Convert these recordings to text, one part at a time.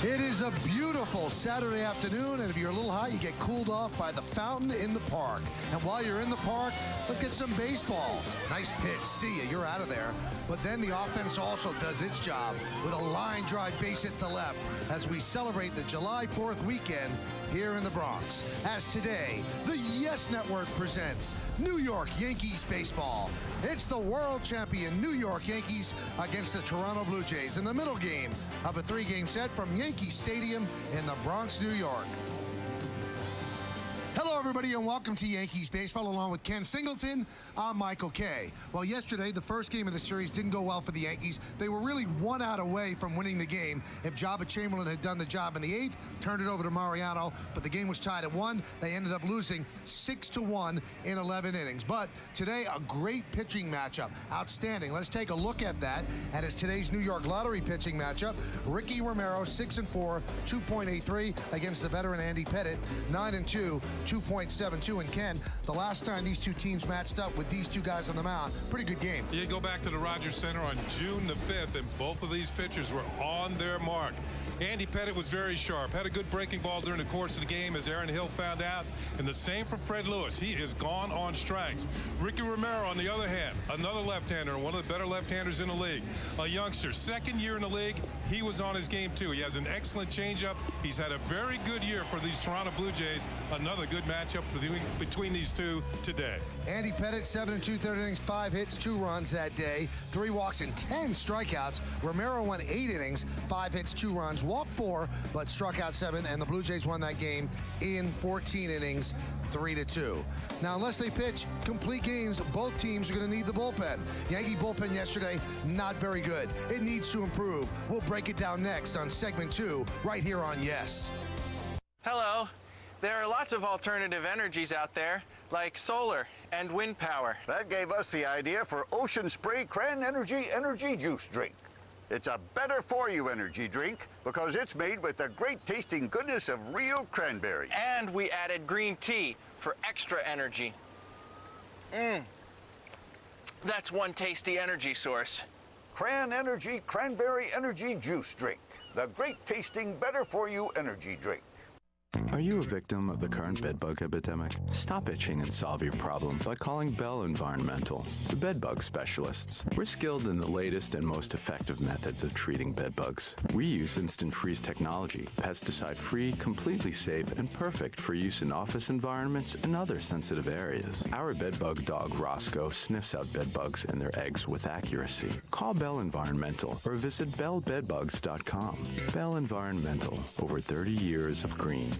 It is a beautiful Saturday afternoon, and if you're a little hot, you get cooled off by the fountain in the park. And while you're in the park, let's get some baseball. Nice pitch, see ya, you're out of there. But then the offense also does its job with a line drive base hit to left as we celebrate the July 4th weekend here in the Bronx. As today, the Yes Network presents New York Yankees baseball. It's the world champion New York Yankees against the Toronto Blue Jays in the middle game of a three-game set from Yankee Stadium in the Bronx, New York. Hello, everybody, and welcome to Yankees Baseball. Along with Ken Singleton, I'm Michael Kay. Well, yesterday, the first game of the series didn't go well for the Yankees. They were really 1 out away from winning the game. If Jabba Chamberlain had done the job in the 8th, turned it over to Mariano, but the game was tied at 1. They ended up losing 6-1 in 11 innings. But today, a great pitching matchup. Outstanding. Let's take a look at that. And it's today's New York Lottery pitching matchup. Ricky Romero, 6-4, 2.83 against the veteran Andy Pettitte, 9-2, 2.72. And Ken, the last time these two teams matched up with these two guys on the mound, pretty good game. You go back to the Rogers Center on June the 5th, and both of these pitchers were on their mark. Andy Pettitte was very sharp, had a good breaking ball during the course of the game, as Aaron Hill found out, and the same for Fred Lewis. He is gone on strikes. Ricky Romero, on the other hand, another left-hander, one of the better left-handers in the league. A youngster, second year in the league, he was on his game too. He has an excellent changeup. He's had a very good year for these Toronto Blue Jays. Another good matchup between these two today. Andy Pettitte, 7 2/3 innings, 5 hits, 2 runs that day, 3 walks and 10 strikeouts. Romero went 8 innings, 5 hits, 2 runs, walked 4, but struck out 7, and the Blue Jays won that game in 14 innings, 3-2. Now, unless they pitch complete games, both teams are going to need the bullpen. Yankee bullpen yesterday, not very good. It needs to improve. We'll break it down next on segment 2, right here on Yes. Hello. There are lots of alternative energies out there, like solar and wind power. That gave us the idea for Ocean Spray Cran Energy Juice Drink. It's a better-for-you energy drink because it's made with the great tasting goodness of real cranberry. And we added green tea for extra energy. That's one tasty energy source. Cran Energy Cranberry Energy Juice Drink. The great tasting better-for-you energy drink. Are you a victim of the current bedbug epidemic? Stop itching and solve your problem by calling Bell Environmental, the bedbug specialists. We're skilled in the latest and most effective methods of treating bedbugs. We use instant freeze technology, pesticide-free, completely safe, and perfect for use in office environments and other sensitive areas. Our bedbug dog, Roscoe, sniffs out bedbugs and their eggs with accuracy. Call Bell Environmental or visit bellbedbugs.com. Bell Environmental, over 30 years of green.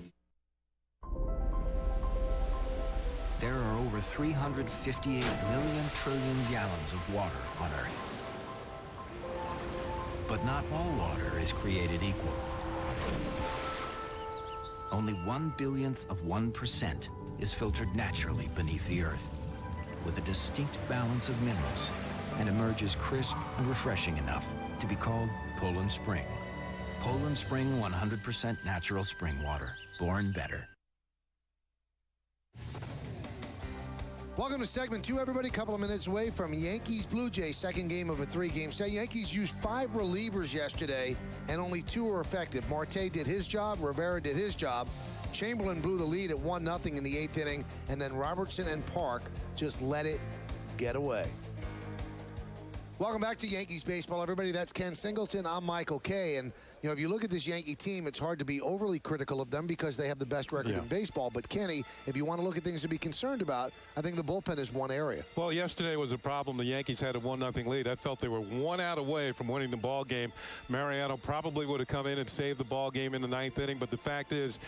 There are over 358 million trillion gallons of water on Earth. But not all water is created equal. Only 1/10000000th of 1% is filtered naturally beneath the Earth, with a distinct balance of minerals, and emerges crisp and refreshing enough to be called Poland Spring. Poland Spring 100% natural spring water, born better. Welcome to segment 2, everybody. Couple of minutes away from Yankees Blue Jays, second game of a 3-game set. Yankees used 5 relievers yesterday, and only 2 were effective. Marte did his job. Rivera did his job. Chamberlain blew the lead at 1-0 in the 8th inning, and then Robertson and Park just let it get away. Welcome back to Yankees Baseball, everybody. That's Ken Singleton. I'm Michael Kay. And, you know, if you look at this Yankee team, it's hard to be overly critical of them because they have the best record in baseball. But, Kenny, if you want to look at things to be concerned about, I think the bullpen is one area. Well, yesterday was a problem. The Yankees had a 1-0 lead. I felt they were 1 out away from winning the ball game. Mariano probably would have come in and saved the ball game in the 9th inning. But the fact is,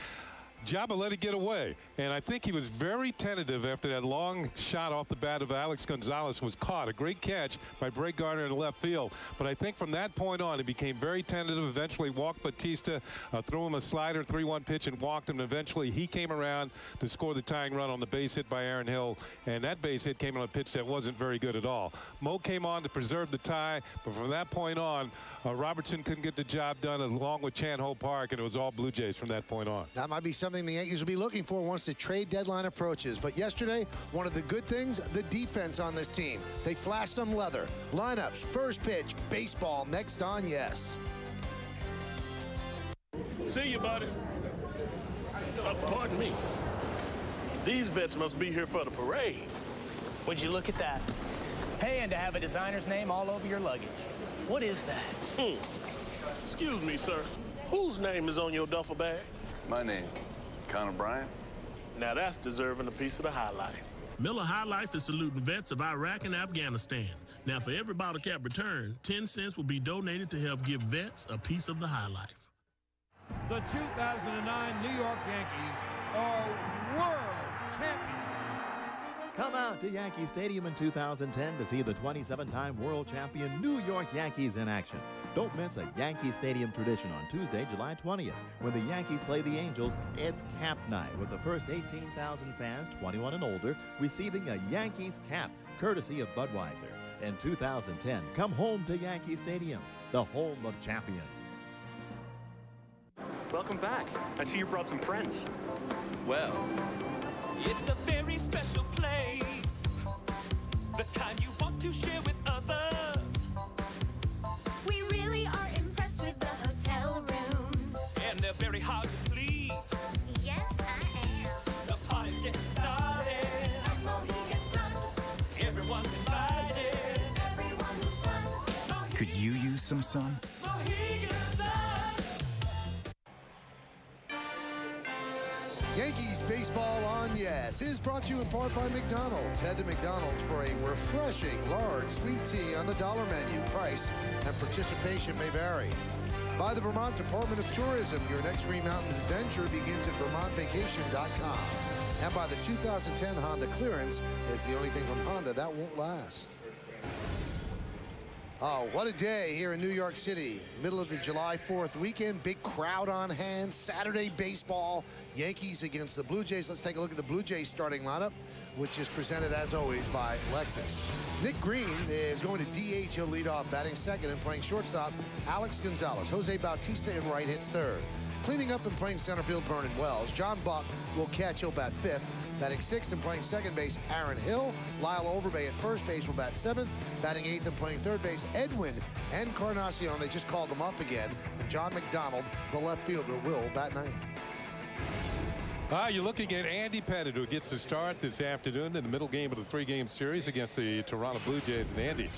Jabba let it get away, and I think he was very tentative after that long shot off the bat of Alex Gonzalez was caught. A great catch by Brett Gardner in the left field, but I think from that point on, he became very tentative, eventually walked Batista, threw him a slider, 3-1 pitch, and walked him. Eventually, he came around to score the tying run on the base hit by Aaron Hill, and that base hit came on a pitch that wasn't very good at all. Mo came on to preserve the tie, but from that point on, Robertson couldn't get the job done along with Chan-Ho Park, and it was all Blue Jays from that point on. That might be something the Yankees will be looking for once the trade deadline approaches. But yesterday, one of the good things, the defense on this team. They flashed some leather. Lineups, first pitch, baseball, next on Yes. See you, buddy. Pardon me. These vets must be here for the parade. Would you look at that? Paying to have a designer's name all over your luggage. What is that? Excuse me, sir. Whose name is on your duffel bag? My name, Connor Bryant. Now that's deserving a piece of the High Life. Miller High Life is saluting vets of Iraq and Afghanistan. Now, for every bottle cap return, 10 cents will be donated to help give vets a piece of the High Life. The 2009 New York Yankees are world champions. Come out to Yankee Stadium in 2010 to see the 27-time world champion New York Yankees in action. Don't miss a Yankee Stadium tradition on Tuesday, July 20th. When the Yankees play the Angels, it's cap night with the first 18,000 fans 21 and older receiving a Yankees cap, courtesy of Budweiser. In 2010, come home to Yankee Stadium, the home of champions. Welcome back. I see you brought some friends. Well, it's a very special place, the kind you want to share with others. We really are impressed with the hotel rooms. And they're very hard to please. Yes, I am. The party's getting started. At Mohegan Sun. Everyone's invited. Everyone who's fun. Could you use some sun? Mohegan Sun. Yankees baseball on Yes is brought to you in part by McDonald's. Head to McDonald's for a refreshing large sweet tea on the dollar menu. Price and participation may vary. By the Vermont Department of Tourism. Your next Green Mountain adventure begins at VermontVacation.com. And by the 2010 Honda Clearance. It's the only thing from Honda that won't last. Oh, what a day here in New York City. Middle of the July 4th weekend. Big crowd on hand. Saturday baseball. Yankees against the Blue Jays. Let's take a look at the Blue Jays starting lineup, which is presented, as always, by Lexus. Nick Green is going to DH. He'll lead off, batting second and playing shortstop. Alex Gonzalez. Jose Bautista in right hits third. Cleaning up and playing center field, Vernon Wells. John Buck will catch. He'll bat fifth. Batting sixth and playing second base, Aaron Hill. Lyle Overbay at first base will bat seventh. Batting eighth and playing third base, Edwin Encarnacion. They just called him up again. And John McDonald, the left fielder, will bat ninth. You're looking at Andy Pettitte, who gets the start this afternoon in the middle game of the three-game series against the Toronto Blue Jays. And Andy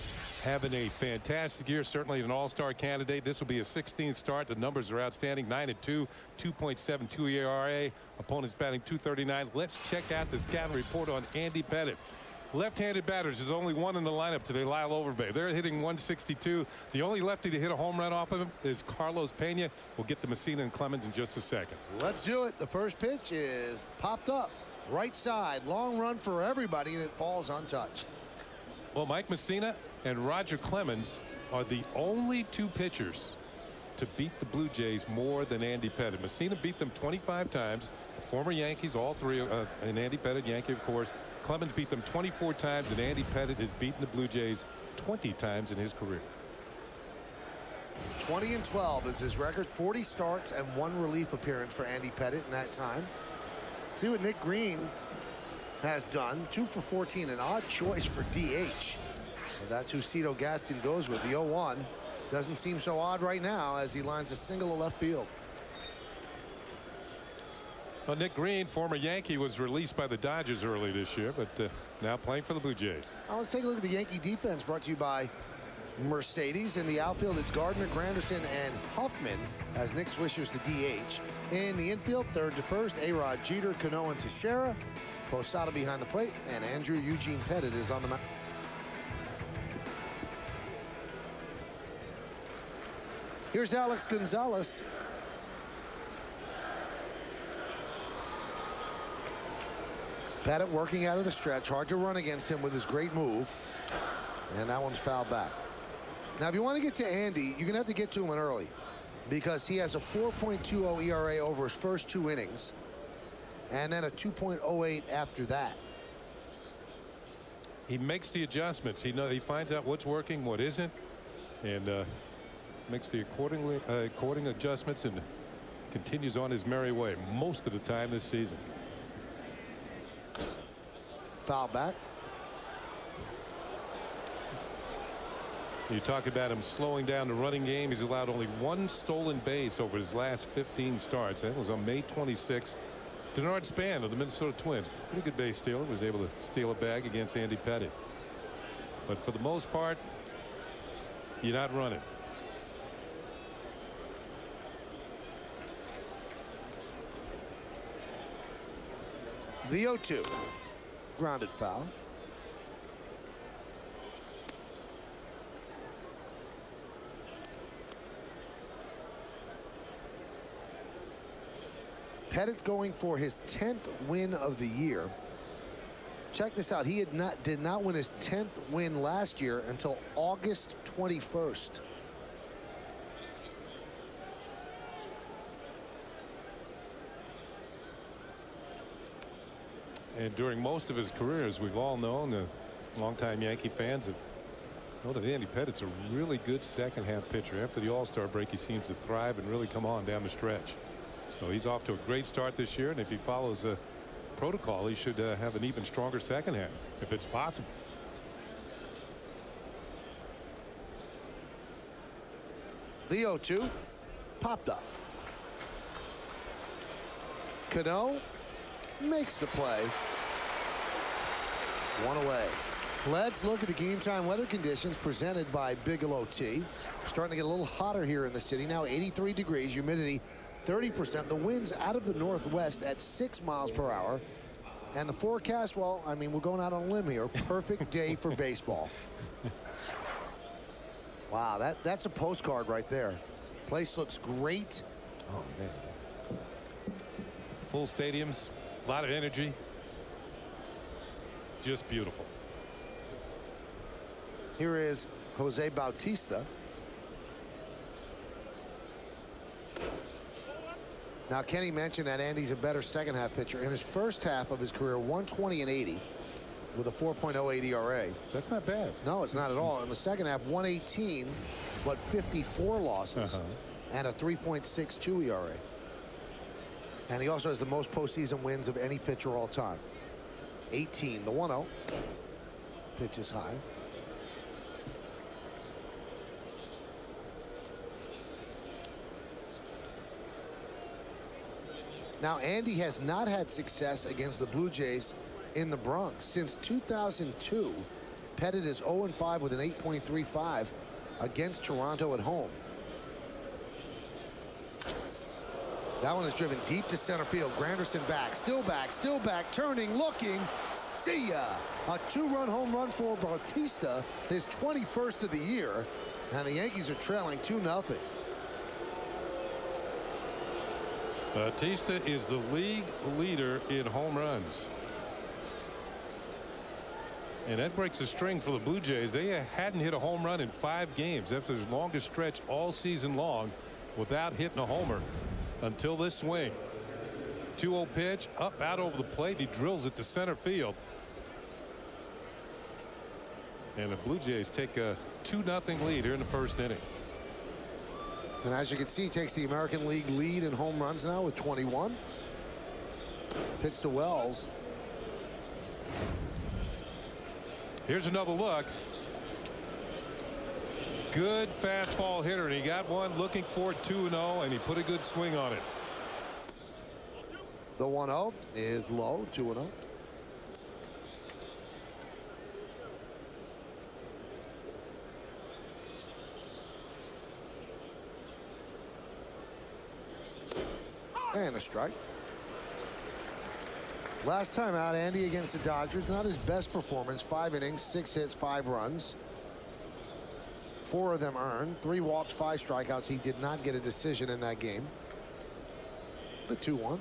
having a fantastic year, certainly an all-star candidate. This will be a 16th start. The numbers are outstanding. 9-2, 2.72 ERA. Opponents batting .239. Let's check out the scouting report on Andy Pettitte. Left-handed batters, there's only one in the lineup today, Lyle Overbay. They're hitting 162. The only lefty to hit a home run off of him is Carlos Pena. We'll get to Messina and Clemens in just a second. Let's do it. The first pitch is popped up. Right side. Long run for everybody, and it falls untouched. Well, Mike Messina and Roger Clemens are the only two pitchers to beat the Blue Jays more than Andy Pettitte. Messina beat them 25 times. Former Yankees, all three, and Andy Pettitte, Yankee, of course. Clemens beat them 24 times, and Andy Pettitte has beaten the Blue Jays 20 times in his career. 20-12 is his record. 40 starts and 1 relief appearance for Andy Pettitte in that time. See what Nick Green has done. 2 for 14, an odd choice for DH. Well, that's who Cito Gaston goes with. The 0-1 doesn't seem so odd right now as he lines a single to left field. Well, Nick Green, former Yankee, was released by the Dodgers early this year, but now playing for the Blue Jays. Now let's take a look at the Yankee defense, brought to you by Mercedes. In the outfield, it's Gardner, Granderson, and Huffman as Nick Swisher's the DH. In the infield, third to first, A-Rod, Jeter, Cano, and Teixeira. Posada behind the plate, and Andrew Eugene Pettitte is on the mound. Here's Alex Gonzalez. Pettitte working out of the stretch. Hard to run against him with his great move. And that one's fouled back. Now, if you want to get to Andy, you're going to have to get to him early because he has a 4.20 ERA over his first 2 innings and then a 2.08 after that. He makes the adjustments. He finds out what's working, what isn't, and makes the according adjustments and continues on his merry way most of the time this season. Foul back. You talk about him slowing down the running game. He's allowed only one stolen base over his last 15 starts. That was on May 26th. Denard Span of the Minnesota Twins, pretty good base stealer, was able to steal a bag against Andy Pettitte. But for the most part, you're not running. The 0-2. Grounded foul. Pettitte's going for his 10th win of the year. Check this out. He did not win his 10th win last year until August 21st. And during most of his career, as we've all known, the longtime Yankee fans have know that Andy Pettitte's a really good second half pitcher. After the All-Star break, he seems to thrive and really come on down the stretch. So he's off to a great start this year, and if he follows a protocol, he should have an even stronger second half, if it's possible. The 0-2 popped up. Cano makes the play. One away. Let's look at the game time weather conditions presented by Bigelow Tea. Starting to get a little hotter here in the city. Now 83 degrees, humidity 30%. The winds out of the northwest at 6 miles per hour. And the forecast, well, I mean, we're going out on a limb here. Perfect day for baseball. Wow, that's a postcard right there. Place looks great. Oh, man. Full stadiums, a lot of energy. Just beautiful. Here is Jose Bautista. Now, Kenny mentioned that Andy's a better second half pitcher. In his first half of his career, 120 and 80 with a 4.08 ERA. That's not bad. No, it's not at all. In the second half, 118, but 54 losses and a 3.62 ERA. And he also has the most postseason wins of any pitcher all time. 18. The 1-0. Pitch is high. Now, Andy has not had success against the Blue Jays in the Bronx. Since 2002, Pettitte is 0-5 with an 8.35 against Toronto at home. That one is driven deep to center field. Granderson back, still back, turning, looking. See ya! A 2-run home run for Bautista, his 21st of the year. And the Yankees are trailing 2-0. Bautista is the league leader in home runs. And that breaks a string for the Blue Jays. They hadn't hit a home run in 5 games. That's their longest stretch all season long without hitting a homer until this swing. 2-0 pitch, up out over the plate. He drills it to center field. And the Blue Jays take a 2-0 lead here in the first inning. And as you can see, he takes the American League lead in home runs now with 21. Pitch to Wells. Here's another look. Good fastball hitter, and he got one looking for 2-0, and he put a good swing on it. The 1-0 is low, 2-0. And a strike. Last time out, Andy against the Dodgers, not his best performance. 5 innings, 6 hits, 5 runs. 4 of them earned. 3 walks, 5 strikeouts. He did not get a decision in that game. The 2-1.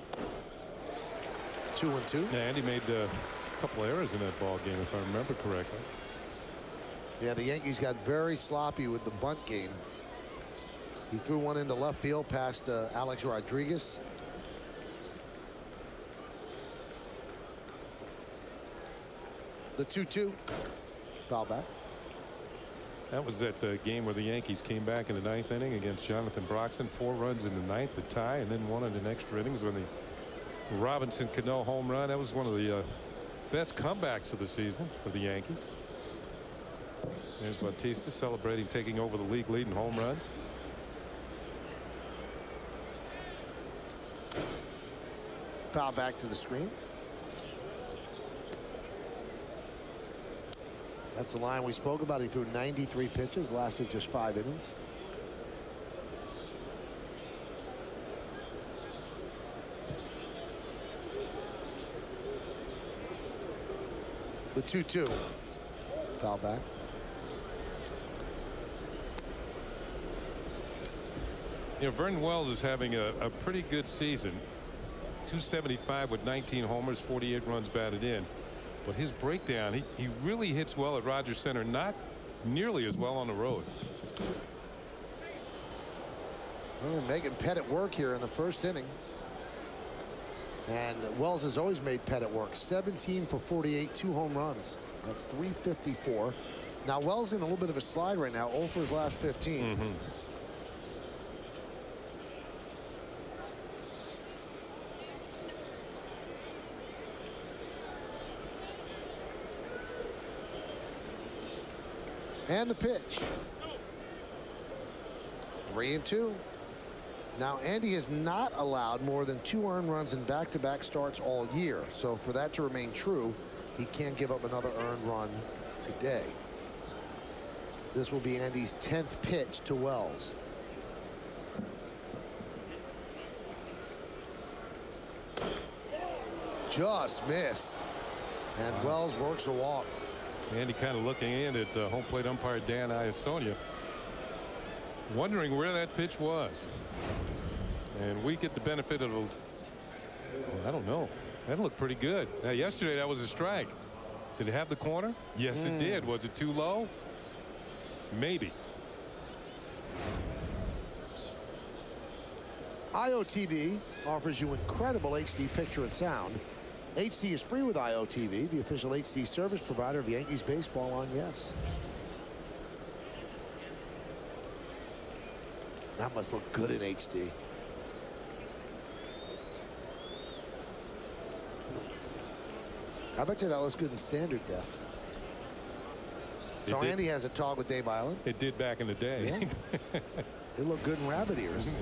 2-2. Yeah, Andy made a couple errors in that ball game, if I remember correctly. Yeah, the Yankees got very sloppy with the bunt game. He threw one into left field past Alex Rodriguez. The 2-2. Foul back. That was at the game where the Yankees came back in the 9th inning against Jonathan Broxton. 4 runs in the 9th, the tie, and then 1 in the extra innings when the Robinson Cano home run. That was one of the best comebacks of the season for the Yankees. There's Bautista celebrating taking over the league lead in home runs. Foul back to the screen. That's the line we spoke about. He threw 93 pitches, lasted just 5 innings. The 2-2. Foul back. You know, Vernon Wells is having a pretty good season. 275 with 19 homers, 48 runs batted in. But his breakdown, he really hits well at Rogers Center, not nearly as well on the road. Well, they're making Pettit work here in the first inning. And Wells has always made Pettit work. 17 for 48, 2 home runs. That's 354. Now, Wells in a little bit of a slide right now, 0 for his last 15. And the pitch. 3-2. Now, Andy has not allowed more than 2 earned runs in back-to-back starts all year. So for that to remain true, he can't give up another earned run today. This will be Andy's 10th pitch to Wells. Just missed. And Wells works a walk. Andy kind of looking in at home plate umpire Dan Iasonia, wondering where that pitch was. And we get the benefit of, I don't know. That looked pretty good. Now, yesterday that was a strike. Did it have the corner? Yes, it did. Was it too low? Maybe. IOTV offers you incredible HD picture and sound. HD is free with IOTV, the official HD service provider of Yankees baseball on Yes. That must look good in HD. I bet you that looks good in standard def. So Andy has a talk with Dave Island. It did back in the day. Yeah. It looked good in rabbit ears.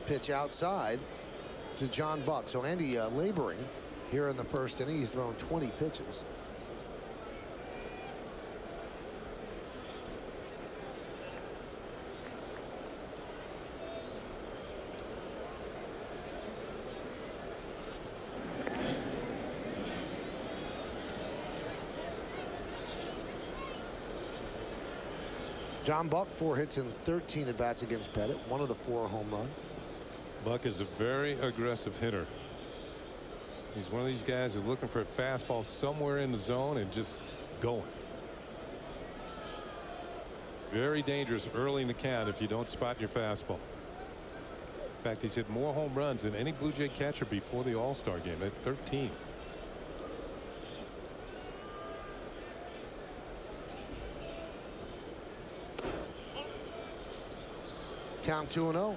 Pitch outside to John Buck. So Andy laboring here in the first inning. He's thrown 20 pitches. John Buck, 4 hits and 13 at bats against Pettit. 1 of the 4 home run. Buck is a very aggressive hitter. He's one of these guys who's looking for a fastball somewhere in the zone and just going. Very dangerous early in the count if you don't spot your fastball. In fact, he's hit more home runs than any Blue Jay catcher before the All-Star game at 13. Count 2-0.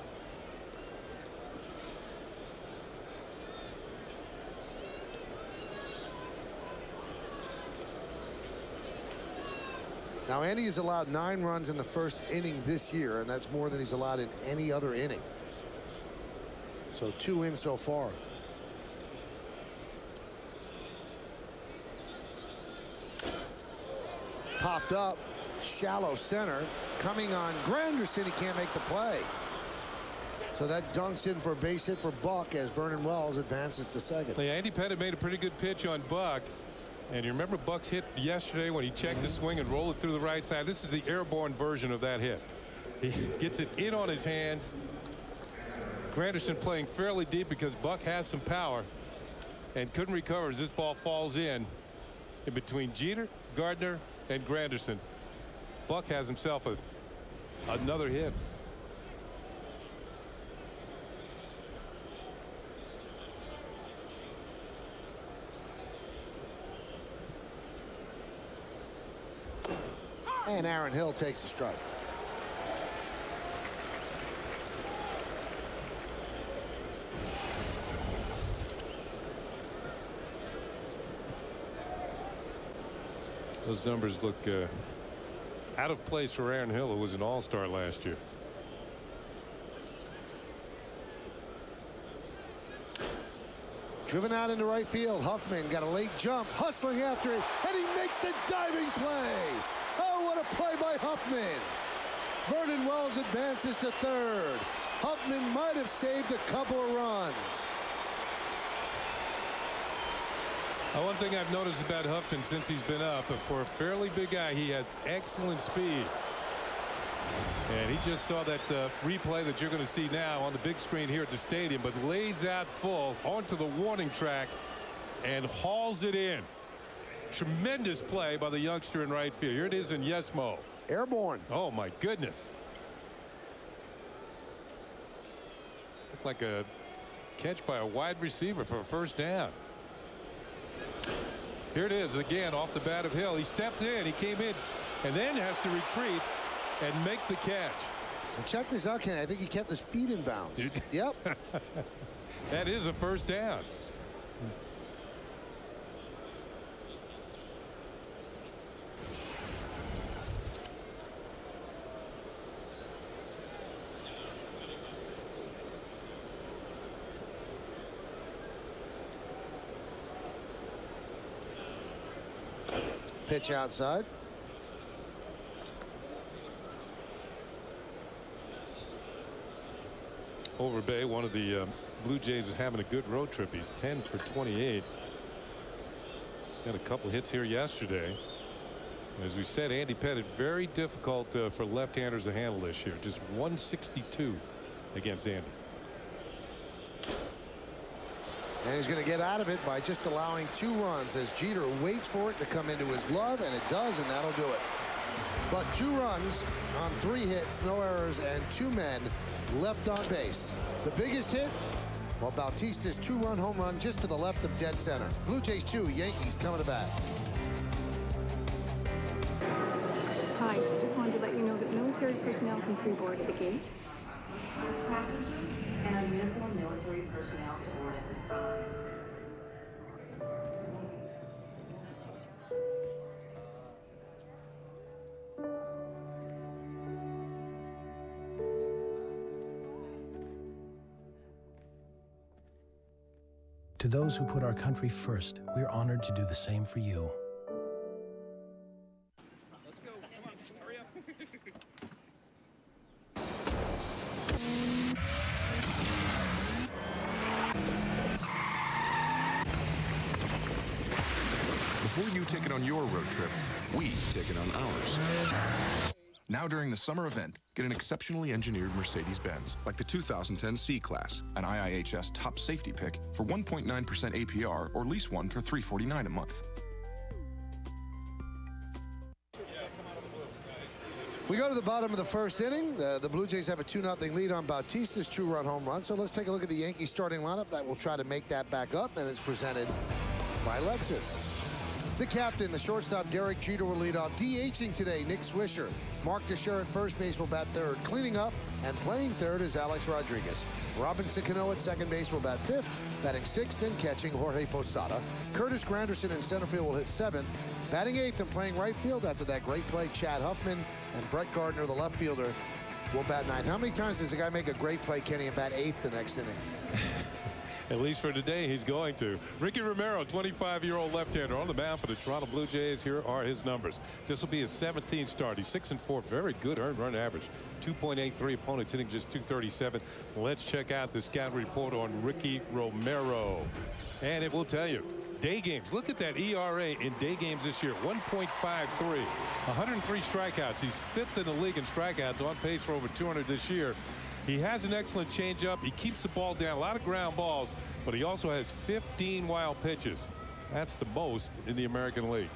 Now, Andy has allowed 9 runs in the first inning this year, and that's more than he's allowed in any other inning. So 2 in so far. Popped up, shallow center, coming on Granderson. He can't make the play. So that dunks in for a base hit for Buck as Vernon Wells advances to second. Yeah, Andy Pettit made a pretty good pitch on Buck. And you remember Buck's hit yesterday when he checked the swing and rolled it through the right side. This is the airborne version of that hit. He gets it in on his hands. Granderson playing fairly deep because Buck has some power and couldn't recover as this ball falls in between Jeter, Gardner, and Granderson. Buck has himself another hit. And Aaron Hill takes a strike. Those numbers look out of place for Aaron Hill, who was an all-star last year. Driven out into right field. Huffman got a late jump, hustling after it, and he makes the diving play. Oh, what a play by Huffman. Vernon Wells advances to third. Huffman might have saved a couple of runs. One thing I've noticed about Huffman since he's been up, for a fairly big guy, he has excellent speed. And he just saw that replay that you're going to see now on the big screen here at the stadium, but lays out full onto the warning track and hauls it in. Tremendous play by the youngster in right field. Here it is in Yesmo. Airborne. Oh, my goodness. Looked like a catch by a wide receiver for a first down. Here it is again off the bat of Hill. He stepped in, he came in, and then has to retreat and make the catch. And check this out, Ken. I think he kept his feet in bounds. Yep. That is a first down. Pitch outside. Overbay, one of the Blue Jays, is having a good road trip. He's 10 for 28. Had a couple hits here yesterday. As we said, Andy Pettit, very difficult for left-handers to handle this year. Just 162 against Andy. And he's going to get out of it by just allowing 2 runs as Jeter waits for it to come into his glove, and it does, and that'll do it. But 2 runs on 3 hits, no errors, and 2 men left on base. The biggest hit, well, Bautista's 2-run home run just to the left of dead center. Blue Jays 2, Yankees coming to bat. Hi, just wanted to let you know that military personnel can pre-board at the gate. Passengers and our uniformed military personnel to board at this time. To those who put our country first, we are honored to do the same for you. Let's go. Come on. Hurry up. Before you take it on your road trip, we take it on ours. Now during the summer event, get an exceptionally engineered Mercedes-Benz, like the 2010 C-Class, an IIHS top safety pick for 1.9% APR, or lease one for $349 a month. We go to the bottom of the first inning. The Blue Jays have a 2-0 lead on Bautista's 2-run home run. So let's take a look at the Yankees starting lineup that will try to make that back up, and it's presented by Lexus. The captain, the shortstop, Derek Jeter, will lead off. DHing today, Nick Swisher. Mark Teixeira at first base will bat third. Cleaning up and playing third is Alex Rodriguez. Robinson Cano at second base will bat fifth. Batting sixth and catching, Jorge Posada. Curtis Granderson in center field will hit seventh. Batting eighth and playing right field after that great play, Chad Huffman. And Brett Gardner, the left fielder, will bat ninth. How many times does a guy make a great play, Kenny, and bat eighth the next inning? At least for today, he's going to. Ricky Romero, 25-year-old left-hander on the mound for the Toronto Blue Jays. Here are his numbers. This will be his 17th start. He's 6-4. Very good earned run average. 2.83 opponents hitting just 237. Let's check out the scout report on Ricky Romero. And it will tell you, day games. Look at that ERA in day games this year. 1.53. 103 strikeouts. He's fifth in the league in strikeouts, on pace for over 200 this year. He has an excellent changeup. He keeps the ball down, a lot of ground balls, but he also has 15 wild pitches. That's the most in the American League.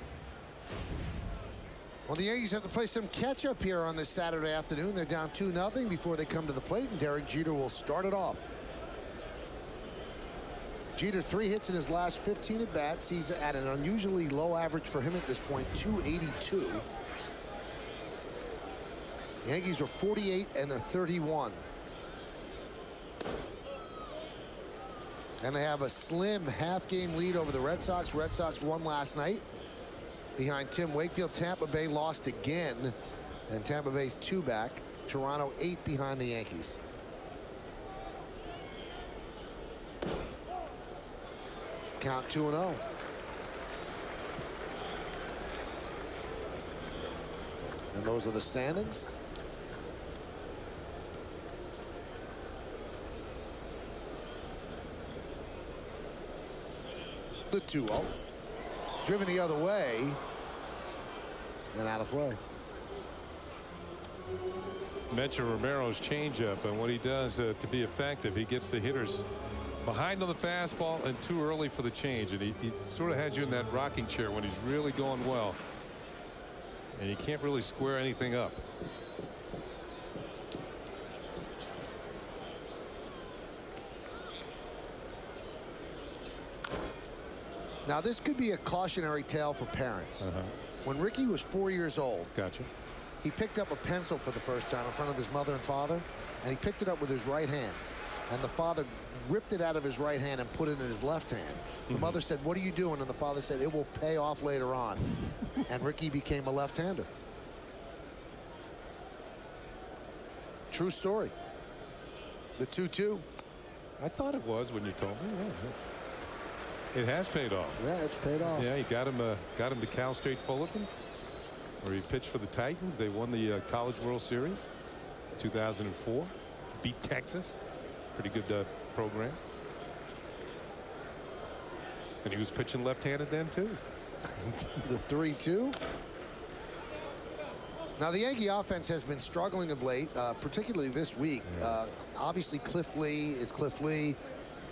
Well, the Yankees have to play some catch-up here on this Saturday afternoon. They're down 2-0 before they come to the plate, and Derek Jeter will start it off. Jeter, 3 hits in his last 15 at-bats. He's at an unusually low average for him at this point, 282. The Yankees are 48 and they're 31. And they have a slim half-game lead over the Red Sox. Red Sox won last night. behind Tim Wakefield. Tampa Bay lost again, and Tampa Bay's 2 back. Toronto 8 behind the Yankees. Count 2-0. And those are the standings. The 2-0. Driven the other way. And out of play. Mention Romero's changeup and what he does to be effective. He gets the hitters behind on the fastball and too early for the change. And he sort of has you in that rocking chair when he's really going well. And you can't really square anything up. Now, this could be a cautionary tale for parents. When Ricky was 4 years old, he picked up a pencil for the first time in front of his mother and father, and he picked it up with his right hand. And the father ripped it out of his right hand and put it in his left hand. The mother said, "What are you doing?" And the father said, "It will pay off later on." And Ricky became a left-hander. True story. The 2-2. I thought it was when you told me. It has paid off. Yeah, it's paid off. Yeah, he got him to Cal State Fullerton, where he pitched for the Titans. They won the College World Series 2004. Beat Texas. Pretty good program. And he was pitching left-handed then too. The 3-2. Now the Yankee offense has been struggling of late, particularly this week. Obviously Cliff Lee is Cliff Lee.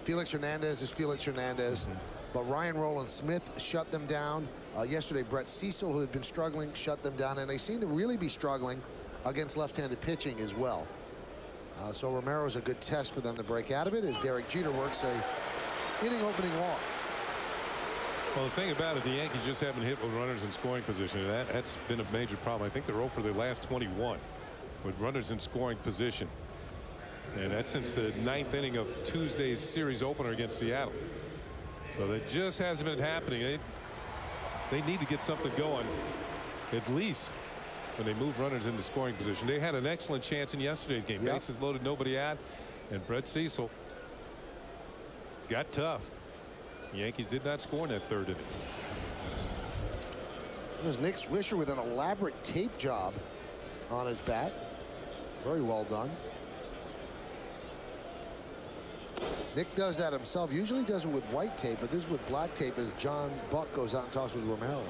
Felix Hernandez is Felix Hernandez. But Ryan Roland Smith shut them down. Yesterday, Brett Cecil, who had been struggling, shut them down. And they seem to really be struggling against left-handed pitching as well. So Romero's a good test for them to break out of it as Derek Jeter works a inning opening walk. Well, the thing about it, the Yankees just haven't hit with runners in scoring position. That's been a major problem. I think they're 0 for their last 21 with runners in scoring position. And that's since the 9th inning of Tuesday's series opener against Seattle. So that just hasn't been happening. They need to get something going, at least when they move runners into scoring position. They had an excellent chance in yesterday's game. Bases loaded, nobody out, and Brett Cecil got tough. The Yankees did not score in that 3rd inning. There's Nick Swisher with an elaborate tape job on his bat. Very well done. Nick does that himself. Usually does it with white tape, but this is with black tape as John Buck goes out and talks with Romero.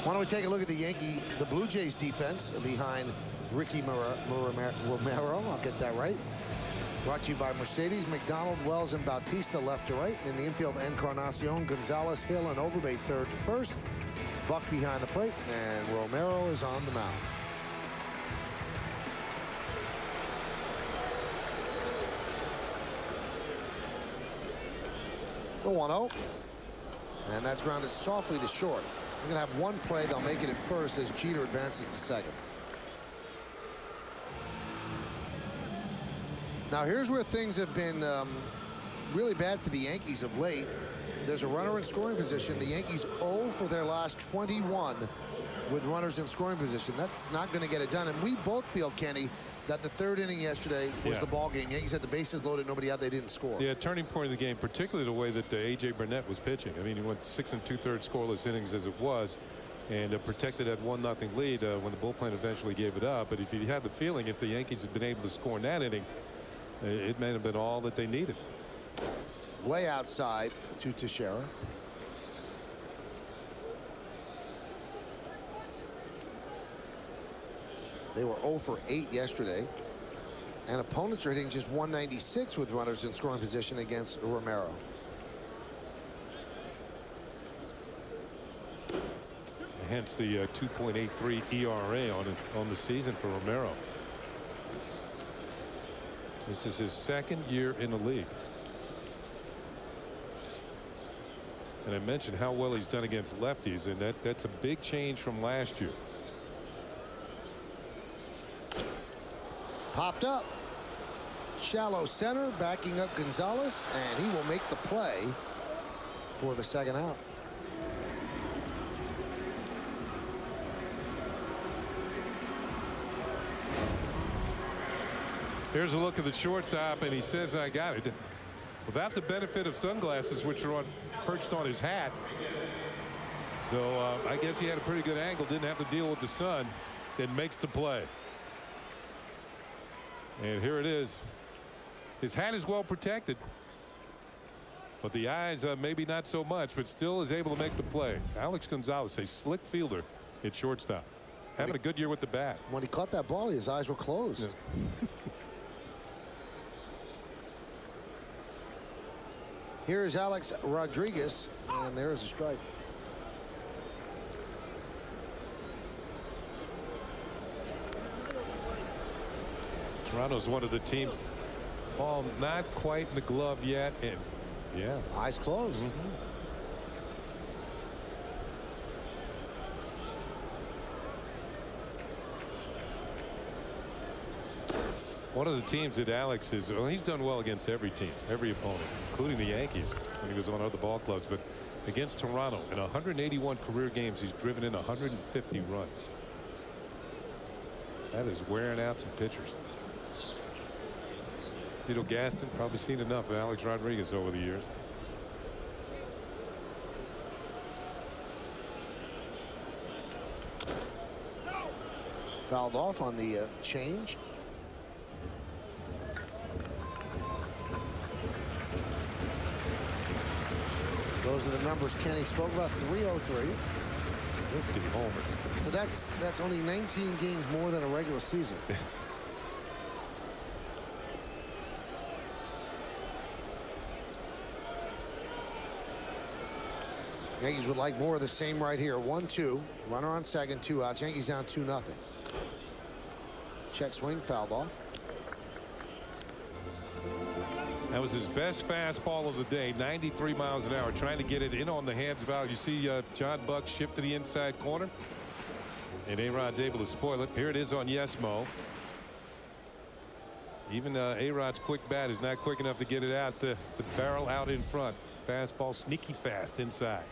Why don't we take a look at the Blue Jays defense behind Ricky Romero. I'll get that right. Brought to you by Mercedes, McDonald, Wells, and Bautista left to right. In the infield, Encarnacion, Gonzalez, Hill, and Overbay 3rd to 1st. Buck behind the plate, and Romero is on the mound. The 1-0. And that's grounded softly to short. We're going to have one play. They'll make it at first as Jeter advances to second. Now here's where things have been really bad for the Yankees of late. There's a runner in scoring position. The Yankees 0 for their last 21 with runners in scoring position. That's not going to get it done. And we both feel, Kenny, that the 3rd inning yesterday was the ball game. Yankees had the bases loaded, nobody out, they didn't score. Yeah, turning point of the game, particularly the way that A.J. Burnett was pitching. I mean, he went 6 2/3 scoreless innings as it was, and protected that 1-0 lead when the bullpen eventually gave it up. But if you had the feeling if the Yankees had been able to score in that inning, it may have been all that they needed. Way outside to Teixeira. They were 0 for 8 yesterday. And opponents are hitting just 196 with runners in scoring position against Romero. Hence the 2.83 ERA on the season for Romero. This is his 2nd year in the league. And I mentioned how well he's done against lefties, and that's a big change from last year. Popped up. Shallow center, backing up Gonzalez, and he will make the play for the second out. Here's a look at the shortstop, and he says, I got it. Without the benefit of sunglasses, which are perched on his hat. So I guess he had a pretty good angle, didn't have to deal with the sun, and makes the play. And here it is. His hat is well protected, but the eyes maybe not so much, but still is able to make the play. Alex Gonzalez, a slick fielder at shortstop, having a good year with the bat. When he caught that ball, his eyes were closed. Yeah. Here's Alex Rodriguez, and there's a strike. Toronto's one of the teams. Ball not quite in the glove yet, and yeah, eyes closed. One of the teams that Alex is, well, he's done well against every team, every opponent, including the Yankees when he was on other ball clubs. But against Toronto, in 181 career games, he's driven in 150 runs. That is wearing out some pitchers. Tito Gaston, probably seen enough of Alex Rodriguez over the years. Fouled off on the change. Those are the numbers Kenny spoke about. 303. 50 homers. So that's only 19 games more than a regular season. Yankees would like more of the same right here. 1-2. Runner on second, 2 outs. Yankees down 2-0. Check swing, fouled off. That was his best fastball of the day, 93 miles an hour, trying to get it in on the hands of Al. You see John Buck shift to the inside corner, and A-Rod's able to spoil it. Here it is on Yesmo. Even A-Rod's quick bat is not quick enough to get it out the barrel out in front. Fastball sneaky fast inside.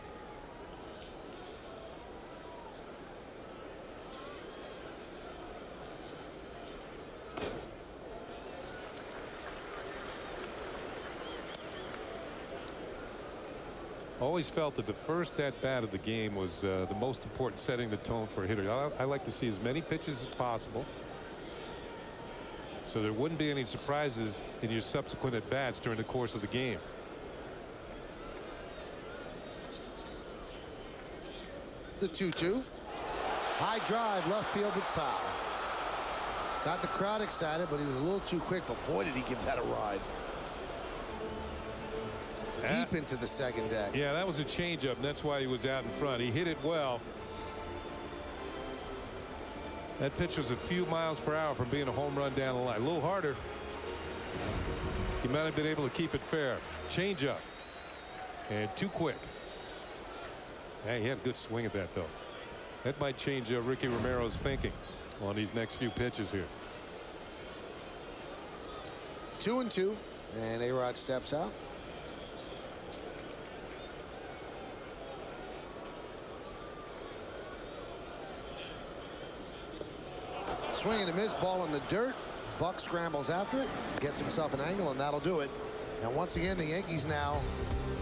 Always felt that the first at-bat of the game was the most important, setting the tone for a hitter. I like to see as many pitches as possible, so there wouldn't be any surprises in your subsequent at-bats during the course of the game. The 2-2. High drive, left field, but foul. Got the crowd excited, but he was a little too quick, but boy, did he give that a ride. Deep into the second deck. Yeah, that was a changeup, and that's why he was out in front. He hit it well. That pitch was a few miles per hour from being a home run down the line. A little harder. He might have been able to keep it fair. Changeup. And too quick. Hey, he had a good swing at that, though. That might change Ricky Romero's thinking on these next few pitches here. 2-2, and A-Rod steps out. Swing and a miss, ball in the dirt. Buck scrambles after it, gets himself an angle, and that'll do it. And once again, the Yankees now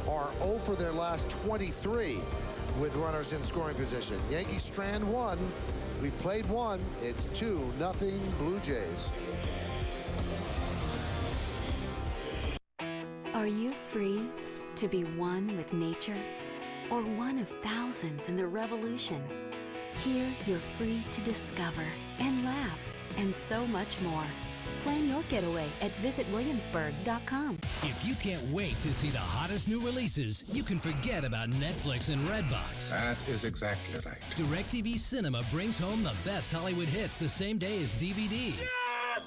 are 0 for their last 23 with runners in scoring position. Yankees strand 1. We played 1. It's 2-0 Blue Jays. Are you free to be one with nature, or one of thousands in the revolution? Here, you're free to discover and laugh and so much more. Plan your getaway at visitwilliamsburg.com. If you can't wait to see the hottest new releases, you can forget about Netflix and Redbox. That is exactly right. DirecTV Cinema brings home the best Hollywood hits the same day as DVD. Yes!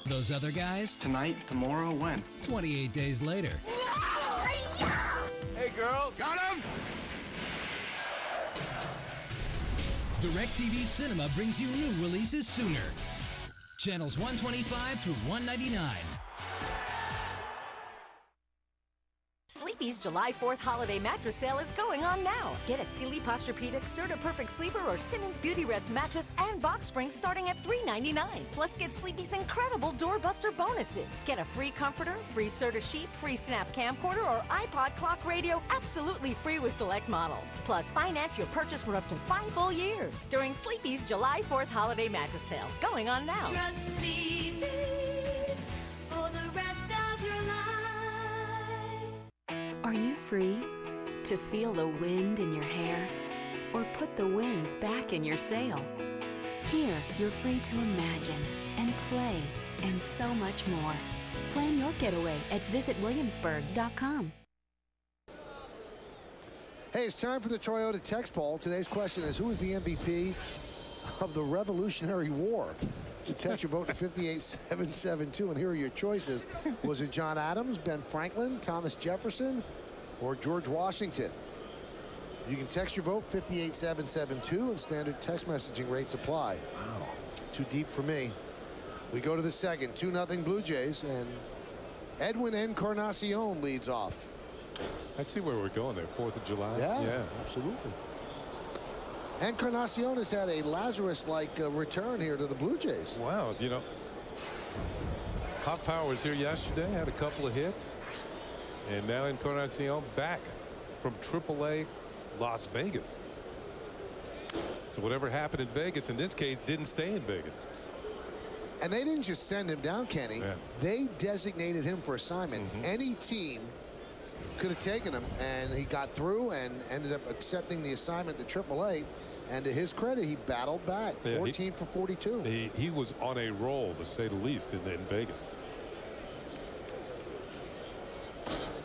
Those other guys? Tonight, tomorrow, when? 28 days later. Hey, girls. Got him! DirecTV Cinema brings you new releases sooner. Channels 125 through 199. Sleepy's July 4th holiday mattress sale is going on now. Get a Sealy Posturepedic Serta Perfect Sleeper or Simmons Beauty Rest mattress and box spring starting at $3.99. Plus, get Sleepy's incredible doorbuster bonuses. Get a free comforter, free Serta sheet, free Snap camcorder, or iPod clock radio absolutely free with select models. Plus, finance your purchase for up to 5 full years during Sleepy's July 4th holiday mattress sale. Going on now. Trust Sleepy's for the rest of your life. Are you free to feel the wind in your hair or put the wind back in your sail? Here, you're free to imagine and play and so much more. Plan your getaway at visitwilliamsburg.com. Hey, it's time for the Toyota Text Poll. Today's question is, who is the MVP of the Revolutionary War? You text your vote to 58772, and here are your choices. Was it John Adams, Ben Franklin, Thomas Jefferson, or George Washington? You can text your vote 58772, and standard text messaging rates apply. Wow, it's too deep for me. We go to the second, 2-0 Blue Jays, and Edwin Encarnacion leads off. I see where we're going there. 4th of July. Yeah, absolutely. Encarnacion has had a Lazarus-like return here to the Blue Jays. Wow, you know, Hot Power was here yesterday, had a couple of hits, and now Encarnacion back from AAA Las Vegas. So whatever happened in Vegas, in this case, didn't stay in Vegas. And they didn't just send him down, Kenny. Yeah. They designated him for assignment. Any team could have taken him, and he got through and ended up accepting the assignment to AAA. And to his credit, he battled back. Yeah, 14 for 42. He was on a roll, to say the least, in Vegas.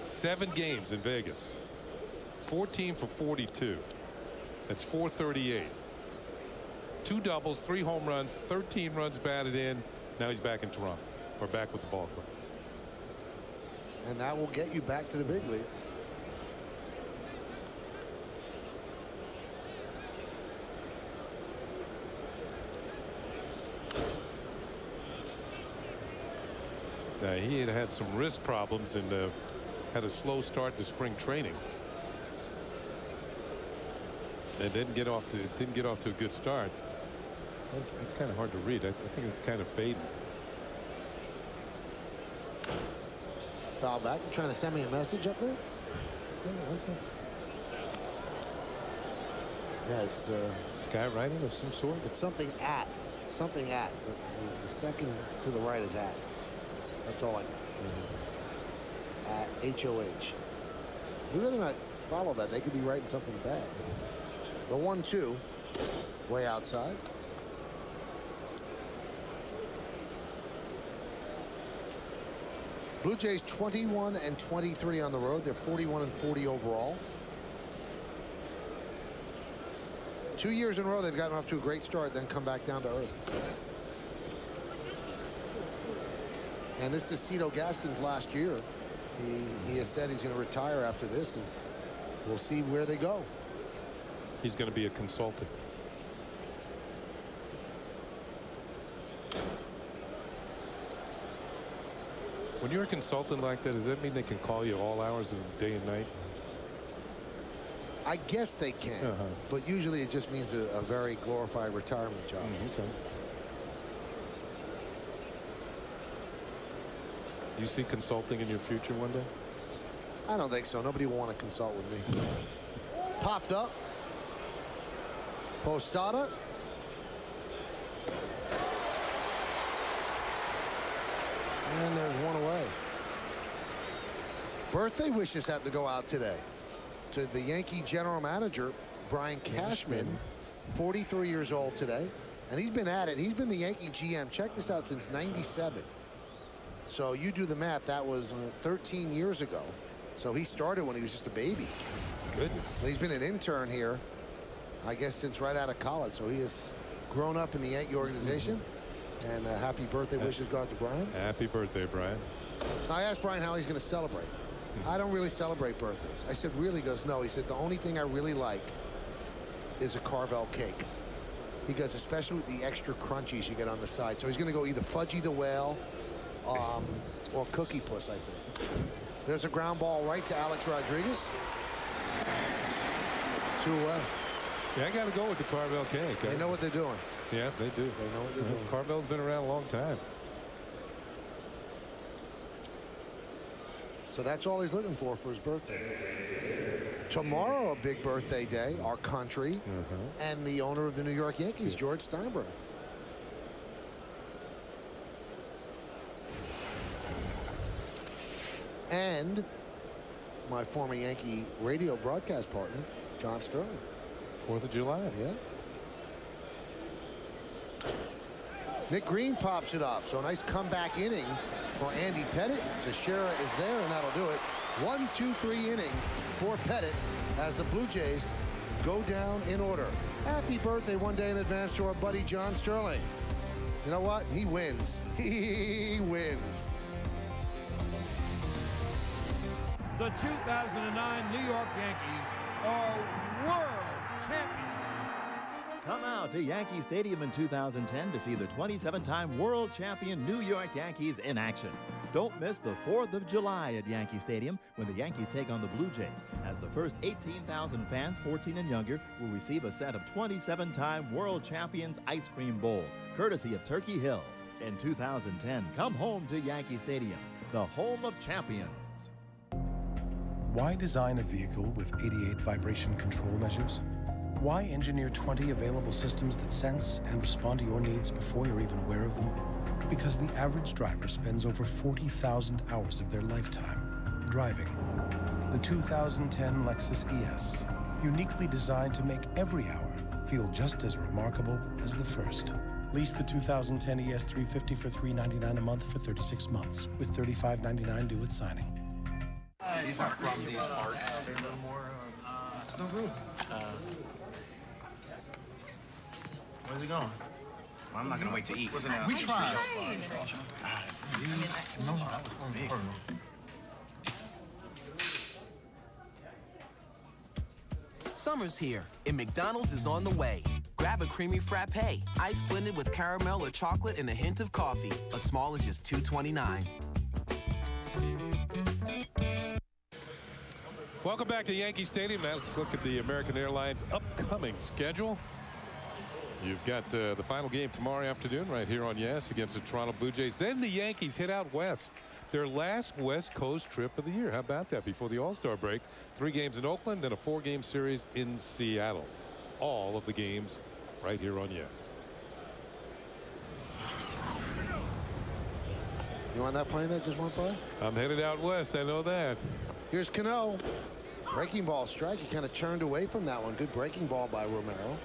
7 games in Vegas. 14 for 42. That's 438. 2 doubles, 3 home runs, 13 runs batted in. Now he's back in Toronto, or back with the ball club. And that will get you back to the big leagues. Now, he had some wrist problems and had a slow start to spring training. And didn't get off to a good start. It's kind of hard to read. I think it's kind of fading. Foul back. You trying to send me a message up there? What's that? Yeah, it's skywriting of some sort. It's something at. The second to the right is at. That's all I got. At HOH. We better not follow that. They could be writing something bad. The 1-2, way outside. Blue Jays 21 and 23 on the road. They're 41 and 40 overall. 2 years in a row they've gotten off to a great start, then come back down to earth. And this is Cito Gaston's last year. He has said he's going to retire after this, and we'll see where they go. He's going to be a consultant. When you're a consultant like that, does that mean they can call you all hours of the day and night? I guess they can, but usually it just means a very glorified retirement job. Okay. Do you see consulting in your future one day? I don't think so. Nobody will want to consult with me. Popped up. Posada. And there's one away. Birthday wishes have to go out today to the Yankee general manager, Brian Cashman, 43 years old today. And he's been at it. He's been the Yankee GM. Check this out, since '97. So you do the math. That was 13 years ago. So he started when he was just a baby. Goodness. He's been an intern here, I guess, since right out of college. So he has grown up in the Yankee organization. And happy birthday wishes go out to Brian. Happy birthday, Brian. I asked Brian how he's going to celebrate. I don't really celebrate birthdays. I said, really? He goes, no. He said, the only thing I really like is a Carvel cake. he goes, especially with the extra crunchies you get on the side. So he's going to go either Fudgy the Whale or Cookie Puss, I think. There's a ground ball right to Alex Rodriguez. 2 away. Yeah, I got to go with the Carvel cake. They know what they're doing. Yeah, they do. They know what they're doing. Carvel's been around a long time. So that's all he's looking for his birthday. Tomorrow, a big birthday day, our country, and the owner of the New York Yankees, George Steinbrenner. And my former Yankee radio broadcast partner, John Sterling. 4th of July. Yeah. Nick Green pops it up. So a nice comeback inning for Andy Pettitte. Teixeira is there, and that'll do it. 1-2-3 inning for Pettitte as the Blue Jays go down in order. Happy birthday one day in advance to our buddy John Sterling. You know what? He wins. He wins. The 2009 New York Yankees are world champions. Come out to Yankee Stadium in 2010 to see the 27-time world champion New York Yankees in action. Don't miss the 4th of July at Yankee Stadium when the Yankees take on the Blue Jays, as the first 18,000 fans 14 and younger will receive a set of 27-time world champions ice cream bowls, courtesy of Turkey Hill. In 2010, come home to Yankee Stadium, the home of champions. Why design a vehicle with 88 vibration control measures? Why engineer 20 available systems that sense and respond to your needs before you're even aware of them? Because the average driver spends over 40,000 hours of their lifetime driving. The 2010 Lexus ES, uniquely designed to make every hour feel just as remarkable as the first. Lease the 2010 ES 350 for $399 a month for 36 months, with $35.99 due at signing. He's not from these parts. No more. There's no room. Where's he going? Well, I'm not gonna wait to eat. We tried. No, that was on me. Summer's here, and McDonald's is on the way. Grab a creamy frappe, ice blended with caramel or chocolate and a hint of coffee. As small as just $2.29. Welcome back to Yankee Stadium. Now let's look at the American Airlines upcoming schedule. You've got the final game tomorrow afternoon right here on Yes against the Toronto Blue Jays. Then the Yankees head out west. Their last West Coast trip of the year. How about that? Before the All-Star break, 3 games in Oakland, then a 4-game series in Seattle. All of the games right here on Yes. You on that plane that just went by? I'm headed out west. I know that. Here's Cano. Breaking ball strike. He kind of turned away from that one. Good breaking ball by Romero.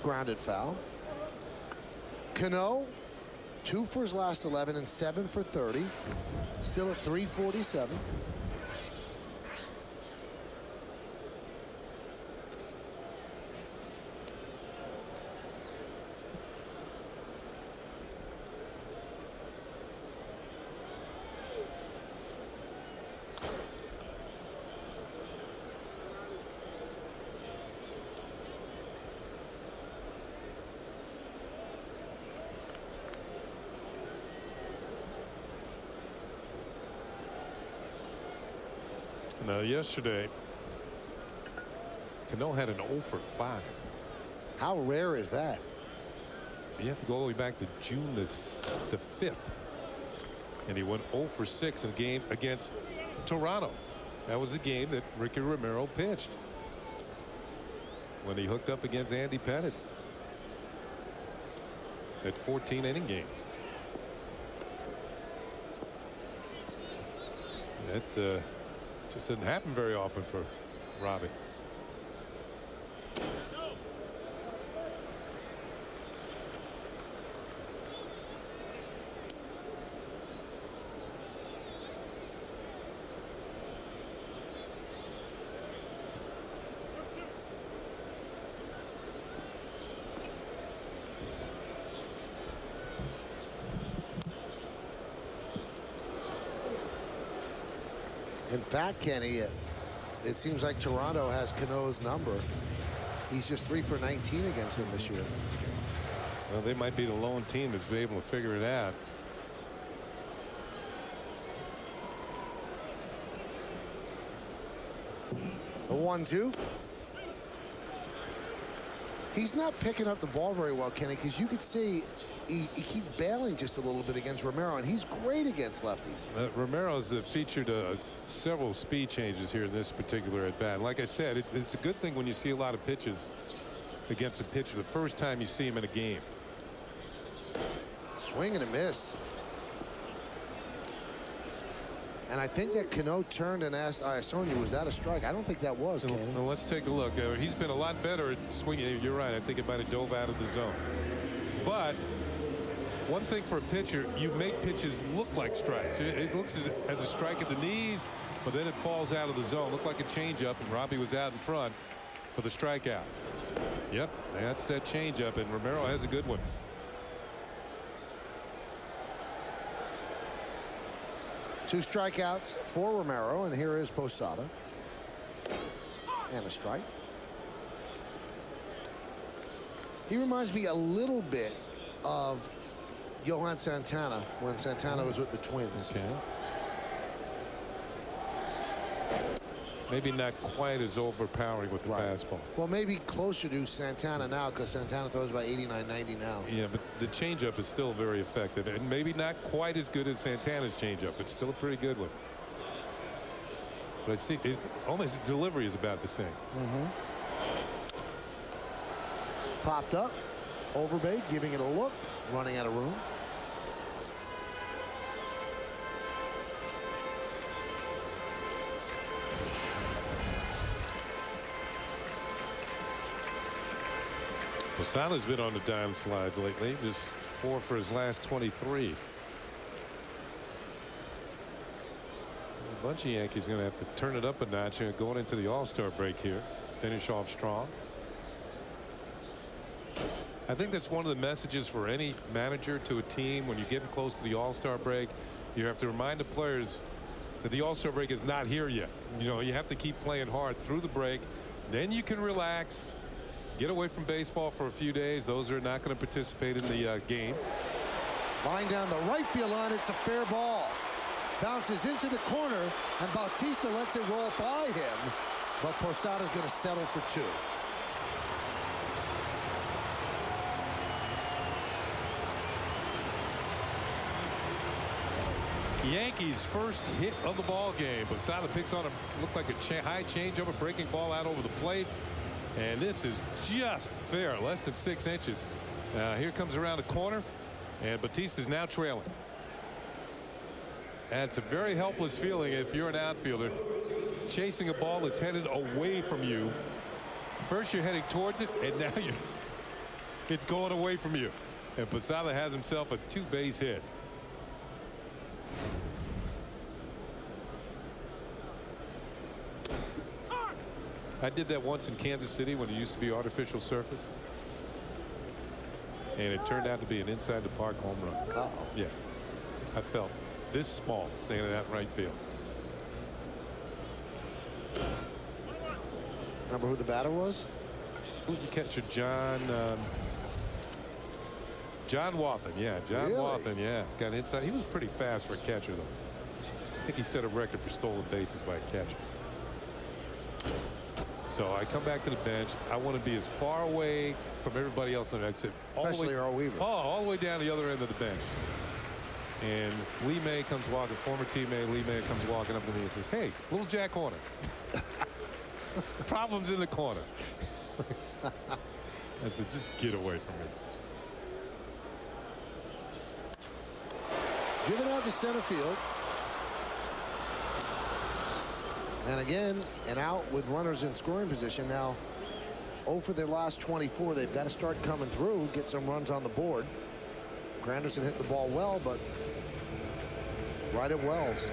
Grounded foul. Cano, 2 for his last 11 and 7 for 30. Still at 347. Now, yesterday, Cano had an 0 for 5. How rare is that? You have to go all the way back to June the 5th. And he went 0 for 6 in a game against Toronto. That was the game that Ricky Romero pitched when he hooked up against Andy Pettitte. That 14-inning game. That just didn't happen very often for Robbie. In fact, Kenny, it seems like Toronto has Cano's number. He's just 3 for 19 against them this year. Well, they might be the lone team that's been able to figure it out. The 1-2. He's not picking up the ball very well, Kenny, because you could see he keeps bailing just a little bit against Romero, and he's great against lefties. Romero's featured several speed changes here in this particular at bat. Like I said, it's a good thing when you see a lot of pitches against a pitcher the first time you see him in a game. Swing and a miss. And I think that Cano turned and asked Iasonia, was that a strike? I don't think that was, Kenny. Well, let's take a look. He's been a lot better at swinging. You're right. I think it might have dove out of the zone. But one thing for a pitcher, you make pitches look like strikes. It looks as a strike at the knees, but then it falls out of the zone. Looked like a changeup, and Robbie was out in front for the strikeout. Yep, that's that changeup, and Romero has a good one. Two strikeouts for Romero, and here is Posada. And a strike. He reminds me a little bit of Johan Santana when Santana was with the Twins. Okay. Maybe not quite as overpowering with the fastball. Well, maybe closer to Santana now, because Santana throws about 89, 90 now. Yeah, but the changeup is still very effective, and maybe not quite as good as Santana's changeup. It's still a pretty good one. But I see almost his delivery is about the same. Popped up. Overbait, giving it a look. Running out of room. Posada's been on the down slide lately, just 4 for his last 23. There's a bunch of Yankees going to have to turn it up a notch going into the All-Star break here. Finish off strong. I think that's one of the messages for any manager to a team when you're getting close to the All-Star break. You have to remind the players that the All-Star break is not here yet. You know, you have to keep playing hard through the break. Then you can relax. Get away from baseball for a few days. Those are not going to participate in the game. Line down the right field line. It's a fair ball. Bounces into the corner, and Bautista lets it roll by him. But Posada's going to settle for 2. Yankees first hit of the ball game. Posada picks on a looked like a high changeup, a breaking ball out over the plate. And this is just fair, less than 6 inches. Here comes around the corner, and Bautista's now trailing. That's a very helpless feeling if you're an outfielder chasing a ball that's headed away from you. First you're heading towards it, and now it's going away from you. And Posada has himself a 2-base hit. I did that once in Kansas City when it used to be artificial surface. And it turned out to be an inside the park home run. Uh-oh. Yeah. I felt this small standing out in right field. Remember who the batter was? Who's the catcher? John Wathan. Yeah, John Really? Wathan. Yeah, got inside. He was pretty fast for a catcher, though. I think he set a record for stolen bases by a catcher. So I come back to the bench. I want to be as far away from everybody else. And I said, Especially Earl Weaver. all the way down the other end of the bench. And Lee May comes walking, former teammate Lee May comes walking up to me and says, "Hey, little Jack Horner." Problems in the corner. I said, just get away from me. Driven out to center field. And again, an out with runners in scoring position. Now, 0 for their last 24. They've got to start coming through, get some runs on the board. Granderson hit the ball well, but right at Wells.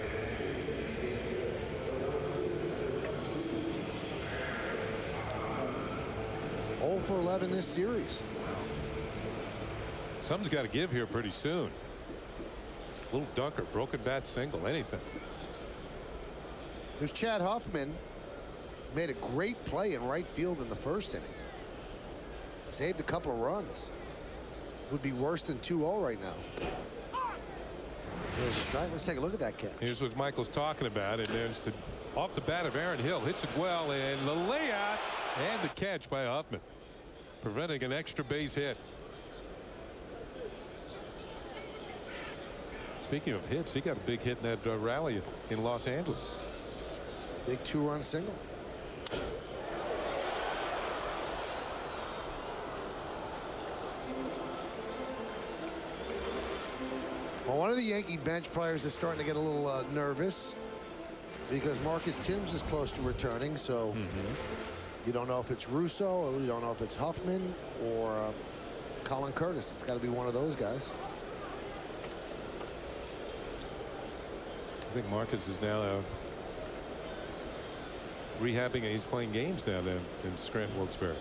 For 11 this series. Something's got to give here pretty soon. Little dunker, broken bat single, anything. There's Chad Huffman. Made a great play in right field in the first inning. Saved a couple of runs. Would be worse than 2-0 right now. There's a strike. Let's take a look at that catch. Here's what Michael's talking about. And there's the off the bat of Aaron Hill. Hits it well. And the layout and the catch by Huffman. Preventing an extra base hit. Speaking of hits, he got a big hit in that rally in Los Angeles. Big 2-run single. Well, one of the Yankee bench players is starting to get a little nervous because Marcus Thames is close to returning. So you don't know if it's Russo or you don't know if it's Huffman or Colin Curtis. It's got to be one of those guys. I think Marcus is now rehabbing, and he's playing games now then in Scranton Wilkes-Barre.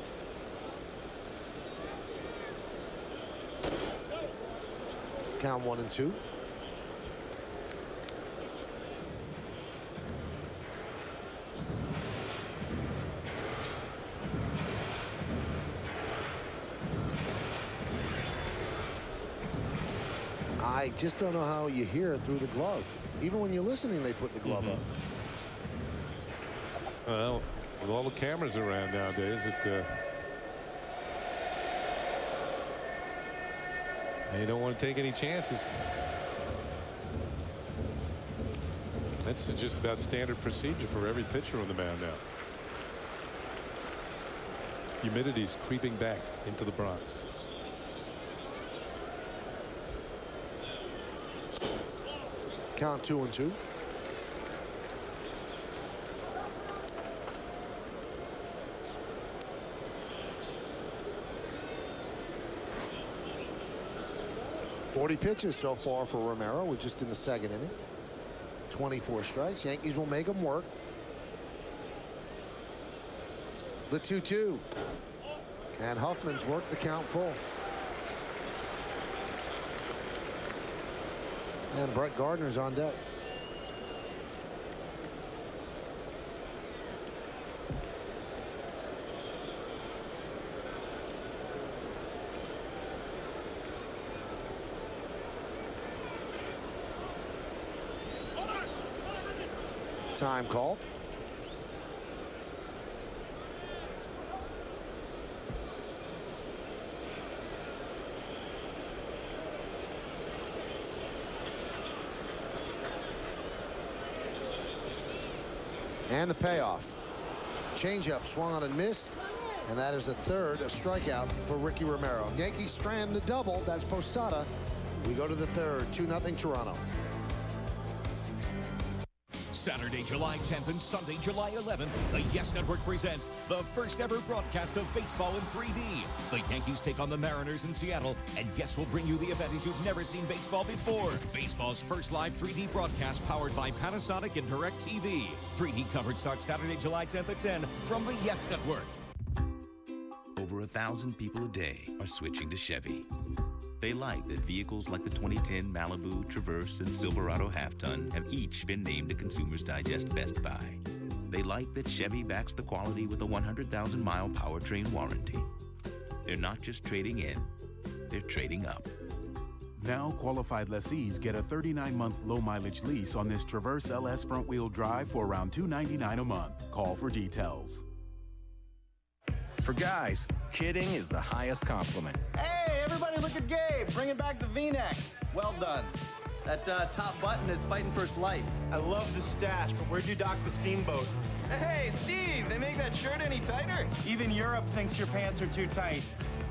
Count 1-2. I just don't know how you hear it through the glove. Even when you're listening, they put the glove up. Well, with all the cameras around nowadays, you don't want to take any chances. That's just about standard procedure for every pitcher on the mound now. Humidity's creeping back into the Bronx. Count 2-2. .40 pitches so far for Romero. We're just in the second inning. 24 strikes. Yankees will make them work. The 2-2. And Huffman's worked the count full. And Brett Gardner's on deck. Time called. And the payoff. Changeup swung on and missed. And that is a strikeout for Ricky Romero. Yankees strand the double. That's Posada. We go to the third. 2-0 Toronto. Saturday, July 10th and Sunday, July 11th, the Yes Network presents the first ever broadcast of baseball in 3D. The Yankees take on the Mariners in Seattle, and Yes will bring you the event as you've never seen baseball before. Baseball's first live 3D broadcast powered by Panasonic and DirecTV. 3D coverage starts Saturday, July 10th at 10 from the Yes Network. Over 1,000 people a day are switching to Chevy. They like that vehicles like the 2010 Malibu, Traverse, and Silverado half-ton have each been named a Consumer's Digest Best Buy. They like that Chevy backs the quality with a 100,000-mile powertrain warranty. They're not just trading in, they're trading up. Now qualified lessees get a 39-month low-mileage lease on this Traverse LS front-wheel drive for around $299 a month. Call for details. For guys, kidding is the highest compliment. Hey, everybody look at Gabe, bringing back the V-neck. Well done. That top button is fighting for its life. I love the stash, but where'd you dock the steamboat? Hey, Steve, they make that shirt any tighter? Even Europe thinks your pants are too tight.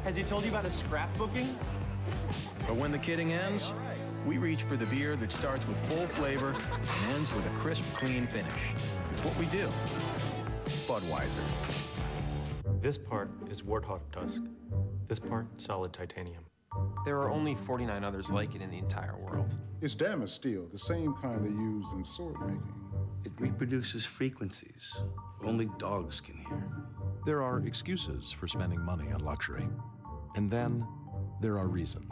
Has he told you about a scrapbooking? But when the kidding ends, we reach for the beer that starts with full flavor and ends with a crisp, clean finish. It's what we do. Budweiser. This part is Warthog Tusk. This part, solid titanium. There are only 49 others like it in the entire world. It's damaged steel, the same kind they use in sword making. It reproduces frequencies only dogs can hear. There are excuses for spending money on luxury. And then there are reasons.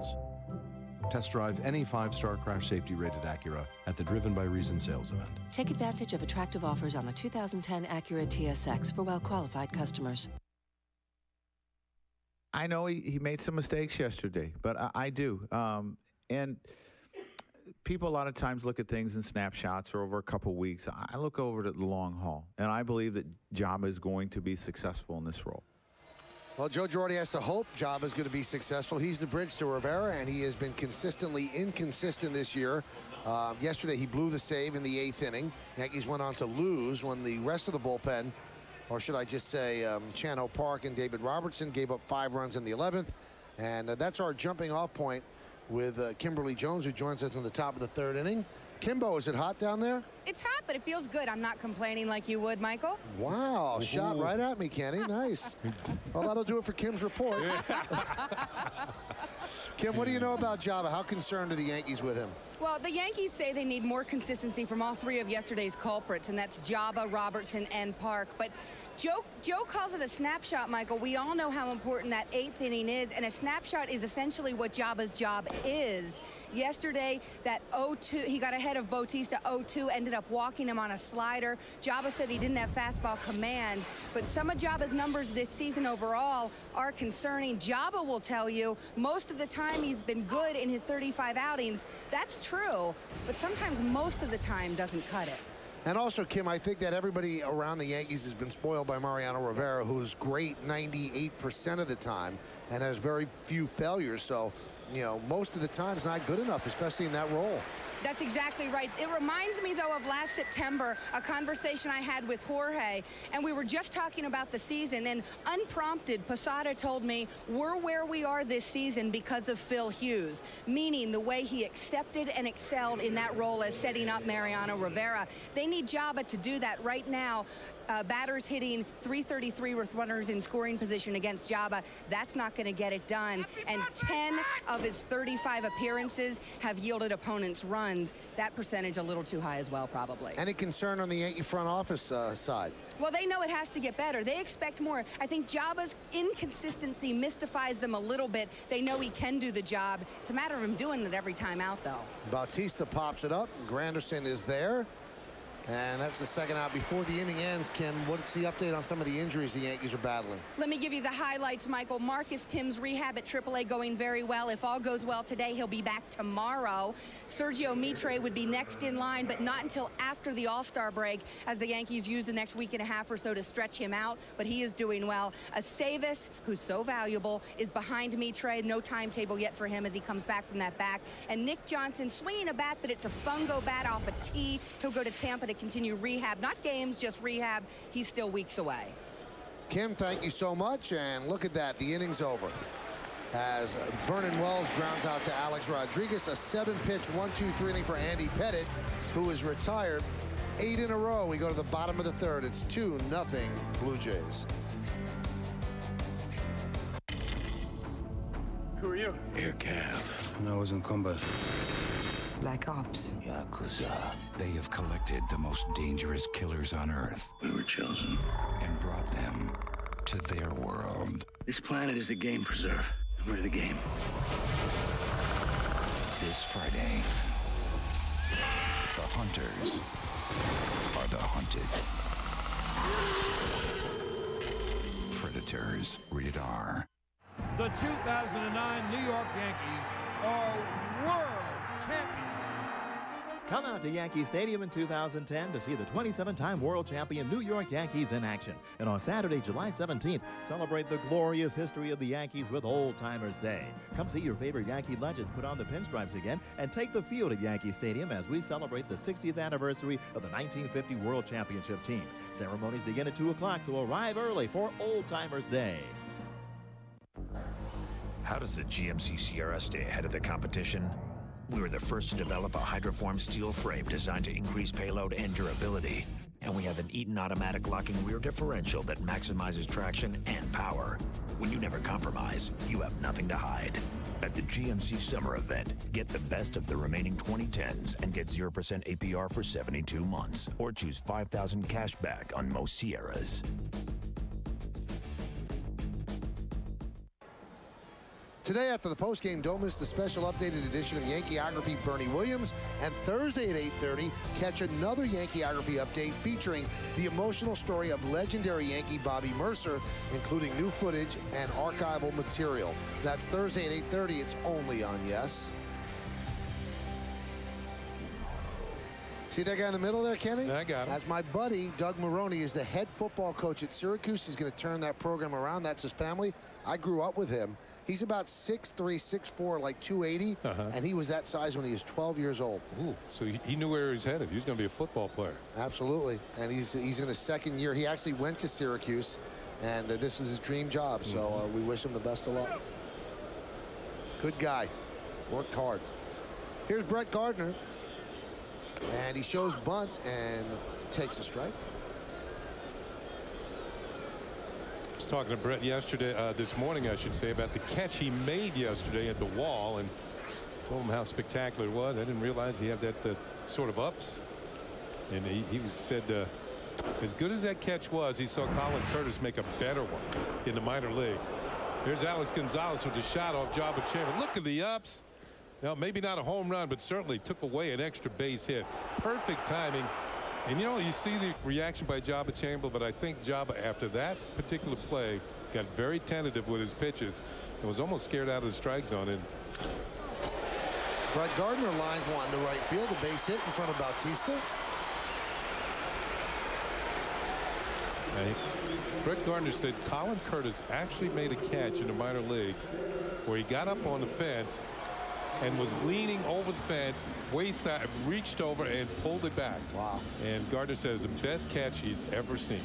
Test drive any 5-star crash safety rated Acura at the Driven by Reason sales event. Take advantage of attractive offers on the 2010 Acura TSX for well-qualified customers. I know he made some mistakes yesterday, but I do. And people a lot of times look at things in snapshots or over a couple of weeks. I look over it at the long haul, and I believe that Jabba is going to be successful in this role. Well, Joe Girardi has to hope Jabba's going to be successful. He's the bridge to Rivera, and he has been consistently inconsistent this year. Yesterday, he blew the save in the 8th inning. Yankees went on to lose when the rest of the bullpen, or should I just say Chano Park and David Robertson, gave up 5 runs in the 11th. And that's our jumping off point with Kimberly Jones, who joins us in the top of the 3rd inning. Kimbo, is it hot down there? It's hot, but it feels good. I'm not complaining like you would, Michael. Wow, shot right at me, Kenny. Nice. Well, that'll do it for Kim's report. Kim, what do you know about Jabba? How concerned are the Yankees with him? Well, the Yankees say they need more consistency from all 3 of yesterday's culprits, and that's Jabba, Robertson, and Park. But Joe calls it a snapshot, Michael. We all know how important that 8th inning is, and a snapshot is essentially what Jabba's job is. Yesterday, that 0-2, he got ahead of Bautista 0-2, ended up walking him on a slider. Jabba said he didn't have fastball command, but some of Jabba's numbers this season overall are concerning. Jabba will tell you most of the time he's been good in his 35 outings. That's true, but sometimes most of the time doesn't cut it. And also, Kim, I think that everybody around the Yankees has been spoiled by Mariano Rivera, who's great 98% of the time and has very few failures. So, you know, most of the time is not good enough, especially in that role. That's exactly right. It reminds me, though, of last September, a conversation I had with Jorge, and we were just talking about the season, and unprompted, Posada told me, we're where we are this season because of Phil Hughes, meaning the way he accepted and excelled in that role as setting up Mariano Rivera. They need Jabba to do that right now. Batters hitting .333 with runners in scoring position against Jabba. That's not going to get it done. And 10 of his 35 appearances have yielded opponents runs. That percentage a little too high as well, probably. Any concern on the Yankee front office side? Well, they know it has to get better. They expect more. I think Jabba's inconsistency mystifies them a little bit. They know he can do the job. It's a matter of him doing it every time out, though. Bautista pops it up. Granderson is there. And that's the second out before the inning ends. Kim, what's the update on some of the injuries the Yankees are battling? Let me give you the highlights, Michael. Marcus Tim's rehab at AAA going very well. If all goes well today, he'll be back tomorrow. Sergio Mitre would be next in line, but not until after the All-Star break, as the Yankees use the next week and a half or so to stretch him out, but he is doing well. Aceves, who's so valuable, is behind Mitre. No timetable yet for him as he comes back from that back. And Nick Johnson swinging a bat, but it's a fungo bat off a tee. He'll go to Tampa to continue rehab, not games, just rehab. He's still weeks away. Kim, thank you so much. And look at that, the inning's over as Vernon Wells grounds out to Alex Rodriguez. A 7-pitch 1-2-3 inning for Andy Pettit, who is retired 8 in a row. We go to the bottom of the 3rd. It's 2-0 Blue Jays. Who are you? Air Cav. I was in combat. Black Ops. Yakuza. They have collected the most dangerous killers on Earth. We were chosen. And brought them to their world. This planet is a game preserve. We're the game. This Friday, the hunters are the hunted. Predators. Rated R. The 2009 New York Yankees are world champions. Come out to Yankee Stadium in 2010 to see the 27-time world champion New York Yankees in action. And on Saturday, July 17th, celebrate the glorious history of the Yankees with Old Timers Day. Come see your favorite Yankee legends put on the pinstripes again and take the field at Yankee Stadium as we celebrate the 60th anniversary of the 1950 World Championship team. Ceremonies begin at 2 o'clock, so arrive early for Old Timers Day. How does the GMC Sierra stay ahead of the competition? We were the first to develop a hydroform steel frame designed to increase payload and durability. And we have an Eaton automatic locking rear differential that maximizes traction and power. When you never compromise, you have nothing to hide. At the GMC Summer Event, get the best of the remaining 2010s and get 0% APR for 72 months. Or choose $5,000 cash back on most Sierras. Today after the postgame, don't miss the special updated edition of Yankeeography Bernie Williams. And Thursday at 8:30, catch another Yankeeography update featuring the emotional story of legendary Yankee Bobby Mercer, including new footage and archival material. That's Thursday at 8:30. It's only on Yes. See that guy in the middle there, Kenny? I got him. That's my buddy, Doug Maroney, is the head football coach at Syracuse. He's going to turn that program around. That's his family. I grew up with him. He's about 6'3", 6'4", like 280, and he was that size when he was 12 years old. Ooh, so he knew where he was headed. He was going to be a football player. Absolutely, and he's in his second year. He actually went to Syracuse, and this was his dream job, so we wish him the best of luck. Good guy. Worked hard. Here's Brett Gardner, and he shows bunt and takes a strike. I was talking to Brett yesterday, this morning, I should say, about the catch he made yesterday at the wall, and told him how spectacular it was. I didn't realize he had that sort of ups, and he said as good as that catch was, he saw Colin Curtis make a better one in the minor leagues. There's Alex Gonzalez with the shot off Jabba Chamberlain. Look at the ups. Now, maybe not a home run, but certainly took away an extra base hit. Perfect timing. And, you know, you see the reaction by Jabba Chamberlain, but I think Jabba, after that particular play, got very tentative with his pitches and was almost scared out of the strike zone. And Brett Gardner lines one to right field, a base hit in front of Bautista. Brett Gardner said Colin Curtis actually made a catch in the minor leagues where he got up on the fence and was leaning over the fence, waist out, reached over and pulled it back. Wow. And Gardner says the best catch he's ever seen.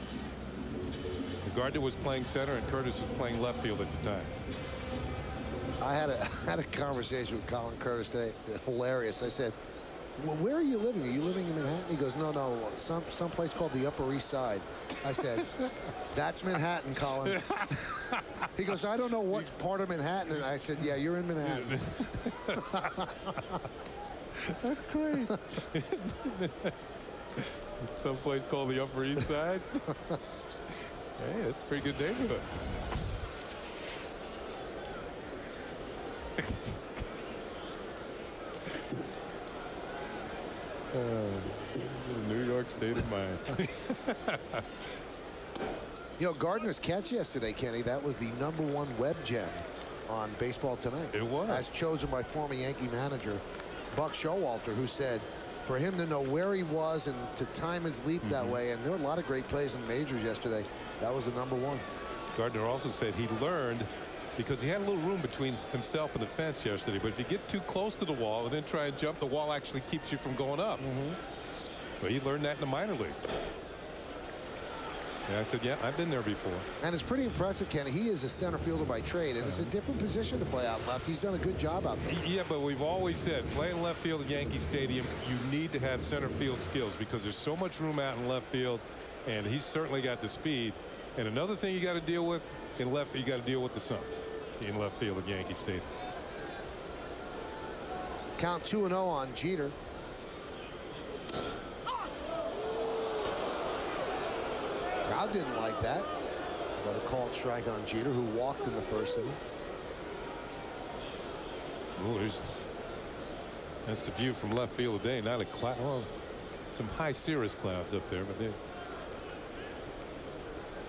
And Gardner was playing center and Curtis was playing left field at the time. I had a conversation with Colin Curtis today. Hilarious. I said, well, where are you living? Are you living in Manhattan? He goes, no, some place called the Upper East Side. I said, that's Manhattan, Colin. He goes, I don't know what part of Manhattan. And I said, yeah, you're in Manhattan. That's great. Some place called the Upper East Side. Hey, that's a pretty good neighborhood. New York State of mind. You know, Gardner's catch yesterday, Kenny, that was the #1 web gem on Baseball Tonight. It was. As chosen by former Yankee manager Buck Showalter, who said for him to know where he was and to time his leap that way, and there were a lot of great plays in majors yesterday, that was the #1. Gardner also said he learned because he had a little room between himself and the fence yesterday, but if you get too close to the wall and then try and jump, the wall actually keeps you from going up. So he learned that in the minor leagues. And I said, yeah, I've been there before. And it's pretty impressive, Kenny. He is a center fielder by trade, and it's a different position to play out left. He's done a good job out there. Yeah, but we've always said, playing left field at Yankee Stadium, you need to have center field skills because there's so much room out in left field, and he's certainly got the speed. And another thing you got to deal with in left, you got to deal with the sun in left field at Yankee Stadium. Count 2-0 on Jeter. Crowd didn't like that. But a called strike on Jeter, who walked in the first inning. Oh, that's the view from left field today. Not a cloud. Well, some high cirrus clouds up there, but they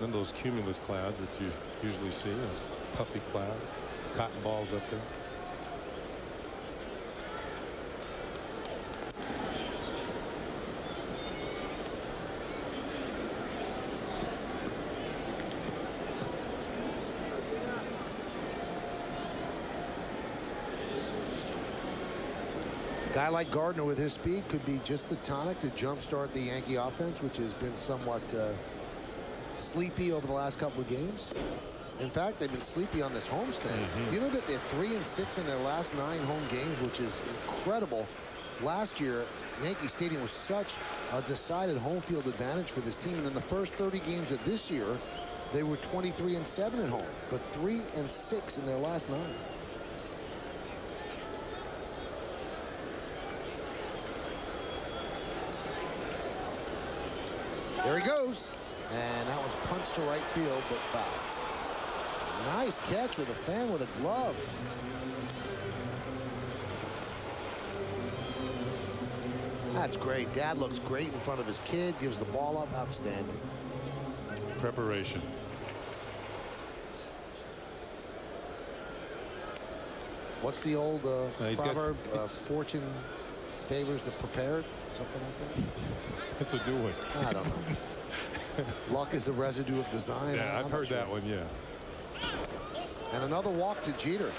none of those cumulus clouds that you usually see. Puffy clouds, cotton balls up there. Guy like Gardner with his speed could be just the tonic to jumpstart the Yankee offense, which has been somewhat sleepy over the last couple of games. In fact, they've been sleepy on this homestand. You know that they're 3-6 in their last 9 home games, which is incredible. Last year, Yankee Stadium was such a decided home field advantage for this team. And in the first 30 games of this year, they were 23-7 at home, but 3-6 in their last 9. There he goes. And that one's punched to right field, but foul. Nice catch with a fan with a glove. That's great. Dad looks great in front of his kid, gives the ball up. Outstanding. Preparation. What's the old proverb? Fortune favors the prepared? Something like that? That's a new one. I don't know. Luck is the residue of design. Yeah, I've heard that one, yeah. And another walk to Jeter.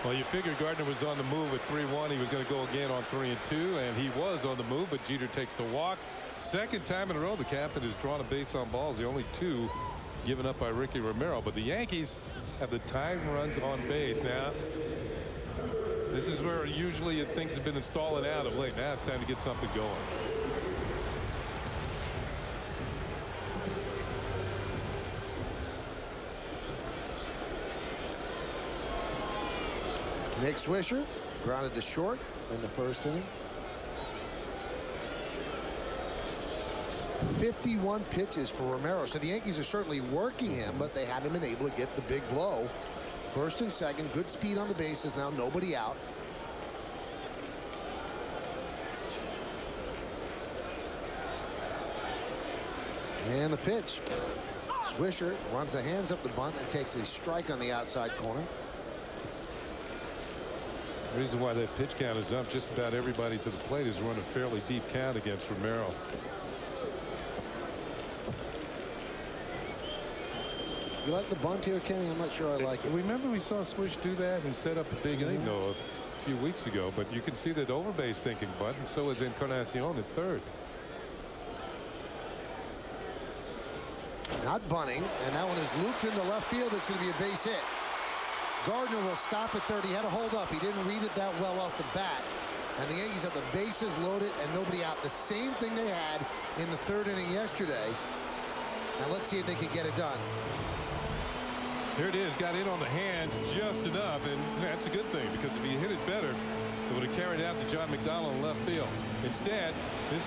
Well, you figured Gardner was on the move at 3-1. He was going to go again on 3-2, and he was on the move, but Jeter takes the walk. Second time in a row the captain has drawn a base on balls. The only two given up by Ricky Romero. But the Yankees have the tying runs on base. Now, this is where usually things have been installing out of late. Now it's time to get something going. Nick Swisher grounded to short in the first inning. 51 pitches for Romero. So the Yankees are certainly working him, but they haven't been able to get the big blow. First and second, good speed on the bases now, nobody out. And the pitch. Swisher runs the hands up the bunt and takes a strike on the outside corner. The reason why that pitch count is up, just about everybody to the plate has run a fairly deep count against Romero. You like the bunt here, Kenny? I'm not sure I like it. Remember we saw Swish do that and set up a big inning, though, a few weeks ago. But you can see that overbase thinking bunt, and so is Encarnacion at third. Not bunting, and that one is looped into left field. It's going to be a base hit. Gardner will stop at third. He had to hold up. He didn't read it that well off the bat. And the Yankees have the bases loaded and nobody out. The same thing they had in the third inning yesterday. Now let's see if they can get it done. Here it is. Got in on the hands just enough, and that's a good thing because if he hit it better, it would have carried out to John McDonald in left field. Instead, this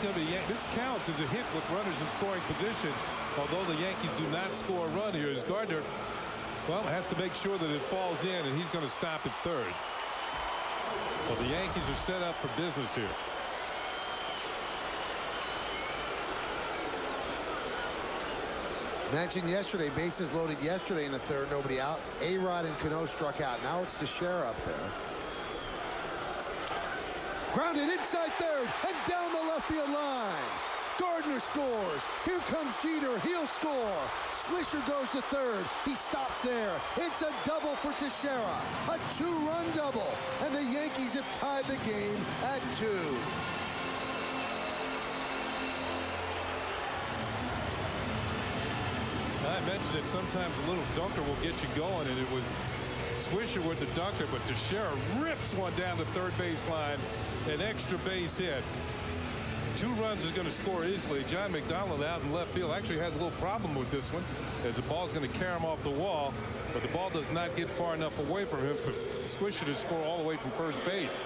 counts as a hit with runners in scoring position. Although the Yankees do not score a run here, as Gardner, well, has to make sure that it falls in, and he's going to stop at third. Well, the Yankees are set up for business here. Mentioned yesterday, bases loaded yesterday in the third, nobody out. A-Rod and Cano struck out. Now it's Teixeira up there. Grounded inside third and down the left field line. Gardner scores. Here comes Jeter. He'll score. Swisher goes to third. He stops there. It's a double for Teixeira. A two-run double. And the Yankees have tied the game at 2. I mentioned it. Sometimes a little dunker will get you going, and it was Swisher with the dunker, but Teixeira rips one down the third baseline. An extra base hit. 2 runs is going to score easily. John McDonald out in left field actually had a little problem with this one, as the ball's going to carry him off the wall, but the ball does not get far enough away from him for Swisher to score all the way from first base.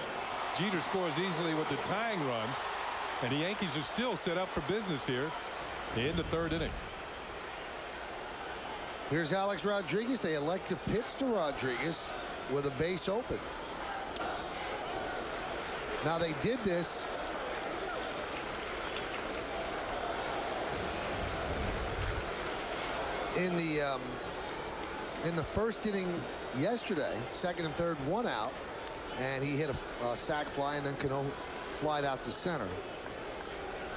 Jeter scores easily with the tying run, and the Yankees are still set up for business here in the third inning. Here's Alex Rodriguez. They elect to pitch to Rodriguez with a base open. Now they did this in the first inning yesterday. Second and third, 1 out, and he hit a sac fly, and then Cano flied out to center,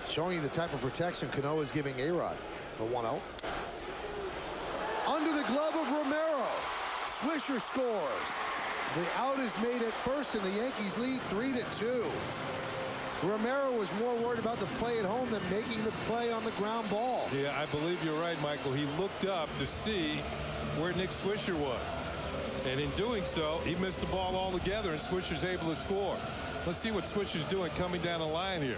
showing you the type of protection Cano is giving A-Rod. The 1-0. Under the glove of Romero. Swisher scores. The out is made at first, and the Yankees lead 3-2. Romero was more worried about the play at home than making the play on the ground ball. Yeah, I believe you're right, Michael. He looked up to see where Nick Swisher was. And in doing so, he missed the ball altogether, and Swisher's able to score. Let's see what Swisher's doing coming down the line here.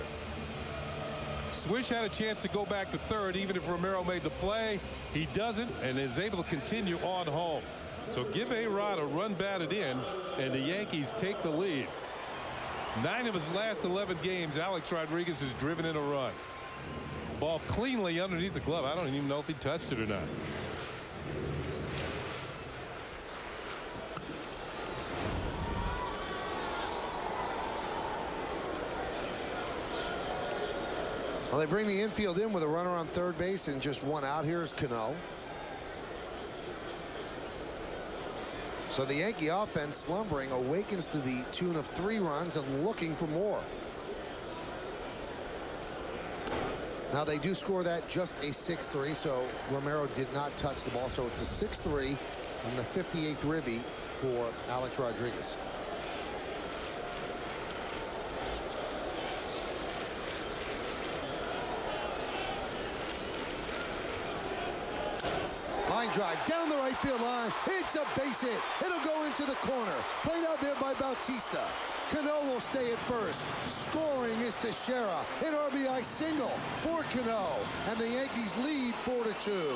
Swish had a chance to go back to third, even if Romero made the play. He doesn't, and is able to continue on home. So give A-Rod a run batted in, and the Yankees take the lead. 9 of his last 11 games, Alex Rodriguez has driven in a run. Ball cleanly underneath the glove. I don't even know if he touched it or not. Well, they bring the infield in with a runner on third base and just one out. Here's Cano. So the Yankee offense, slumbering, awakens to the tune of 3 runs and looking for more. Now they do score that just a 6-3, so Romero did not touch the ball. So it's a 6-3 and the 58th ribby for Alex Rodriguez. Line drive down the right field line. It's a base hit. It'll go into the corner. Played out there by Bautista. Cano will stay at first. Scoring is Teixeira. An RBI single for Cano. And the Yankees lead 4-2.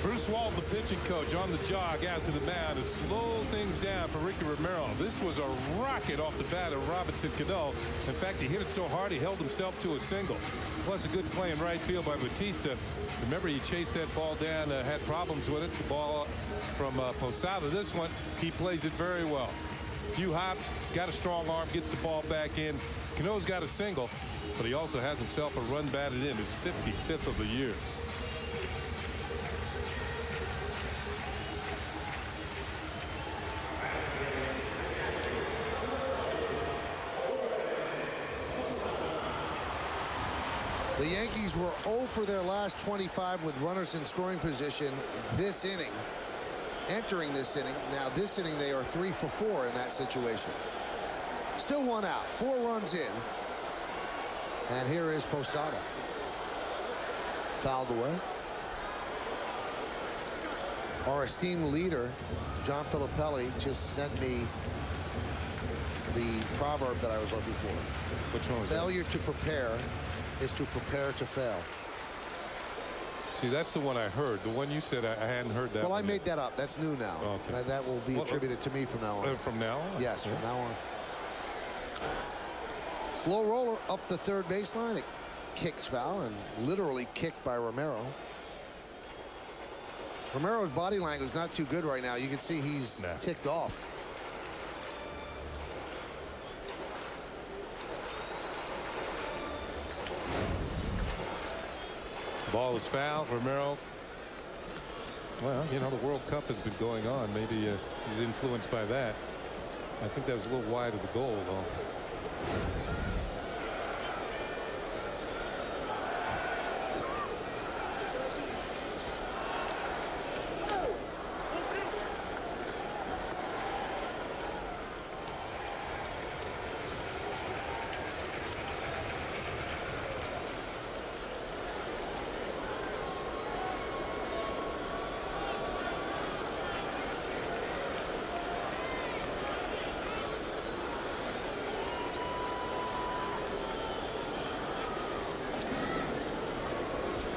Bruce Wald, the pitching coach, on the jog out to the mound to slow things down for Ricky Romero. This was a rocket off the bat of Robinson Cano. In fact, he hit it so hard he held himself to a single. Plus a good play in right field by Bautista. Remember, he chased that ball down, had problems with it. The ball from Posada. This one, he plays it very well. Few hops, got a strong arm, gets the ball back in. Cano's got a single, but he also has himself a run batted in, his 55th of the year. The Yankees were 0 for their last 25 with runners in scoring position this inning. Entering this inning. Now this inning they are 3 for 4 in that situation. Still 1 out. 4 runs in. And here is Posada. Fouled away. Our esteemed leader, John Filippelli, just sent me the proverb that I was looking for. Which one was that? Failure to prepare is to prepare to fail. See, that's the one I heard. The one you said, I hadn't heard that. Well, I one made yet. that up. That's new now. Okay. That will be attributed to me from now on. From now on? Yes, Yeah. from now on. Slow roller up the third baseline. It kicks foul and literally kicked by Romero. Romero's body language is not too good right now. You can see he's ticked off. Ball is fouled. Romero, well, you know, the World Cup has been going on. Maybe he's influenced by that. I think that was a little wide of the goal, though.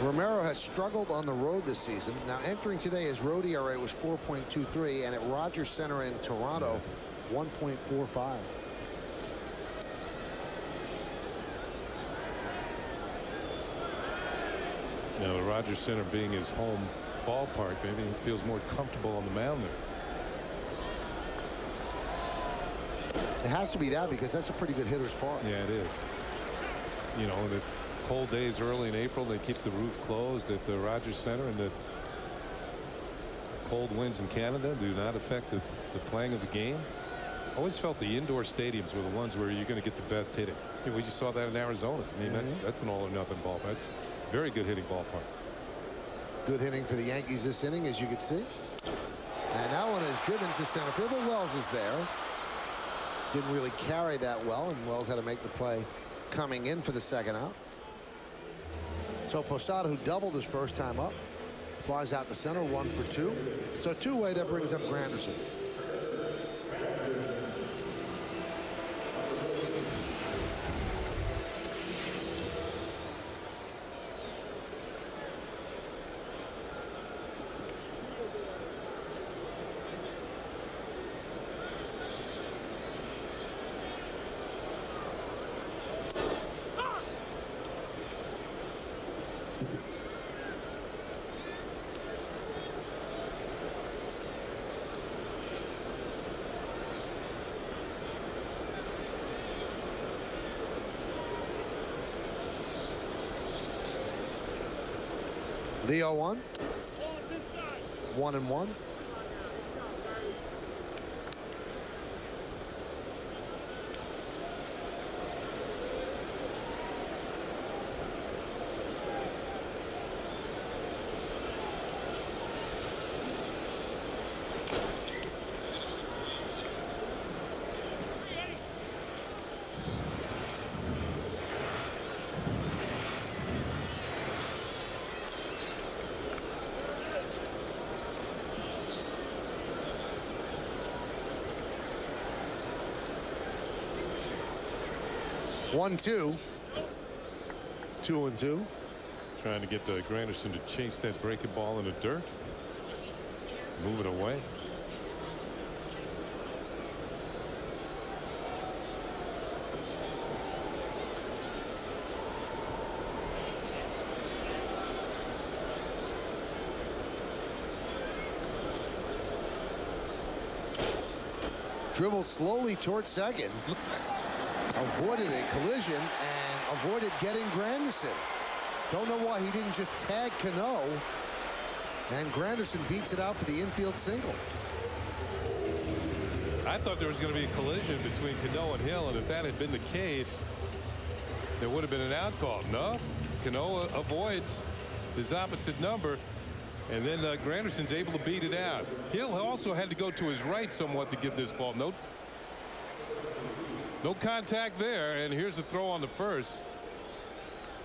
Romero has struggled on the road this season. Now entering today, his road ERA was 4.23, and at Rogers Center in Toronto, 1.45. You know, Rogers Center being his home ballpark, maybe he feels more comfortable on the mound there. It has to be that, because that's a pretty good hitter's park. Yeah, it is. You know, the cold days early in April, they keep the roof closed at the Rogers Center, and the cold winds in Canada do not affect the playing of the game. I always felt the indoor stadiums were the ones where you're going to get the best hitting. I mean, we just saw that in Arizona. I mean, that's an all or nothing ball. That's a very good hitting ballpark. Good hitting for the Yankees this inning, as you can see. And that one is driven to center field, but Wells is there. Didn't really carry that well, and Wells had to make the play coming in for the second out. So Posada, who doubled his first time up, flies out the center, 1 for 2. So two-way, that brings up Granderson. The 0-1. 1-1. One, 2. 2-2. Trying to get Granderson to chase that breaking ball in the dirt. Move it away. Dribbled slowly towards second. Avoided a collision and avoided getting Granderson. Don't know why he didn't just tag Cano. And Granderson beats it out for the infield single. I thought there was going to be a collision between Cano and Hill, and if that had been the case, there would have been an out call. No, Cano avoids his opposite number, and then Granderson's able to beat it out. Hill also had to go to his right somewhat to get this ball. No contact there, and here's the throw on the first.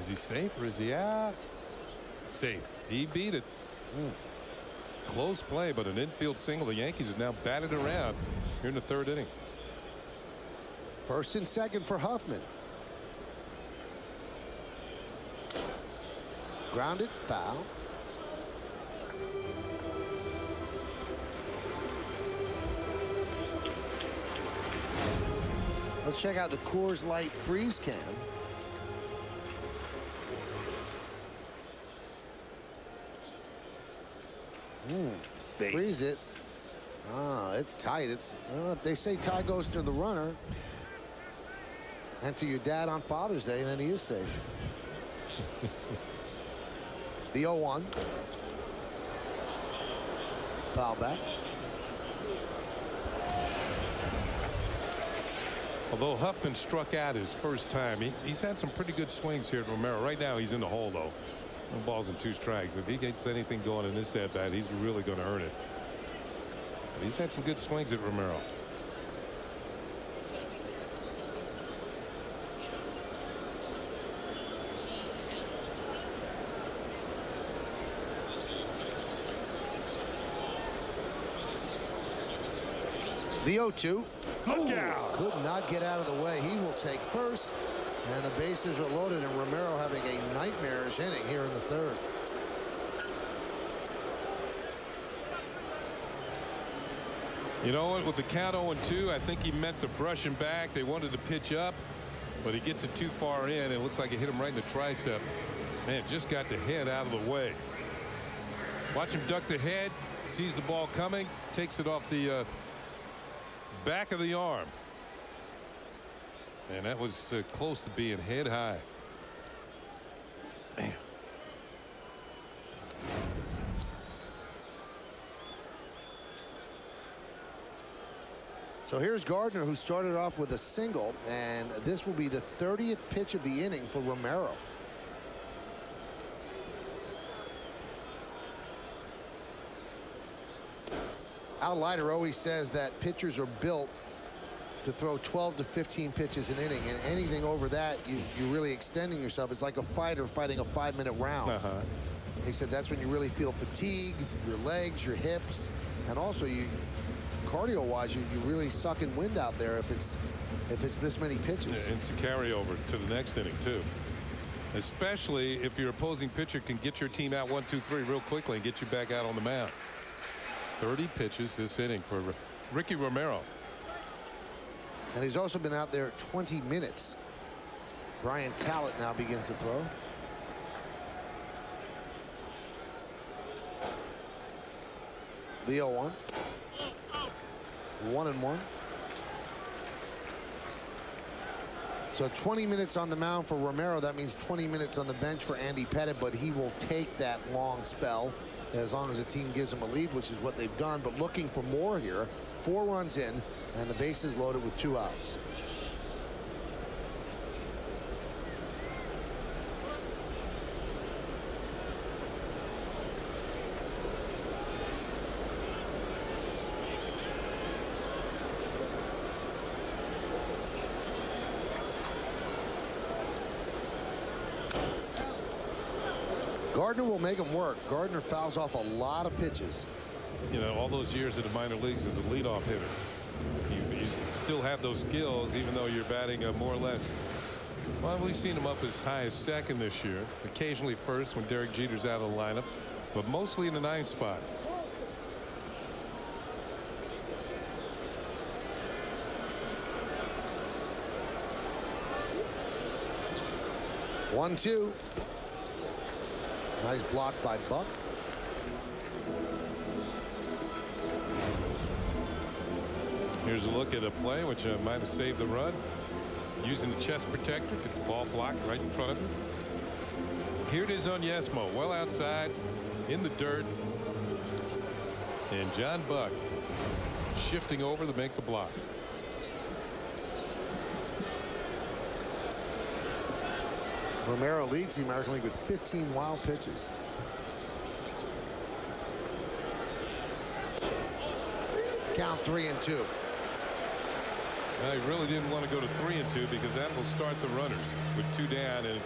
Is he safe or is he out? Safe. He beat it. Close play, but an infield single. The Yankees have now batted around here in the third inning. First and second for Huffman. Grounded, foul. Let's check out the Coors Light freeze cam. Freeze it. Ah, it's tight. If they say tie goes to the runner and to your dad on Father's Day, then he is safe. The 0-1. Foul back. Although Huffman struck out his first time, he's had some pretty good swings here at Romero. Right now he's in the hole, though. No balls and 2 strikes. If he gets anything going in this at bat, he's really going to earn it. But he's had some good swings at Romero. The 0-2. Could not get out of the way. He will take first. And the bases are loaded, and Romero having a nightmarish inning here in the third. You know what? With the count 0-2, I think he meant to brush him back. They wanted to pitch up, but he gets it too far in. It looks like it hit him right in the tricep. Man, just got the head out of the way. Watch him duck the head, sees the ball coming, takes it off the back of the arm. And that was close to being head high. Man. So here's Gardner, who started off with a single, and this will be the 30th pitch of the inning for Romero. Al Leiter always says that pitchers are built to throw 12 to 15 pitches an inning, and anything over that, you're really extending yourself. It's like a fighter fighting a 5-minute round. He said that's when you really feel fatigue, your legs, your hips, and also you cardio-wise, you're really sucking wind out there if it's this many pitches. Yeah, it's a carryover to the next inning too, especially if your opposing pitcher can get your team out 1, 2, 3 real quickly and get you back out on the mound. 30 pitches this inning for Ricky Romero. And he's also been out there 20 minutes. Brian Talent now begins to throw. The 0-1. 1-1. So 20 minutes on the mound for Romero. That means 20 minutes on the bench for Andy Pettit, but he will take that long spell as long as the team gives him a lead, which is what they've done. But looking for more here. 4 runs in, and the bases loaded with 2 outs. Gardner will make him work. Gardner fouls off a lot of pitches. You know, all those years in the minor leagues as a leadoff hitter, you still have those skills, even though you're batting more or less. Well, we've seen him up as high as second this year, occasionally first when Derek Jeter's out of the lineup, but mostly in the 9th spot. One, 2. Nice block by Buck. Here's a look at a play which might have saved the run. Using the chest protector, get the ball blocked right in front of him. Here it is on Yesmo, well outside, in the dirt. And John Buck shifting over to make the block. Romero leads the American League with 15 wild pitches. Count 3-2. Well, he really didn't want to go to 3-2 because that will start the runners with 2 down, and it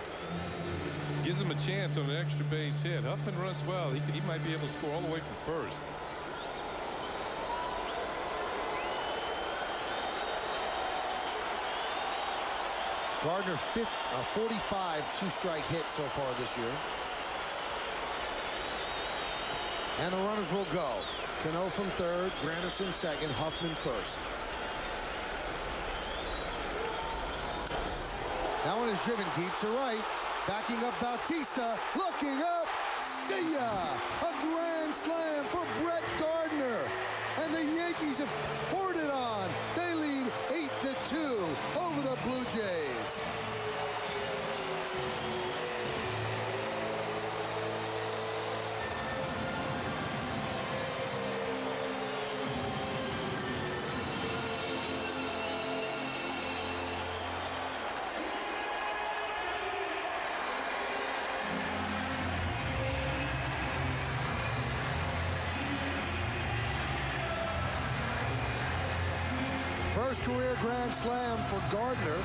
gives him a chance on an extra base hit. Huffman runs well. He might be able to score all the way from first. Gardner 45 2-strike hits so far this year. And the runners will go. Cano from third, Granderson second, Huffman first. That one is driven deep to right. Backing up Bautista, looking up, see ya! A grand slam for Brett Gardner. And the Yankees have poured it on. They lead 8-2 over the Blue Jays. First career grand slam for Gardner.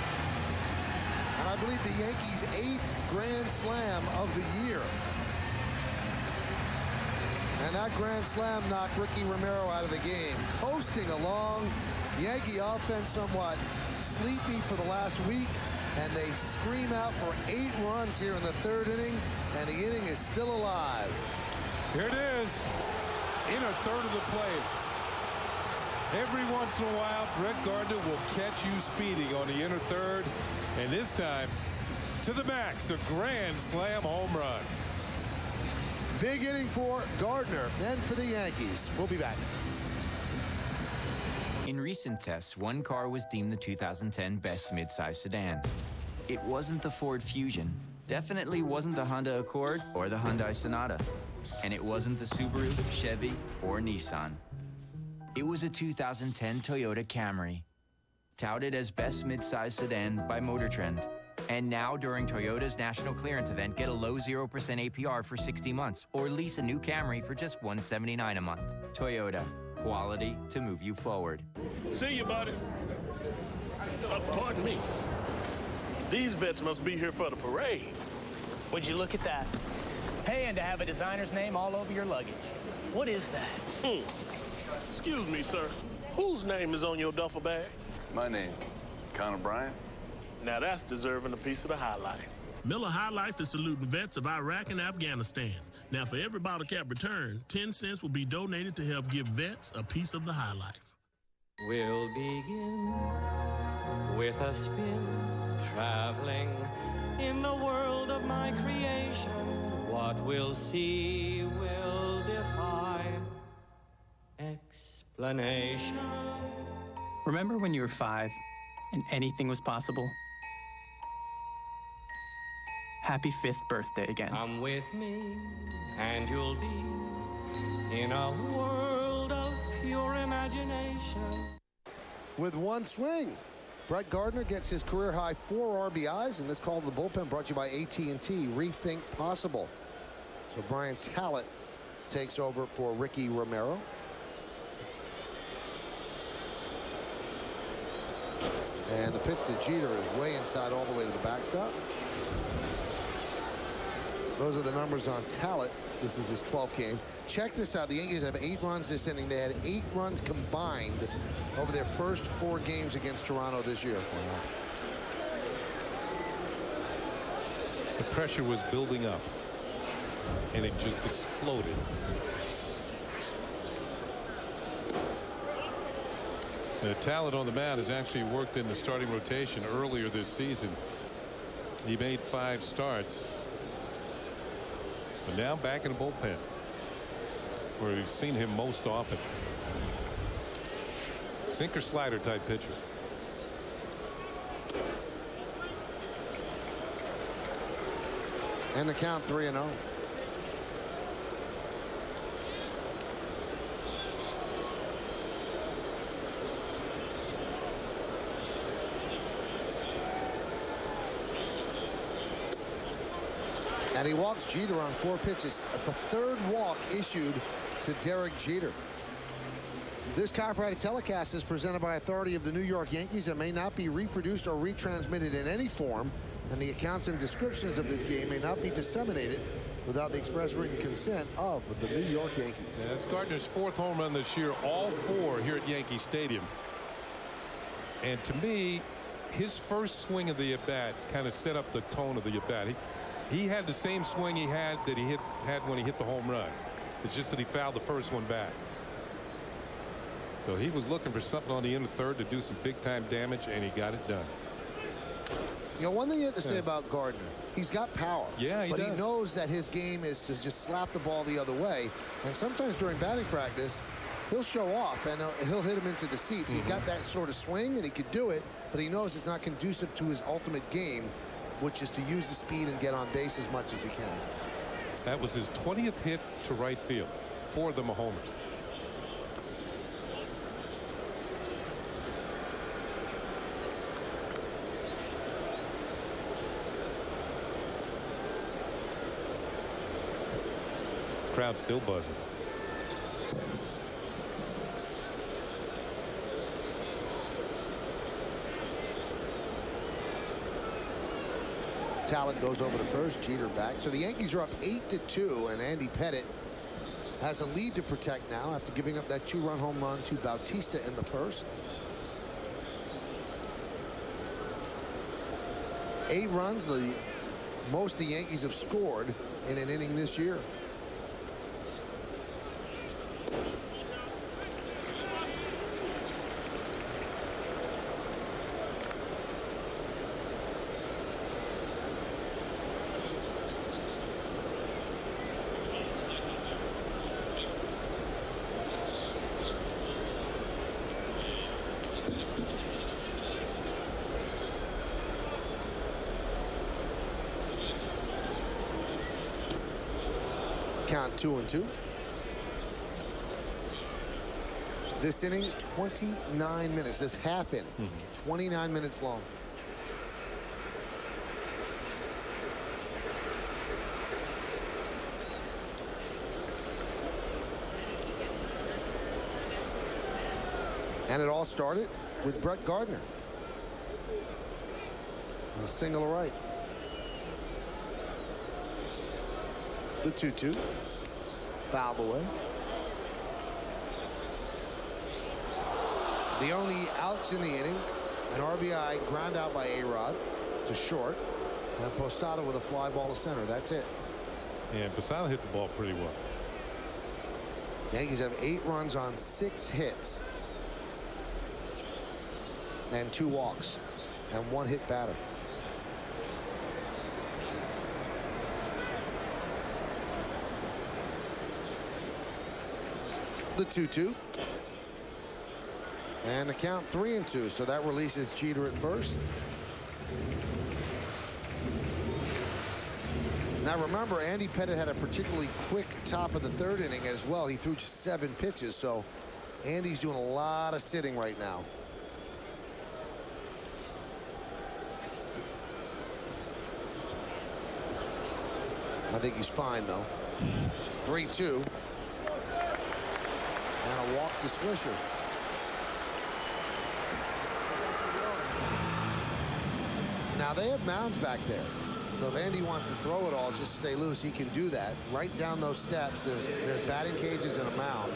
And I believe the Yankees' 8th grand slam of the year. And that grand slam knocked Ricky Romero out of the game. Coasting along, Yankee offense somewhat sleepy for the last week. And they scream out for 8 runs here in the 3rd inning. And the inning is still alive. Here it is. Inner third of the plate. Every once in a while, Brett Gardner will catch you speeding on the inner third. And this time, to the max, a grand slam home run. Big inning for Gardner and for the Yankees. We'll be back. In recent tests, one car was deemed the 2010 best midsize sedan. It wasn't the Ford Fusion, definitely wasn't the Honda Accord or the Hyundai Sonata, and it wasn't the Subaru, Chevy, or Nissan. It was a 2010 Toyota Camry, touted as best midsize sedan by Motor Trend. And now, during Toyota's national clearance event, get a low 0% APR for 60 months or lease a new Camry for just $179 a month. Toyota, quality to move you forward. See you, buddy. Pardon me. These vets must be here for the parade. Would you look at that? Paying to have a designer's name all over your luggage. What is that? Excuse me, sir. Whose name is on your duffel bag? My name, Connor Bryant. Now that's deserving a piece of the High Life. Miller High Life is saluting vets of Iraq and Afghanistan. Now, for every bottle cap return, 10 cents will be donated to help give vets a piece of the High Life. We'll begin with a spin, traveling in the world of my creation. What we'll see will defy explanation. Remember when you were 5 and anything was possible? happy 5th birthday again. Come with me, and you'll be in a world of pure imagination. With one swing, Brett Gardner gets his career-high 4 RBIs, and this call to the bullpen brought to you by AT&T. Rethink possible. So Brian Tallett takes over for Ricky Romero. And the pitch to Jeter is way inside all the way to the backstop. Those are the numbers on Tallett. This is his 12th game. Check this out. The Yankees have 8 runs this inning. They had 8 runs combined over their first 4 games against Toronto this year. The pressure was building up, and it just exploded. The talent on the mound has actually worked in the starting rotation earlier this season. He made 5 starts. But now back in the bullpen, where we've seen him most often. Sinker slider type pitcher. And the count 3-0. And he walks Jeter on 4 pitches. The 3rd walk issued to Derek Jeter. This copyrighted telecast is presented by authority of the New York Yankees and may not be reproduced or retransmitted in any form, and the accounts and descriptions of this game may not be disseminated without the express written consent of the New York Yankees. Yeah, that's Gardner's 4th home run this year, all 4 here at Yankee Stadium. And to me, his first swing of the at-bat kind of set up the tone of the at-bat. He had the same swing he had when he hit the home run. It's just that he fouled the first one back. So he was looking for something on the end of 3rd to do some big-time damage, and he got it done. You know, one thing you have to say about Gardner, he's got power. Yeah, he does. does. He knows that his game is to just slap the ball the other way. And sometimes during batting practice, he'll show off, and he'll hit him into the seats. He's got that sort of swing, and he could do it, but he knows it's not conducive to his ultimate game, which is to use the speed and get on base as much as he can. That was his 20th hit to right field. 4 of them are homers. Crowd still buzzing. Talent goes over to first. Jeter back. So the Yankees are up 8-2, and Andy Pettitte has a lead to protect now after giving up that 2-run home run to Bautista in the first. 8 runs, the most the Yankees have scored in an inning this year. Count 2-2. This inning, 29 minutes. This half inning, 29 minutes long. And it all started with Brett Gardner. And a single to right. The 2-2. Fouled away. The only outs in the inning, an RBI ground out by A-Rod to short, and Posada with a fly ball to center. That's it. And Posada hit the ball pretty well. Yankees have 8 runs on 6 hits and 2 walks and 1 hit batter. The 2-2. And the count 3-2. So that releases Jeter at first. Now remember, Andy Pettitte had a particularly quick top of the third inning as well. He threw just 7 pitches, so Andy's doing a lot of sitting right now. I think he's fine, though. 3-2. And a walk to Swisher. Now they have mounds back there. So if Andy wants to throw it all, just stay loose, he can do that. Right down those steps, there's batting cages and a mound.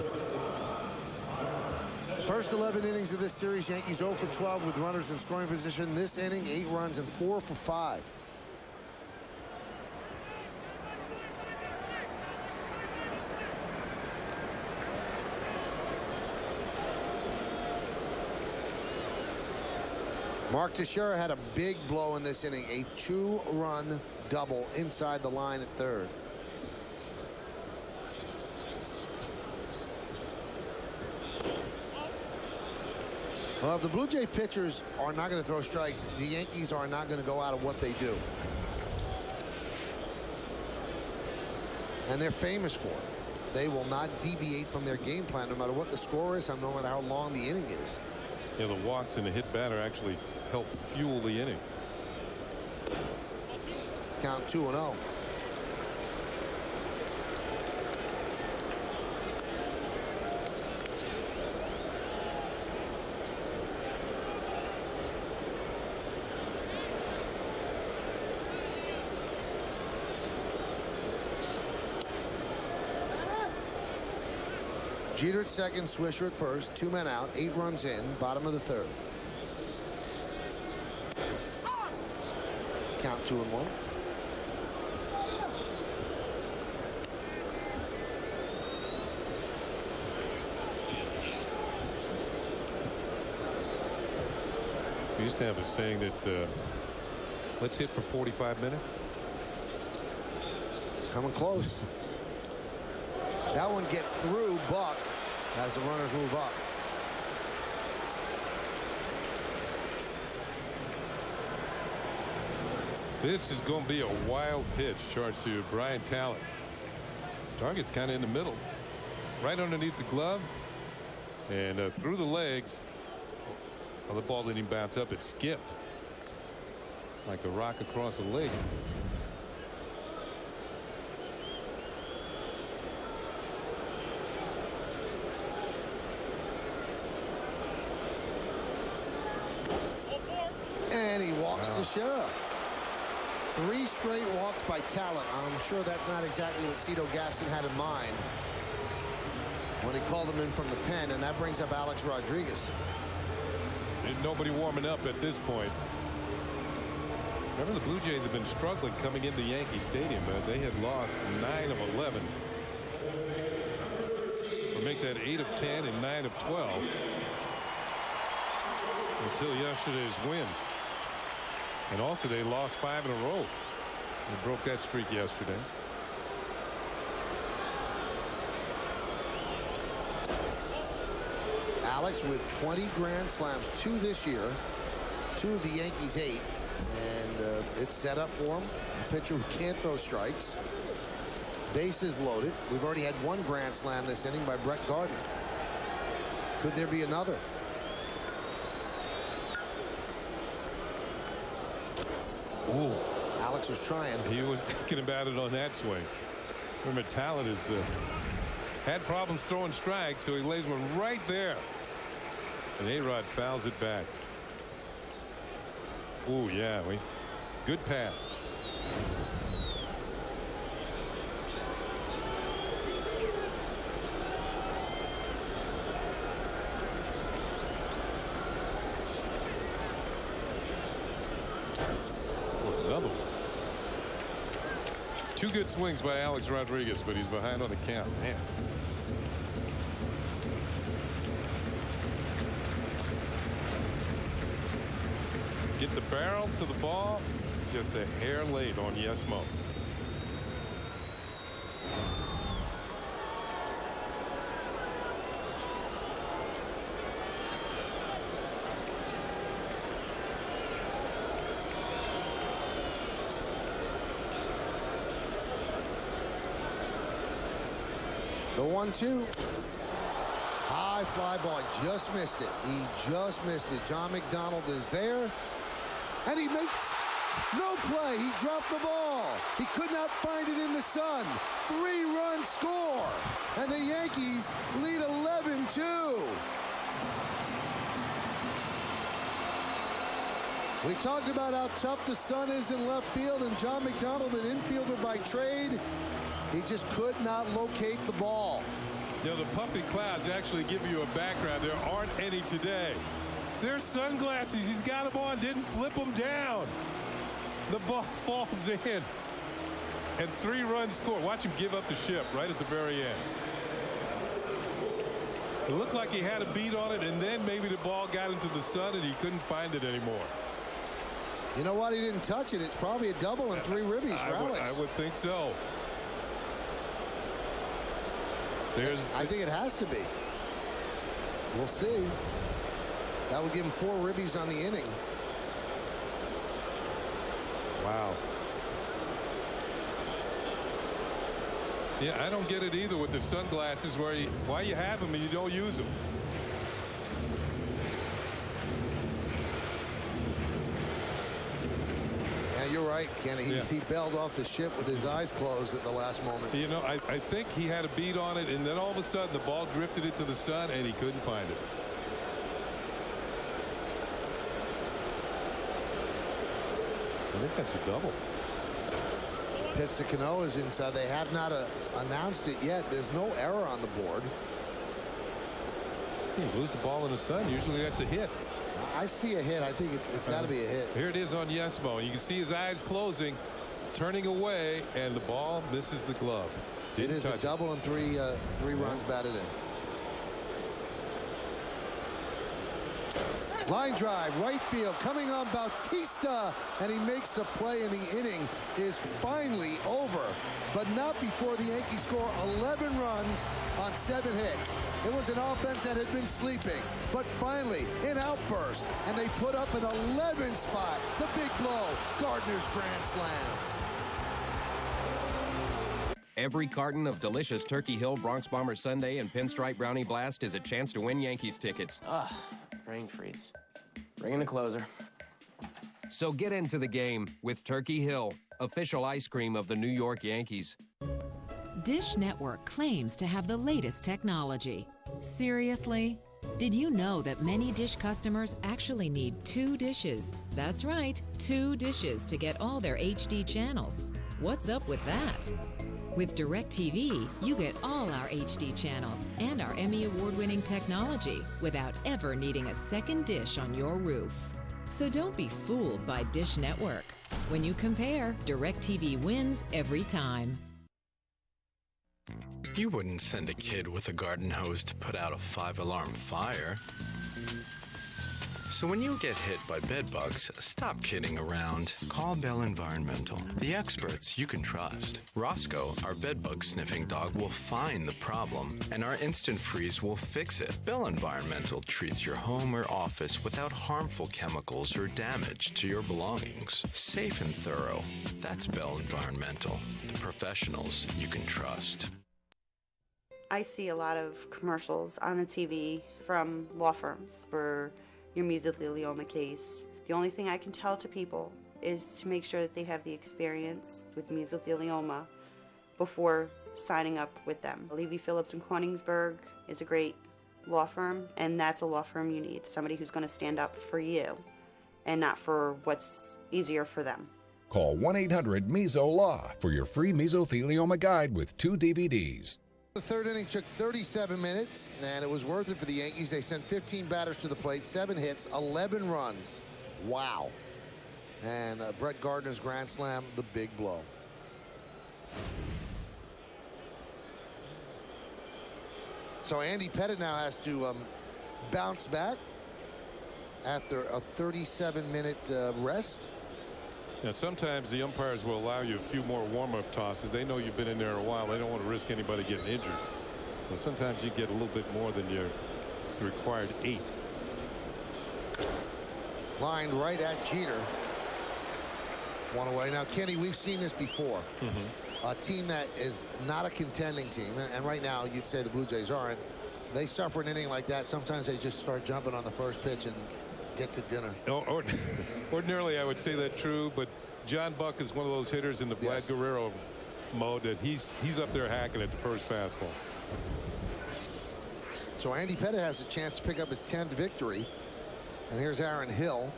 First 11 innings of this series, Yankees 0 for 12 with runners in scoring position. This inning, 8 runs and 4 for 5. Mark Teixeira had a big blow in this inning, a 2-run double inside the line at third. Well, if the Blue Jay pitchers are not going to throw strikes, the Yankees are not going to go out of what they do. And they're famous for it. They will not deviate from their game plan no matter what the score is, no matter how long the inning is. Yeah, the walks and the hit batter actually help fuel the inning. Count 2-0. Jeter at second, Swisher at first, 2 men out, 8 runs in, bottom of the third. Count 2-1. We used to have a saying that let's hit for 45 minutes. Coming close. That one gets through Buck as the runners move up. This is going to be a wild pitch charged to Brian Talent. Target's kind of in the middle, right underneath the glove, and through the legs. Well, the ball didn't even bounce up. It skipped like a rock across a lake. And he walks to Teixeira. 3 straight walks by Talent. I'm sure that's not exactly what Cito Gaston had in mind when he called him in from the pen, and that brings up Alex Rodriguez. Nobody warming up at this point. Remember, the Blue Jays have been struggling coming into Yankee Stadium. They had lost 9 of 11. We'll make that 8 of 10 and 9 of 12 until yesterday's win. And also, they lost 5 in a row. They broke that streak yesterday. Alex with 20 grand slams, 2 this year, 2 of the Yankees 8, and it's set up for him. A pitcher who can't throw strikes. Bases loaded. We've already had 1 grand slam this inning by Brett Gardner. Could there be another? Ooh. Alex was trying. He was thinking about it on that swing. Remember, Talent has had problems throwing strikes, so he lays one right there. And A-Rod fouls it back. Ooh, yeah, good pass. Another one. 2 good swings by Alex Rodriguez, but he's behind on the count. Man. Get the barrel to the ball, just a hair late on Yesmo. The 1-2. High fly ball, just missed it. He just missed it. John McDonald is there, and he makes no play. He dropped the ball. He could not find it in the sun. 3-run score, and the Yankees lead 11-2. We talked about how tough the sun is in left field, and John McDonald, an infielder by trade, he just could not locate the ball. You know, the puffy clouds actually give you a background. There aren't any today. There's sunglasses. He's got them on, didn't flip them down. The ball falls in. And 3-run score. Watch him give up the ship right at the very end. It looked like he had a beat on it, and then maybe the ball got into the sun and he couldn't find it anymore. You know what? He didn't touch it. It's probably a double and 3 ribbies for Alex. I would think so. I think it has to be. We'll see. That would give him 4 ribbies on the inning. Wow. Yeah, I don't get it either with the sunglasses why you have them and you don't use them. Yeah, you're right, Kenny. He bailed off the ship with his eyes closed at the last moment. You know, I think he had a beat on it, and then all of a sudden the ball drifted into the sun and he couldn't find it. I think that's a double. Pitch to Cano is inside. They have not announced it yet. There's no error on the board. You lose the ball in the sun. Usually that's a hit. I see a hit. I think it's got to be a hit. Here it is on Yesmo. You can see his eyes closing, turning away, and the ball misses the glove. It is a double and 3 runs batted in. Line drive, right field, coming on Bautista, and he makes the play, and the inning is finally over. But not before the Yankees score 11 runs on 7 hits. It was an offense that had been sleeping, but finally, an outburst, and they put up an 11 spot. The big blow, Gardner's grand slam. Every carton of delicious Turkey Hill Bronx Bomber Sundae and Pinstripe Brownie Blast is a chance to win Yankees tickets. Brain freeze. Bring in the closer. So get into the game with Turkey Hill, official ice cream of the New York Yankees. Dish Network claims to have the latest technology. Seriously? Did you know that many Dish customers actually need 2 dishes? That's right, 2 dishes to get all their HD channels. What's up with that? With DirecTV, you get all our HD channels and our Emmy Award-winning technology without ever needing a second dish on your roof. So don't be fooled by Dish Network. When you compare, DirecTV wins every time. You wouldn't send a kid with a garden hose to put out a 5-alarm fire. So when you get hit by bed bugs, stop kidding around. Call Bell Environmental, the experts you can trust. Roscoe, our bed bug sniffing dog, will find the problem, and our instant freeze will fix it. Bell Environmental treats your home or office without harmful chemicals or damage to your belongings. Safe and thorough. That's Bell Environmental, the professionals you can trust. I see a lot of commercials on the TV from law firms for your mesothelioma case. The only thing I can tell to people is to make sure that they have the experience with mesothelioma before signing up with them. Levy Phillips in Koenigsberg is a great law firm, and that's a law firm you need. Somebody who's going to stand up for you and not for what's easier for them. Call 1-800-MESO-LAW for your free mesothelioma guide with 2 DVDs. The third inning took 37 minutes, and it was worth it for the Yankees. They sent 15 batters to the plate, 7 hits, 11 runs. Wow. And Brett Gardner's grand slam, the big blow. So Andy Pettitte now has to bounce back after a 37-minute rest. Now, sometimes the umpires will allow you a few more warm-up tosses. They know you've been in there a while. They don't want to risk anybody getting injured. So sometimes you get a little bit more than your required 8. Lined right at Jeter. 1 away. Now, Kenny, we've seen this before. a team that is not a contending team, and right now you'd say the Blue Jays aren't, they suffer an inning like that, sometimes they just start jumping on the first pitch and get to dinner. Ordinarily, I would say that true, but John Buck is one of those hitters in the Vlad Guerrero mode that he's up there hacking at the first fastball. So Andy Pettitte has a chance to pick up his 10th victory. And here's Aaron Hill.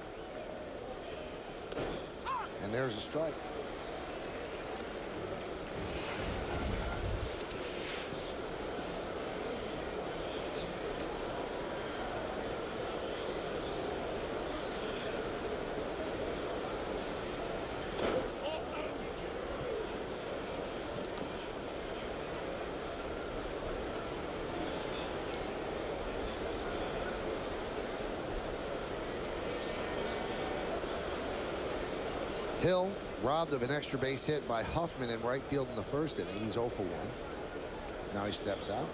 And there's a strike. Hill robbed of an extra base hit by Huffman in right field in the first inning. He's 0 for 1. Now he steps out.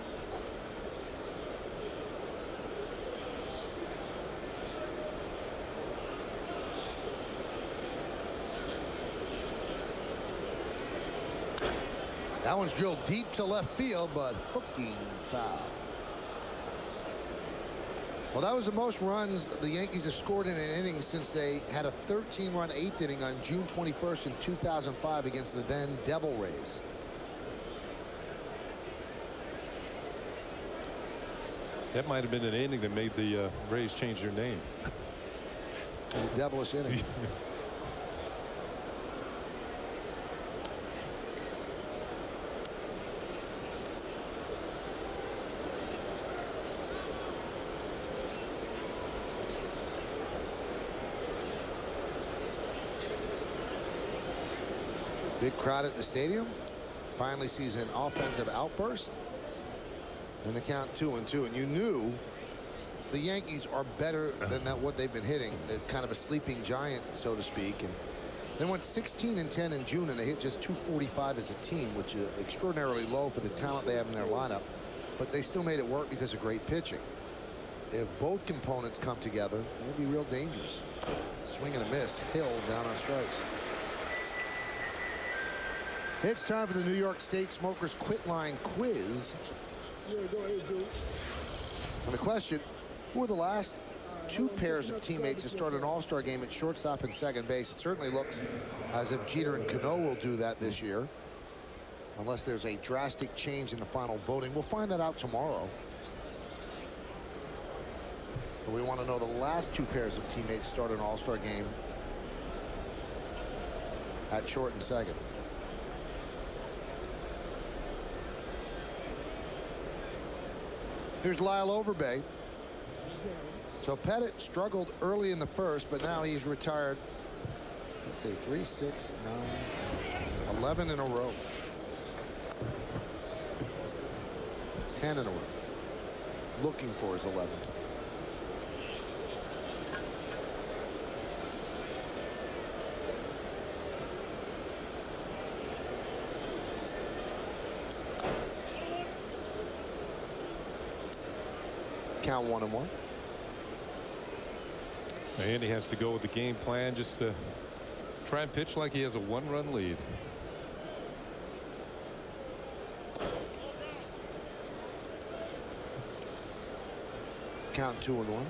That one's drilled deep to left field, but hooking foul. Well, that was the most runs the Yankees have scored in an inning since they had a 13-run 8th inning on June 21st in 2005 against the then Devil Rays. That might have been an inning that made the Rays change their name. It was a devilish inning. Big crowd at the stadium. Finally sees an offensive outburst. And the count 2-2. And you knew the Yankees are better than what they've been hitting. They're kind of a sleeping giant, so to speak. And they went 16-10 in June, and they hit just .245 as a team, which is extraordinarily low for the talent they have in their lineup. But they still made it work because of great pitching. If both components come together, they'll be real dangerous. Swing and a miss. Hill down on strikes. It's time for the New York State Smokers Quit Line Quiz. Yeah, go ahead, Joe. And the question, who are the last two pairs of teammates to start an all-star game at shortstop and second base? It certainly looks as if Jeter and Cano will do that this year, unless there's a drastic change in the final voting. We'll find that out tomorrow. So we want to know the last two pairs of teammates start an all-star game at short and second. Here's Lyle Overbay. So Pettitte struggled early in the first, but now he's retired. Let's say 3, 6, 9, 11 in a row. 10 in a row. Looking for his 11th. Count 1-1. And he has to go with the game plan, just to try and pitch like he has a 1-run lead. Count 2-1.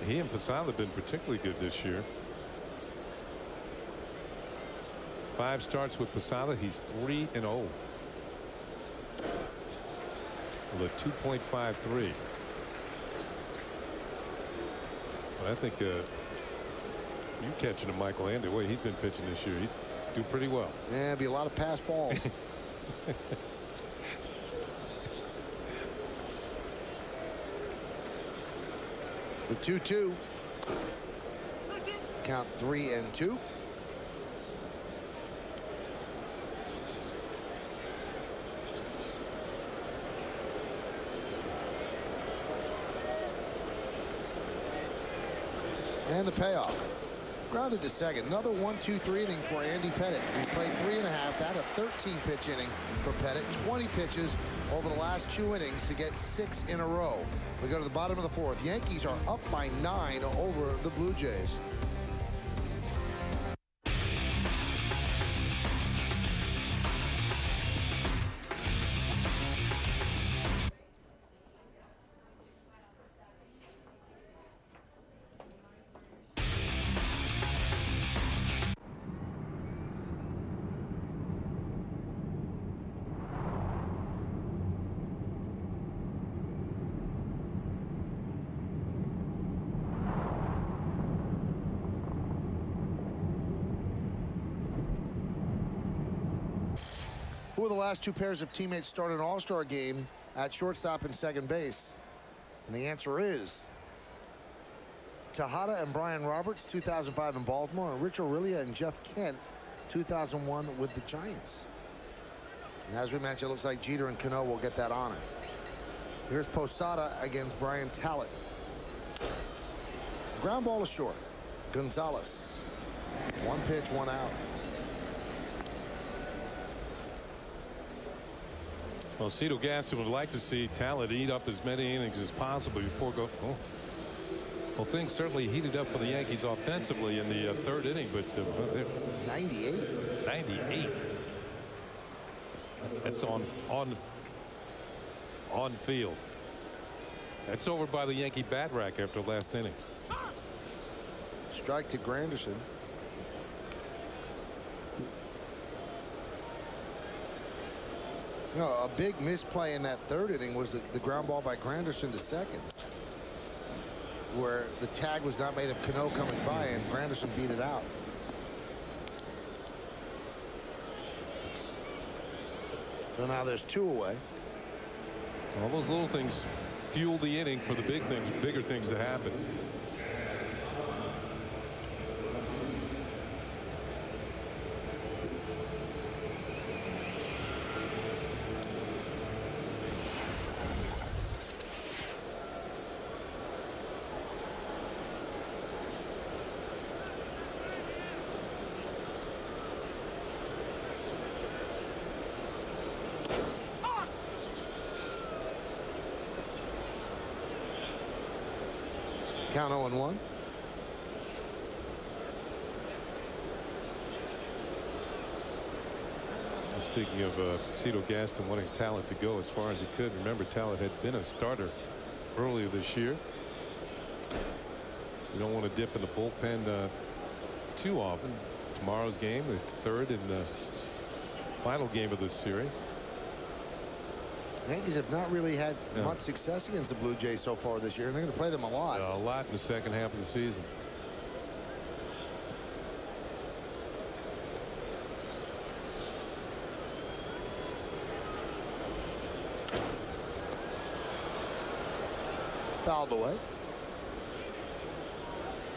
He and Posada have been particularly good this year. 5 starts with Posada. He's 3-0. With a 2.53. I think you catching a Michael Andy, the way he's been pitching this year, he'd do pretty well. Yeah, it'd be a lot of pass balls. The 2-2. Count 3-2. And the payoff. Grounded to second. Another 1-2-3 inning for Andy Pettitte. He played 3.5. That a 13-pitch inning for Pettitte. 20 pitches over the last 2 innings to get 6 in a row. We go to the bottom of the 4th. Yankees are up by 9 over the Blue Jays. Who are the last two pairs of teammates start an All-Star game at shortstop and second base? And the answer is Tejada and Brian Roberts, 2005 in Baltimore, and Rich Aurelia and Jeff Kent, 2001 with the Giants. And as we mentioned, it looks like Jeter and Cano will get that honor. Here's Posada against Brian Talent. Ground ball is short. Gonzalez. One pitch, one out. Well, Cito Gaston would like to see Talent eat up as many innings as possible before go. Oh. Well, things certainly heated up for the Yankees offensively in the third inning, but 98. 98. That's on field. That's over by the Yankee bat rack after last inning. Strike to Granderson. No, a big misplay in that third inning was the ground ball by Granderson to second, where the tag was not made of Cano coming by, and Granderson beat it out. So now there's two away. All those little things fuel the inning for the big things, bigger things to happen. Count 0-1. Speaking of Cito Gaston wanting Talent to go as far as he could, remember Talent had been a starter earlier this year. You don't want to dip in the bullpen too often. Tomorrow's game, the third and final game of this series. Yankees have not really had much success against the Blue Jays so far this year, and they're going to play them a lot. A lot in the second half of the season. Fouled away.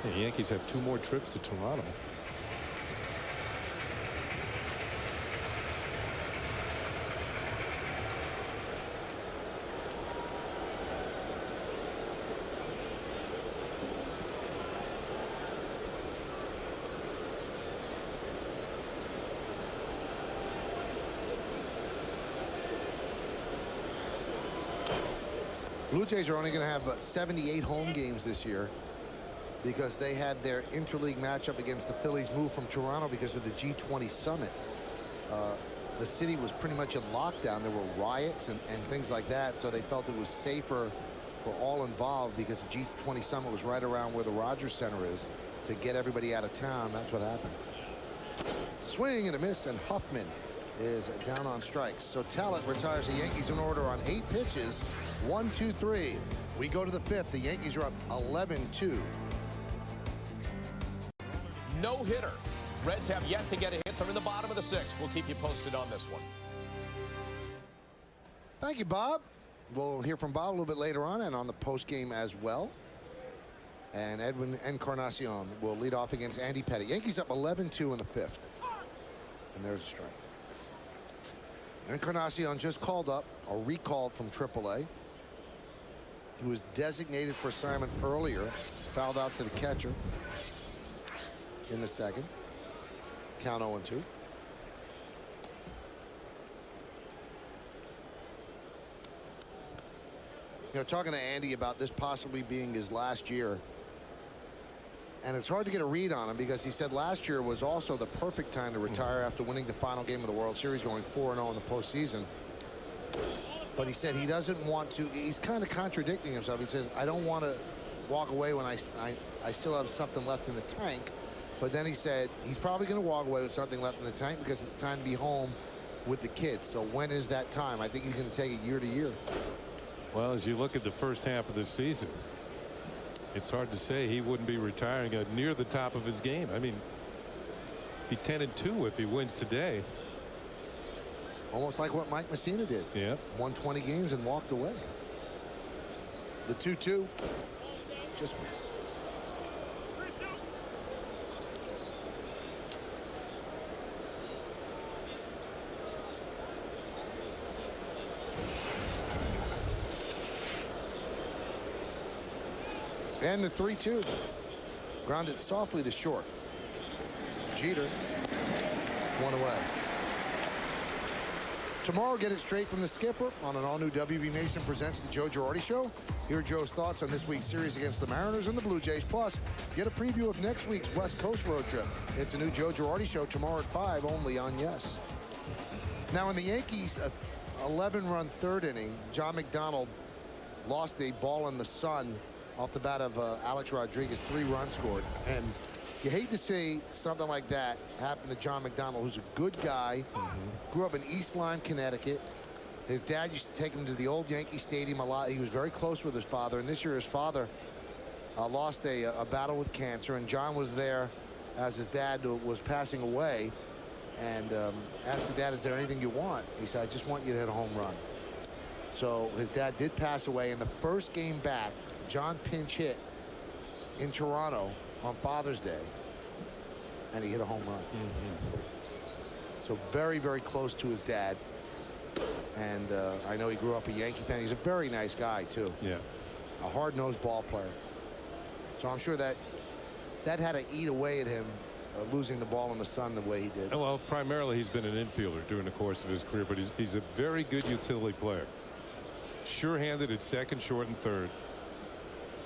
The Yankees have 2 more trips to Toronto. Blue Jays are only going to have 78 home games this year because they had their interleague matchup against the Phillies moved from Toronto because of the G20 summit. The city was pretty much in lockdown. There were riots and things like that, so they felt it was safer for all involved because the G20 summit was right around where the Rogers Center is to get everybody out of town. That's what happened. Swing and a miss, and Huffman is down on strikes. So Talent retires the Yankees in order on 8 pitches. 1, 2, 3. We go to the 5th. The Yankees are up 11-2. No hitter. Reds have yet to get a hit. They're in the bottom of the 6th. We'll keep you posted on this one. Thank you, Bob. We'll hear from Bob a little bit later on and on the post game as well. And Edwin Encarnacion will lead off against Andy Petty. Yankees up 11-2 in the 5th. And there's a strike. Encarnacion just called up or recalled from AAA. He was designated for assignment earlier. Fouled out to the catcher in the second. Count 0-2. You know, talking to Andy about this possibly being his last year. And it's hard to get a read on him because he said last year was also the perfect time to retire after winning the final game of the World Series, going 4-0 in the postseason. But he said he doesn't want to. He's kind of contradicting himself. He says, I don't want to walk away when I still have something left in the tank. But then he said he's probably going to walk away with something left in the tank because it's time to be home with the kids. So when is that time? I think he's going to take it year to year. Well, as you look at the first half of this season, it's hard to say he wouldn't be retiring near the top of his game. I mean, be 10-2 if he wins today. Almost like what Mike Messina did. Yeah. Won 20 games and walked away. The 2-2 just missed. And the 3-2. Grounded softly to short. Jeter. One away. Tomorrow, get it straight from the skipper on an all-new WB Mason Presents the Joe Girardi Show. Hear Joe's thoughts on this week's series against the Mariners and the Blue Jays. Plus, get a preview of next week's West Coast road trip. It's a new Joe Girardi Show tomorrow at 5 only on Yes. Now, in the Yankees' 11-run third inning, John McDonald lost a ball in the sun off the bat of Alex Rodriguez. 3 runs scored. And you hate to see something like that happen to John McDonald, who's a good guy, grew up in East Lyme, Connecticut. His dad used to take him to the old Yankee Stadium a lot. He was very close with his father, and this year his father lost a battle with cancer, and John was there as his dad was passing away, and asked the dad, is there anything you want? He said, I just want you to hit a home run. So his dad did pass away. In the first game back, John pinch hit in Toronto on Father's Day, and he hit a home run. So very, very close to his dad. And I know he grew up a Yankee fan. He's a very nice guy, too. Yeah. A hard-nosed ball player. So I'm sure that had to eat away at him, losing the ball in the sun the way he did. Well, primarily he's been an infielder during the course of his career, but he's a very good utility player. Sure-handed at second, short, and third.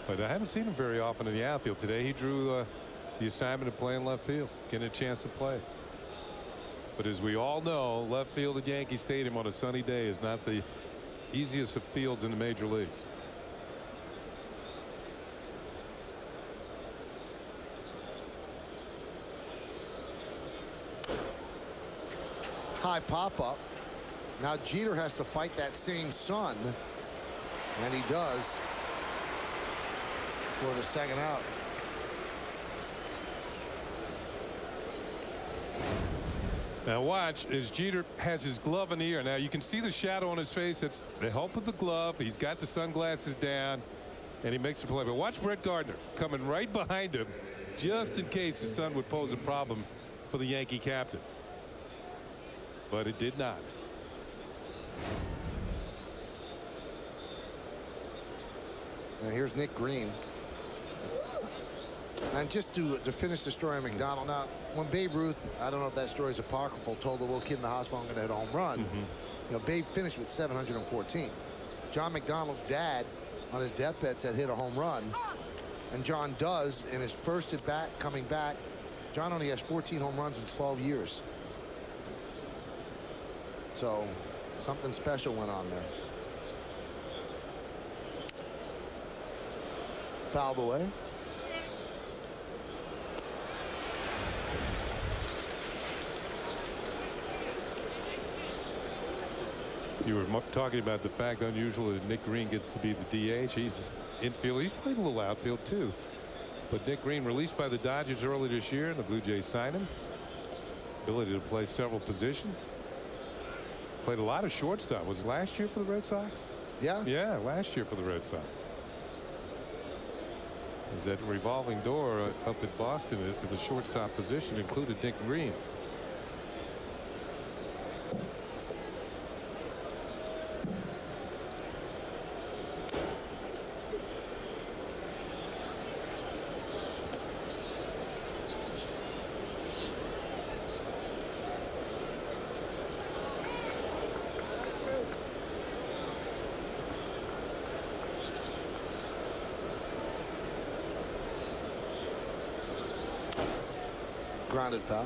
But I haven't seen him very often in the outfield. Today he drew the assignment of playing left field, getting a chance to play. But as we all know, left field at Yankee Stadium on a sunny day is not the easiest of fields in the major leagues. High pop-up. Now Jeter has to fight that same sun, and he does for the second out. Now watch as Jeter has his glove in the air. Now you can see the shadow on his face. That's the help of the glove. He's got the sunglasses down, and he makes the play. But watch Brett Gardner coming right behind him, just in case the sun would pose a problem for the Yankee captain. But it did not. Now here's Nick Green. And just to finish the story on McDonald, now when Babe Ruth, I don't know if that story is apocryphal, told the little kid in the hospital, I'm going to hit a home run. You know, Babe finished with 714. John McDonald's dad on his deathbed said hit a home run, and John does in his first at bat coming back. John only has 14 home runs in 12 years. So something special went on there. Fouled away. You were talking about the fact unusual that Nick Green gets to be the DH. He's infield. He's played a little outfield too. But Nick Green, released by the Dodgers early this year, and the Blue Jays signed him. Ability to play several positions. Played a lot of shortstop. Was it last year for the Red Sox? Yeah. Yeah, last year for the Red Sox. Is that revolving door up at Boston at the shortstop position included Nick Green. Grounded foul.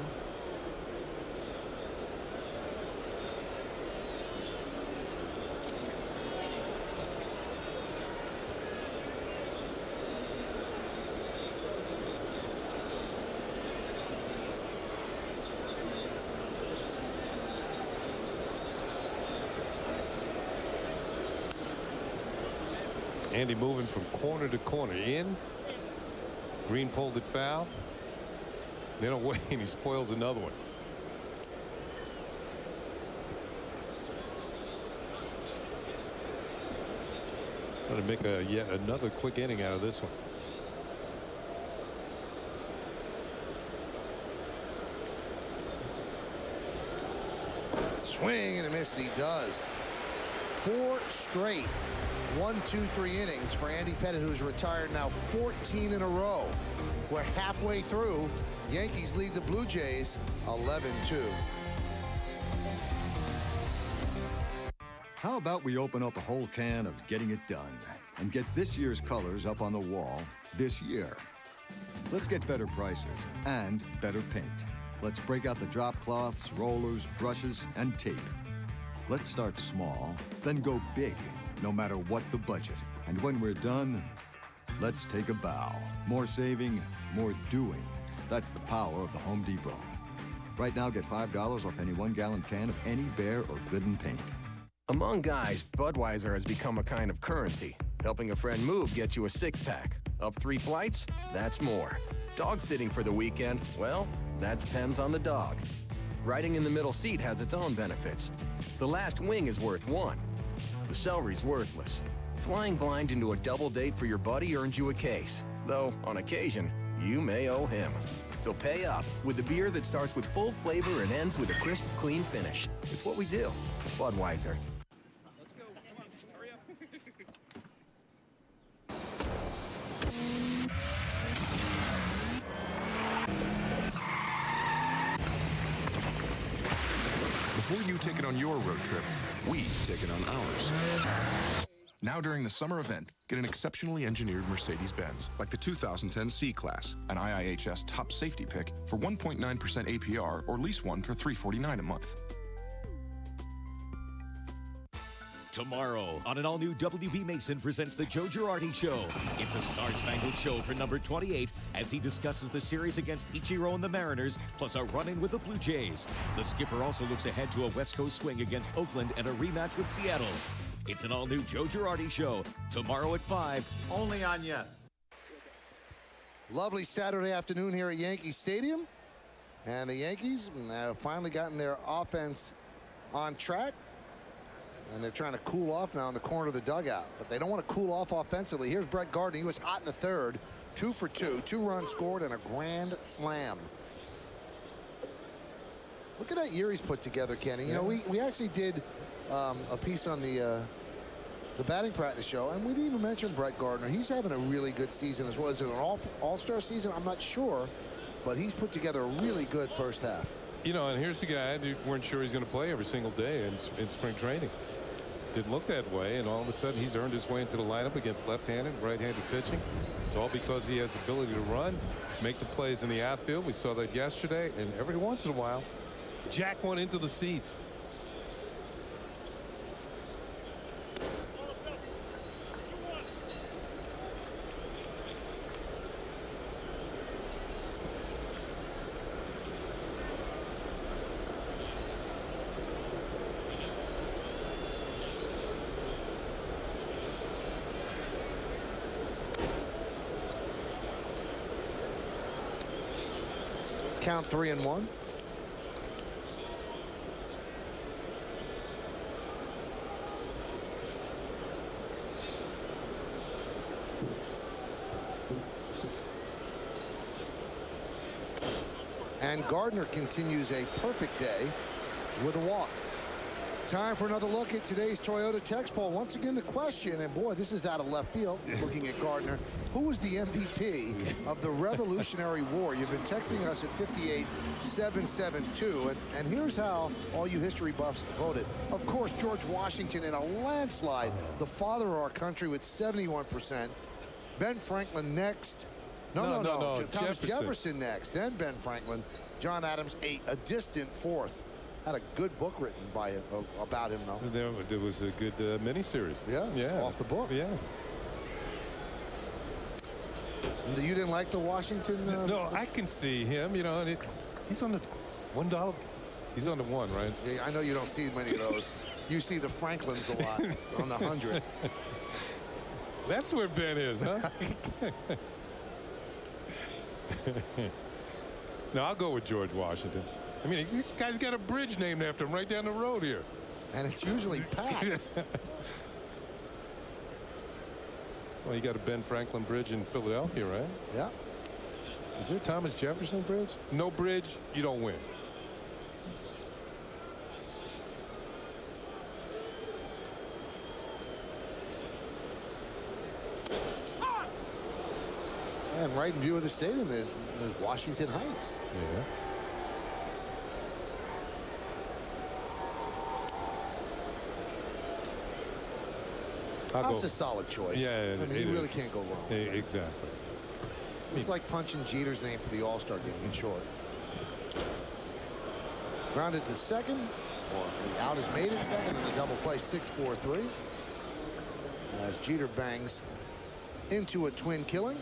Andy moving from corner to corner. In. Green pulled it foul. Then away, and he spoils another one. Trying to make yet another quick inning out of this one. Swing and a miss, and he does. 4 straight 1, 2, 3 innings for Andy Pettitte, who's retired now 14 in a row. We're halfway through. Yankees lead the Blue Jays 11-2. How about we open up a whole can of getting it done and get this year's colors up on the wall this year? Let's get better prices and better paint. Let's break out the drop cloths, rollers, brushes, and tape. Let's start small, then go big, no matter what the budget. And when we're done, let's take a bow. More saving, more doing. That's the power of the Home Depot. Right now, get $5 off any 1-gallon can of any Behr or Glidden paint. Among guys, Budweiser has become a kind of currency. Helping a friend move gets you a 6-pack. Up 3 flights? That's more. Dog sitting for the weekend? Well, that depends on the dog. Riding in the middle seat has its own benefits. The last wing is worth 1. The celery's worthless. Flying blind into a double date for your buddy earns you a case. Though, on occasion, you may owe him. So pay up with the beer that starts with full flavor and ends with a crisp, clean finish. It's what we do. Budweiser. Before you take it on your road trip, we take it on ours. Now during the summer event, get an exceptionally engineered Mercedes-Benz, like the 2010 C-Class, an IIHS top safety pick for 1.9% APR, or lease one for $349 a month. Tomorrow on an all-new WB Mason presents the Joe Girardi Show. It's a star-spangled show for number 28 as he discusses the series against Ichiro and the Mariners, plus a run-in with the Blue Jays. The skipper also looks ahead to a West Coast swing against Oakland and a rematch with Seattle. It's an all-new Joe Girardi Show, tomorrow at 5, only on Yes. Lovely Saturday afternoon here at Yankee Stadium. And the Yankees have finally gotten their offense on track. And they're trying to cool off now in the corner of the dugout. But they don't want to cool off offensively. Here's Brett Gardner. He was hot in the third. 2 for 2. 2 runs scored and a grand slam. Look at that year he's put together, Kenny. You know, we actually did a piece on the batting practice show, and we didn't even mention Brett Gardner. He's having a really good season as well. Is it an all-star season? I'm not sure. But he's put together a really good first half. You know, and here's a guy who weren't sure he's going to play every single day in spring training. Didn't look that way, and all of a sudden he's earned his way into the lineup against left-handed, right-handed pitching. It's all because he has the ability to run, make the plays in the outfield. We saw that yesterday, and every once in a while, jack one into the seats. Count 3-1. And Gardner continues a perfect day with a walk. Time for another look at today's Toyota text poll. Once again, the question, and boy, this is out of left field, looking at Gardner. Who was the MVP of the Revolutionary War? You've been texting us at 58772, and here's how all you history buffs voted. Of course, George Washington in a landslide, the father of our country with 71%. Ben Franklin next. No. Thomas Jefferson next, then Ben Franklin. John Adams, a distant fourth. Had a good book written by him about him, though. There was a good miniseries. Yeah, off the book. Yeah. You didn't like the Washington? No, I can see him. You know, he's on the $1. He's on the 1, right? Yeah, I know you don't see many of those. You see the Franklins a lot on the 100. That's where Ben is, huh? No, I'll go with George Washington. I mean, the guy's got a bridge named after him right down the road here. And it's usually packed. Well, you got a Ben Franklin Bridge in Philadelphia, right? Yeah. Is there a Thomas Jefferson Bridge? No bridge, you don't win. And right in view of the stadium, there's Washington Heights. Yeah. That's a solid choice. Yeah, I mean, you really can't go wrong. Exactly. It's like punching Jeter's name for the All-Star game in short. Grounded to second, or the out is made at second, and a double play, 6-4-3. As Jeter bangs into a twin killing.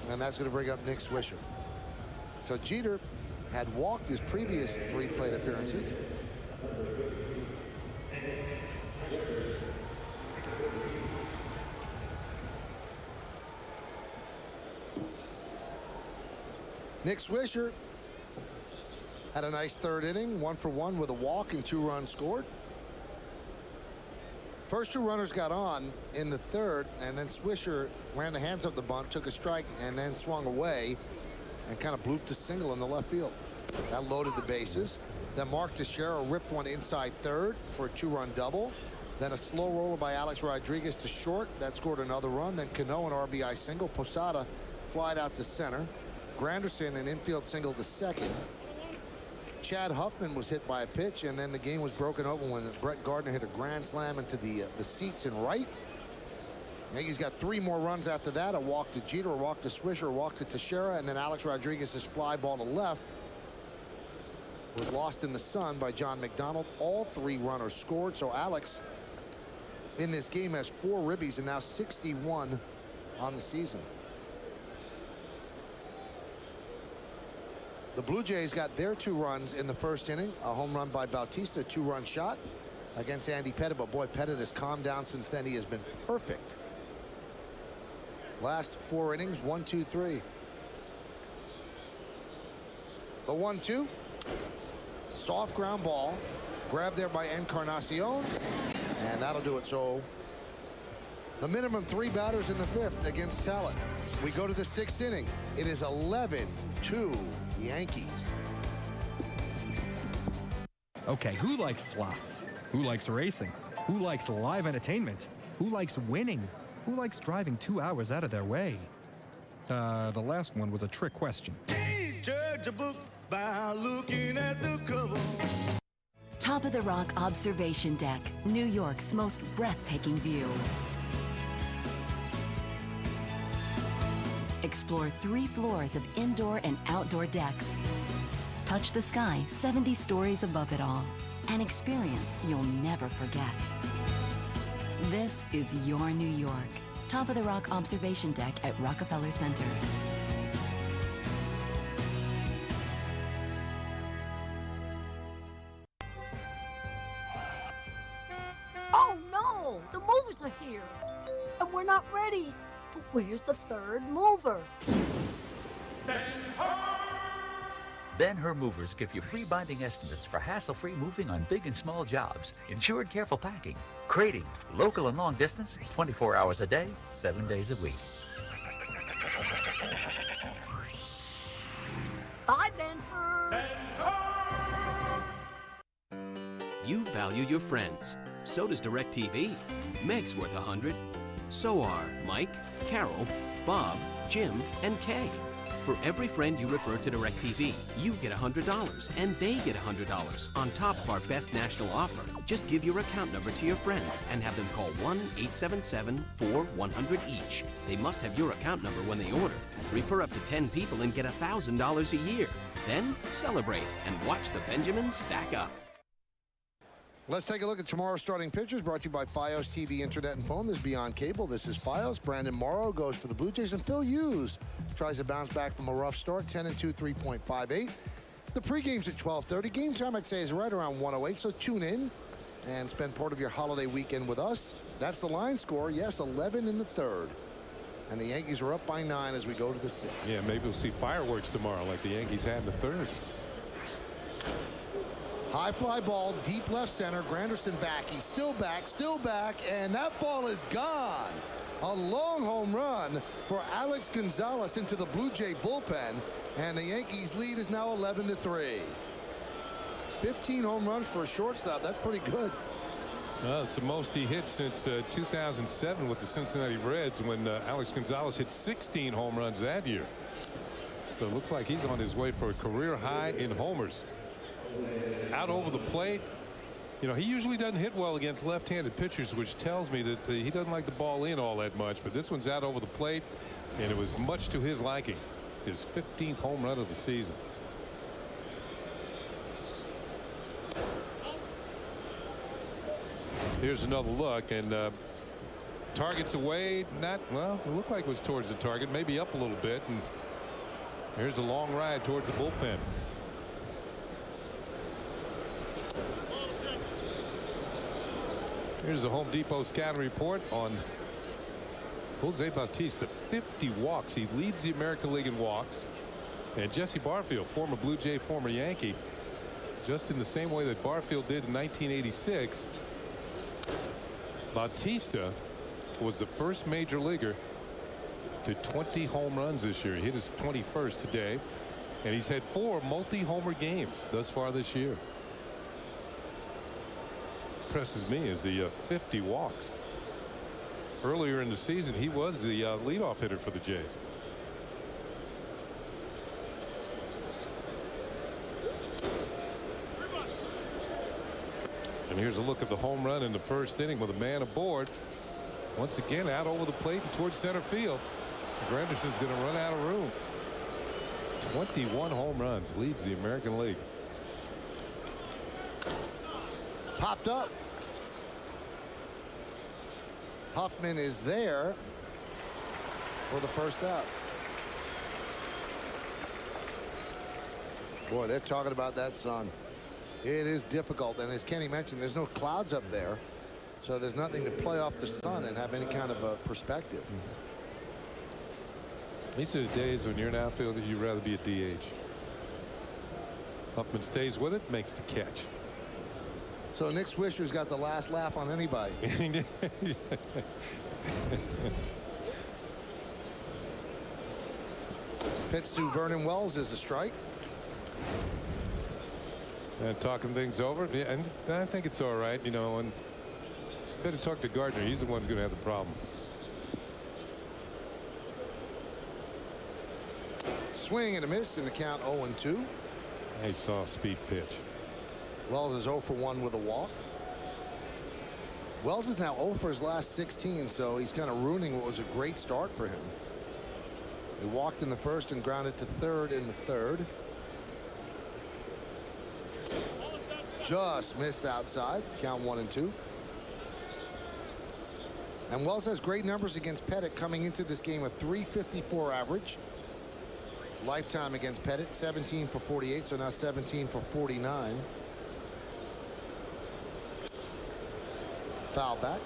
And that's going to bring up Nick Swisher. So Jeter had walked his previous 3 plate appearances. Nick Swisher had a nice third inning, 1-for-1 with a walk and 2 runs scored. First 2 runners got on in the third, and then Swisher ran the hands up the bunt, took a strike, and then swung away and kind of blooped a single in the left field. That loaded the bases. Then Mark Teixeira ripped one inside third for a 2-run double. Then a slow roller by Alex Rodriguez to short. That scored another run. Then Cano an RBI single. Posada flied out to center. Granderson an infield single to second. Chad Huffman was hit by a pitch, and then the game was broken open when Brett Gardner hit a grand slam into the seats in right. Yankees got 3 more runs after that. A walk to Jeter, a walk to Swisher, a walk to Teixeira, and then Alex Rodriguez's fly ball to left was lost in the sun by John McDonald. All 3 runners scored, so Alex in this game has 4 ribbies and now 61 on the season. The Blue Jays got their 2 runs in the first inning. A home run by Bautista, 2-run shot against Andy Pettit. But boy, Pettit has calmed down since then. He has been perfect. Last 4 innings, 1, 2, 3. The 1-2. Soft ground ball. Grabbed there by Encarnacion. And that'll do it. So the minimum 3 batters in the 5th against Talent. We go to the 6th inning. It is 11-2. Yankees. Okay, who likes slots? Who likes racing? Who likes live entertainment? Who likes winning? Who likes driving 2 hours out of their way? The last one was a trick question. Judge a book by looking at the cover. Top of the Rock Observation Deck, New York's most breathtaking view. Explore 3 floors of indoor and outdoor decks. Touch the sky 70 stories above it all. An experience you'll never forget. This is your New York. Top of the Rock Observation Deck at Rockefeller Center. Oh no! The movers are here! And we're not ready! Where's the 3rd mover? Ben-Hur Movers give you free binding estimates for hassle-free moving on big and small jobs. Insured careful packing. Crating. Local and long distance. 24 hours a day, 7 days a week. Bye, Ben-Hur! You value your friends. So does DirecTV. Meg's worth 100. So are Mike, Carol, Bob, Jim, and Kay. For every friend you refer to DirecTV, you get $100, and they get $100 on top of our best national offer. Just give your account number to your friends and have them call 1-877-4-100 each. They must have your account number when they order. Refer up to 10 people and get $1,000 a year. Then celebrate and watch the Benjamins stack up. Let's take a look at tomorrow's starting pitchers, brought to you by Fios TV, Internet, and Phone. This is Beyond Cable. This is Fios. Brandon Morrow goes for the Blue Jays, and Phil Hughes tries to bounce back from a rough start, 10-2, 3.58. The pregame's at 12:30. Game time, I'd say, is right around 1:08, so tune in and spend part of your holiday weekend with us. That's the line score. Yes, 11 in the 3rd. And the Yankees are up by 9 as we go to the 6th. Yeah, maybe we'll see fireworks tomorrow like the Yankees had in the 3rd. High fly ball, deep left center. Granderson back. He's still back, and that ball is gone. A long home run for Alex Gonzalez into the Blue Jay bullpen, and the Yankees lead is now 11-3. 15 home runs for a shortstop. That's pretty good. Well, it's the most he hit since 2007 with the Cincinnati Reds, when Alex Gonzalez hit 16 home runs that year. So it looks like he's on his way for a career high in homers. Out over the plate. You know, he usually doesn't hit well against left-handed pitchers, which tells me that he doesn't like the ball in all that much. But this one's out over the plate, and it was much to his liking. His 15th home run of the season. Here's another look, and target's away. Not well. It looked like it was towards the target, maybe up a little bit. And here's a long ride towards the bullpen. Here's the Home Depot scouting report on Jose Bautista. 50 walks. He leads the American League in walks. And Jesse Barfield, former Blue Jay, former Yankee, just in the same way that Barfield did in 1986. Bautista was the first major leaguer to 20 home runs this year. He hit his 21st today, and he's had 4 multi-homer games thus far this year. Impresses me is the 50 walks. Earlier in the season, he was the leadoff hitter for the Jays. And here's a look at the home run in the first inning with a man aboard. Once again, out over the plate and towards center field. Granderson's going to run out of room. 21 home runs, leads the American League. Popped up. Huffman is there for the first out. Boy, they're talking about that sun. It is difficult, and as Kenny mentioned, there's no clouds up there, so there's nothing to play off the sun and have any kind of a perspective. These are the days when you're an outfielder, you'd rather be a DH. Huffman stays with it, makes the catch. So Nick Swisher's got the last laugh on anybody. Pitch to Vernon Wells is a strike. And talking things over, and I think it's all right, you know, and better talk to Gardner. He's the one who's going to have the problem. Swing and a miss in the count, 0-2. I saw a speed pitch. Wells is 0 for 1 with a walk. Wells is now 0 for his last 16, so he's kind of ruining what was a great start for him. He walked in the first and grounded to third in the third. Just missed outside. Count 1-2. And Wells has great numbers against Pettit coming into this game, a .354 average. Lifetime against Pettit, 17 for 48, so now 17 for 49. Foul back.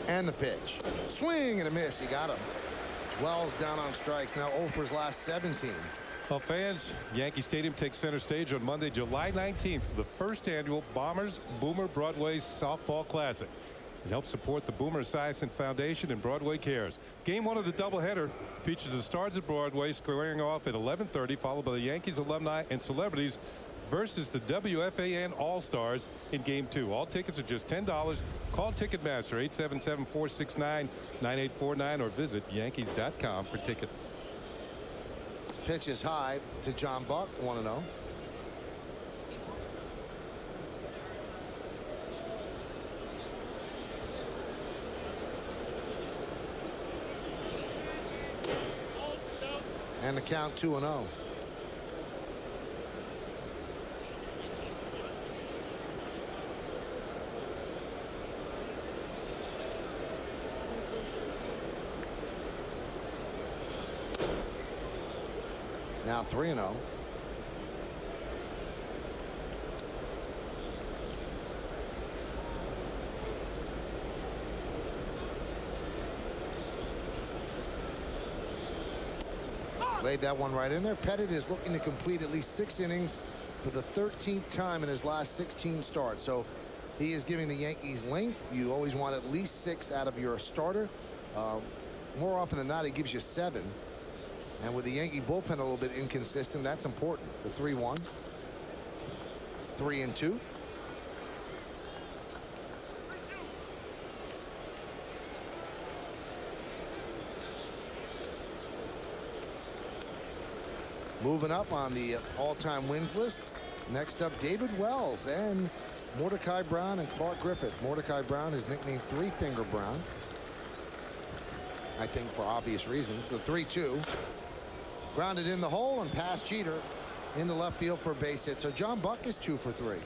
And the pitch. Swing and a miss. He got him. Wells down on strikes. Now 0 for his last 17. Well, fans, Yankee Stadium takes center stage on Monday, July 19th for the first annual Bombers Boomer Broadway Softball Classic. It helps support the Boomer Esiason Foundation and Broadway Cares. Game 1 of the doubleheader features the Stars of Broadway squaring off at 11:30, followed by the Yankees alumni and celebrities versus the WFAN All-Stars in Game 2. All tickets are just $10. Call Ticketmaster 877-469-9849 or visit Yankees.com for tickets. Pitch is high to John Buck, 1-0. And the count 2-0. Now 3-0. Laid that one right in there. Pettit is looking to complete at least 6 innings for the 13th time in his last 16 starts. So he is giving the Yankees length. You always want at least 6 out of your starter. More often than not, he gives you 7. And with the Yankee bullpen a little bit inconsistent, that's important. The 3-1, 3-2. Moving up on the all-time wins list. Next up, David Wells and Mordecai Brown and Clark Griffith. Mordecai Brown is nicknamed Three Finger Brown, I think for obvious reasons. The 3-2. Grounded in the hole and past Jeter into left field for a base hit. So John Buck is 2 for 3.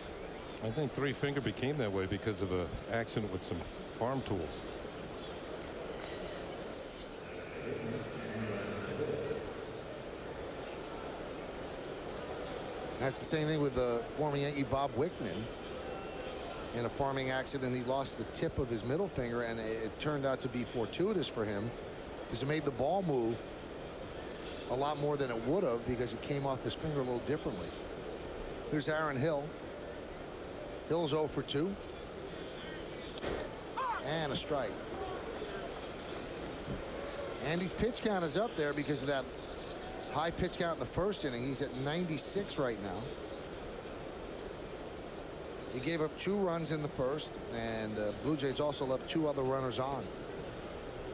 I think Three Finger became that way because of an accident with some farm tools. That's the same thing with the former Yankee Bob Wickman. In a farming accident, he lost the tip of his middle finger, and it turned out to be fortuitous for him because it made the ball move a lot more than it would have because it came off his finger a little differently. Here's Aaron Hill. Hill's 0 for 2. And a strike. Andy's pitch count is up there because of that high pitch count in the first inning. He's at 96 right now. He gave up 2 runs in the first, and Blue Jays also left 2 other runners on.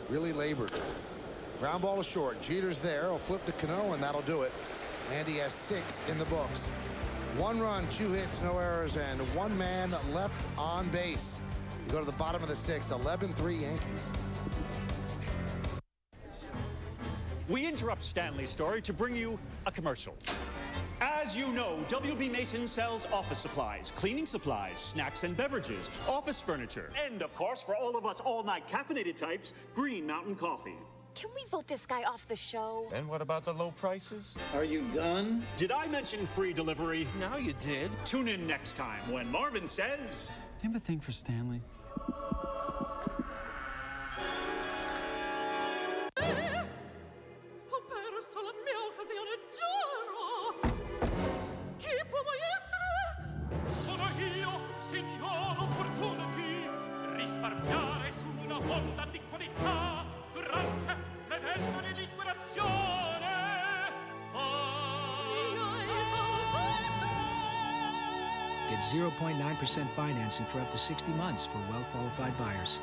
Really labored. Ground ball is short. Jeter's there. He'll flip to Cano, and that'll do it. Andy has 6 in the books. 1 run, 2 hits, no errors, and 1 man left on base. You go to the bottom of the 6th, 11-3 Yankees. We interrupt Stanley's story to bring you a commercial. As you know, WB Mason sells office supplies, cleaning supplies, snacks and beverages, office furniture, and of course, for all of us all-night caffeinated types, Green Mountain Coffee. Can we vote this guy off the show? And what about the low prices? Are you done? Did I mention free delivery? Now you did. Tune in next time when Marvin says... Do you have a thing for Stanley? Get 0.9% financing for up to 60 months for well-qualified buyers.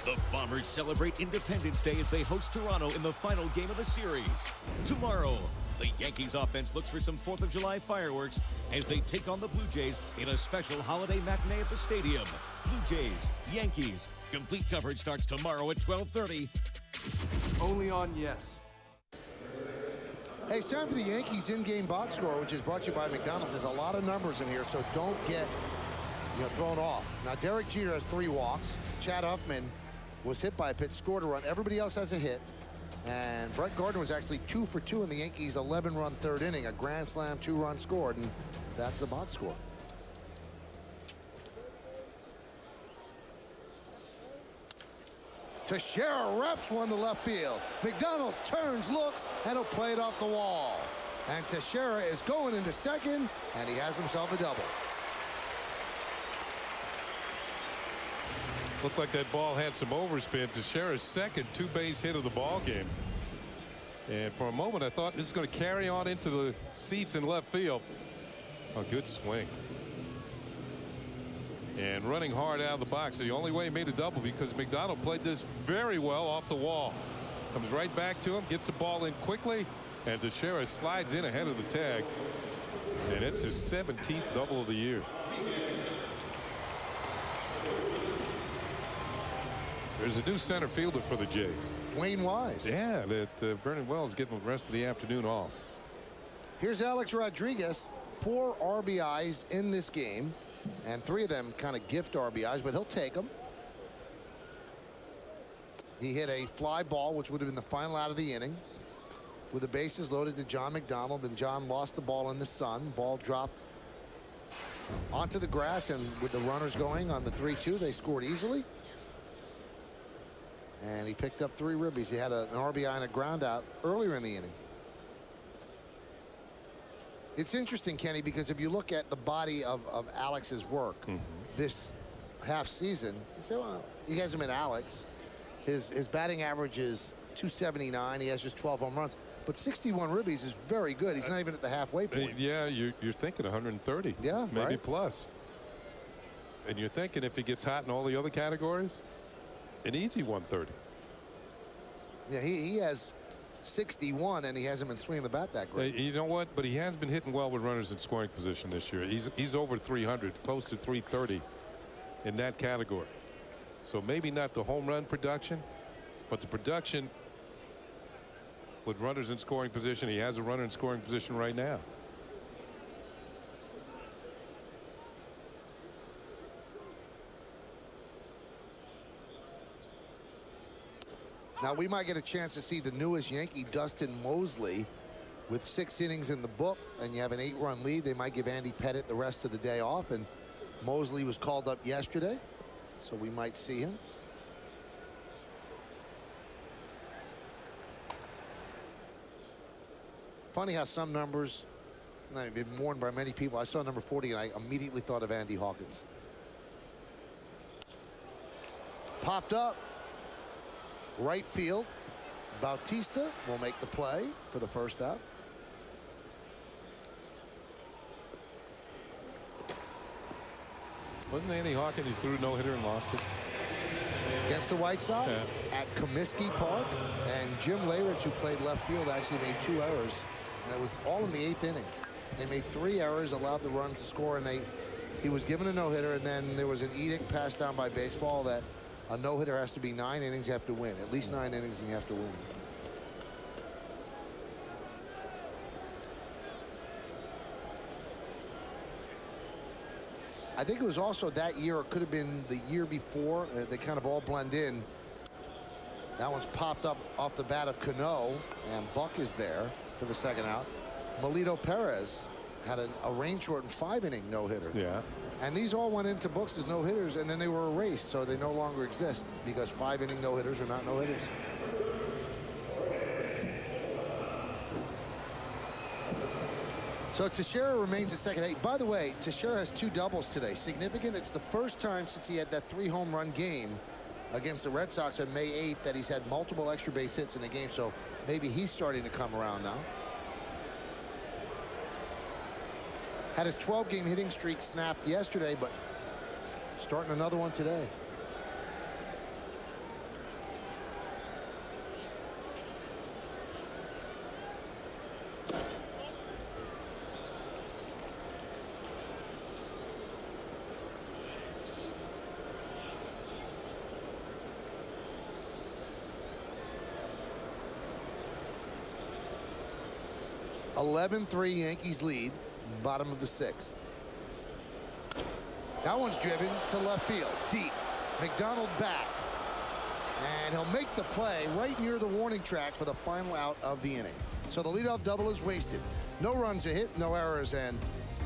The Bombers celebrate Independence Day as they host Toronto in the final game of the series. Tomorrow, the Yankees offense looks for some 4th of July fireworks as they take on the Blue Jays in a special holiday matinee at the stadium. Blue Jays, Yankees. Complete coverage starts tomorrow at 12:30. Only on Yes. Hey, it's time for the Yankees in-game box score, which is brought to you by McDonald's. There's a lot of numbers in here, so don't get thrown off. Now, Derek Jeter has 3 walks. Chad Huffman was hit by a pitch, scored a run. Everybody else has a hit. And Brett Gardner was actually 2 for 2 in the Yankees' 11-run 3rd inning. A grand slam, 2-run scored, and that's the box score. Teixeira reps one to left field. McDonald turns, looks, and he'll play it off the wall. And Teixeira is going into second, and he has himself a double. Looked like that ball had some overspin. Teixeira's second 2-base hit of the ball game. And for a moment, I thought this is going to carry on into the seats in left field. A good swing. And running hard out of the box. The only way he made a double because McDonald played this very well off the wall. Comes right back to him, gets the ball in quickly, and Teixeira slides in ahead of the tag. And it's his 17th double of the year. There's a new center fielder for the Jays. Dwayne Wise. Yeah, that Vernon Wells getting the rest of the afternoon off. Here's Alex Rodriguez, 4 RBIs in this game, and 3 of them kind of gift RBIs, but he'll take them. He hit a fly ball, which would have been the final out of the inning, with the bases loaded to John McDonald, and John lost the ball in the sun. Ball dropped onto the grass, and with the runners going on the 3-2, they scored easily. And he picked up 3 ribbies. He had an RBI and a ground out earlier in the inning. It's interesting, Kenny, because if you look at the body of Alex's work this half season, you say, well, he hasn't been Alex. His batting average is .279. He has just 12 home runs. But 61 ribbies is very good. He's not even at the halfway point. Yeah, you're thinking 130. Yeah, maybe right. plus. And you're thinking if he gets hot in all the other categories, an easy 130. Yeah, he has 61, and he hasn't been swinging the bat that great. You know what? But he has been hitting well with runners in scoring position this year. He's over 300, close to 330 in that category. So maybe not the home run production, but the production with runners in scoring position. He has a runner in scoring position right now. Now we might get a chance to see the newest Yankee, Dustin Mosley, with 6 innings in the book, and you have an 8-run lead. They might give Andy Pettit the rest of the day off, and Mosley was called up yesterday, so we might see him. Funny how some numbers, I've been warned by many people. I saw number 40 and I immediately thought of Andy Hawkins. Popped up. Right field. Bautista will make the play for the first out. Wasn't Andy Hawkins, he threw a no-hitter and lost it? Against the White Sox at Comiskey Park. And Jim Leyritz, who played left field, actually made 2 errors. And it was all in the 8th inning. They made 3 errors, allowed the runs to score, and he was given a no-hitter, and then there was an edict passed down by baseball that a no-hitter has to be 9 innings, you have to win. At least 9 innings, and you have to win. I think it was also that year, or it could have been the year before. They kind of all blend in. That one's popped up off the bat of Cano, and Buck is there for the second out. Melito Perez had a rain-shortened 5-inning no-hitter. Yeah. And these all went into books as no-hitters, and then they were erased, so they no longer exist because 5-inning no-hitters are not no-hitters. So Teixeira remains at second. Hey, by the way, Teixeira has 2 doubles today. Significant. It's the first time since he had that 3-home-run game against the Red Sox on May 8th that he's had multiple extra base hits in a game. So maybe he's starting to come around now. Had his 12-game hitting streak snapped yesterday, but starting another one today. (11-3) Yankees lead, bottom of the 6th. That one's driven to left field, deep. McDonald back, and he'll make the play right near the warning track for the final out of the inning. So the leadoff double is wasted. No runs a hit, no errors, and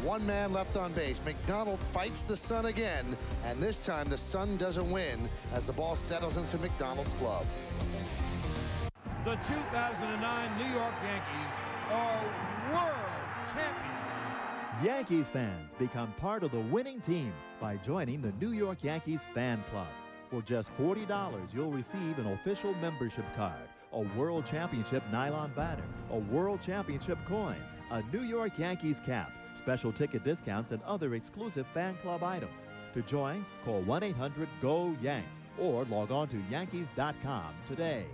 1 man left on base. McDonald fights the sun again, and this time the sun doesn't win as the ball settles into McDonald's glove. The 2009 New York Yankees are world champions. Yankees fans become part of the winning team by joining the New York Yankees Fan Club. For just $40, you'll receive an official membership card, a World Championship nylon banner, a World Championship coin, a New York Yankees cap, special ticket discounts, and other exclusive fan club items. To join, call 1-800-GO-YANKS or log on to Yankees.com today.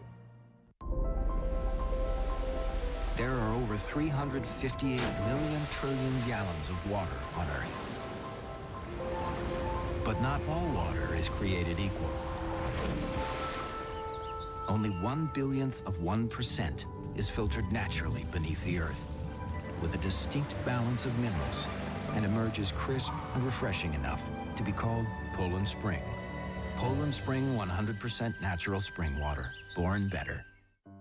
There are over 358 million trillion gallons of water on Earth. But not all water is created equal. only 1/1000,000,000% is filtered naturally beneath the earth, with a distinct balance of minerals, and emerges crisp and refreshing enough to be called Poland Spring. Poland Spring 100% natural spring water, born better.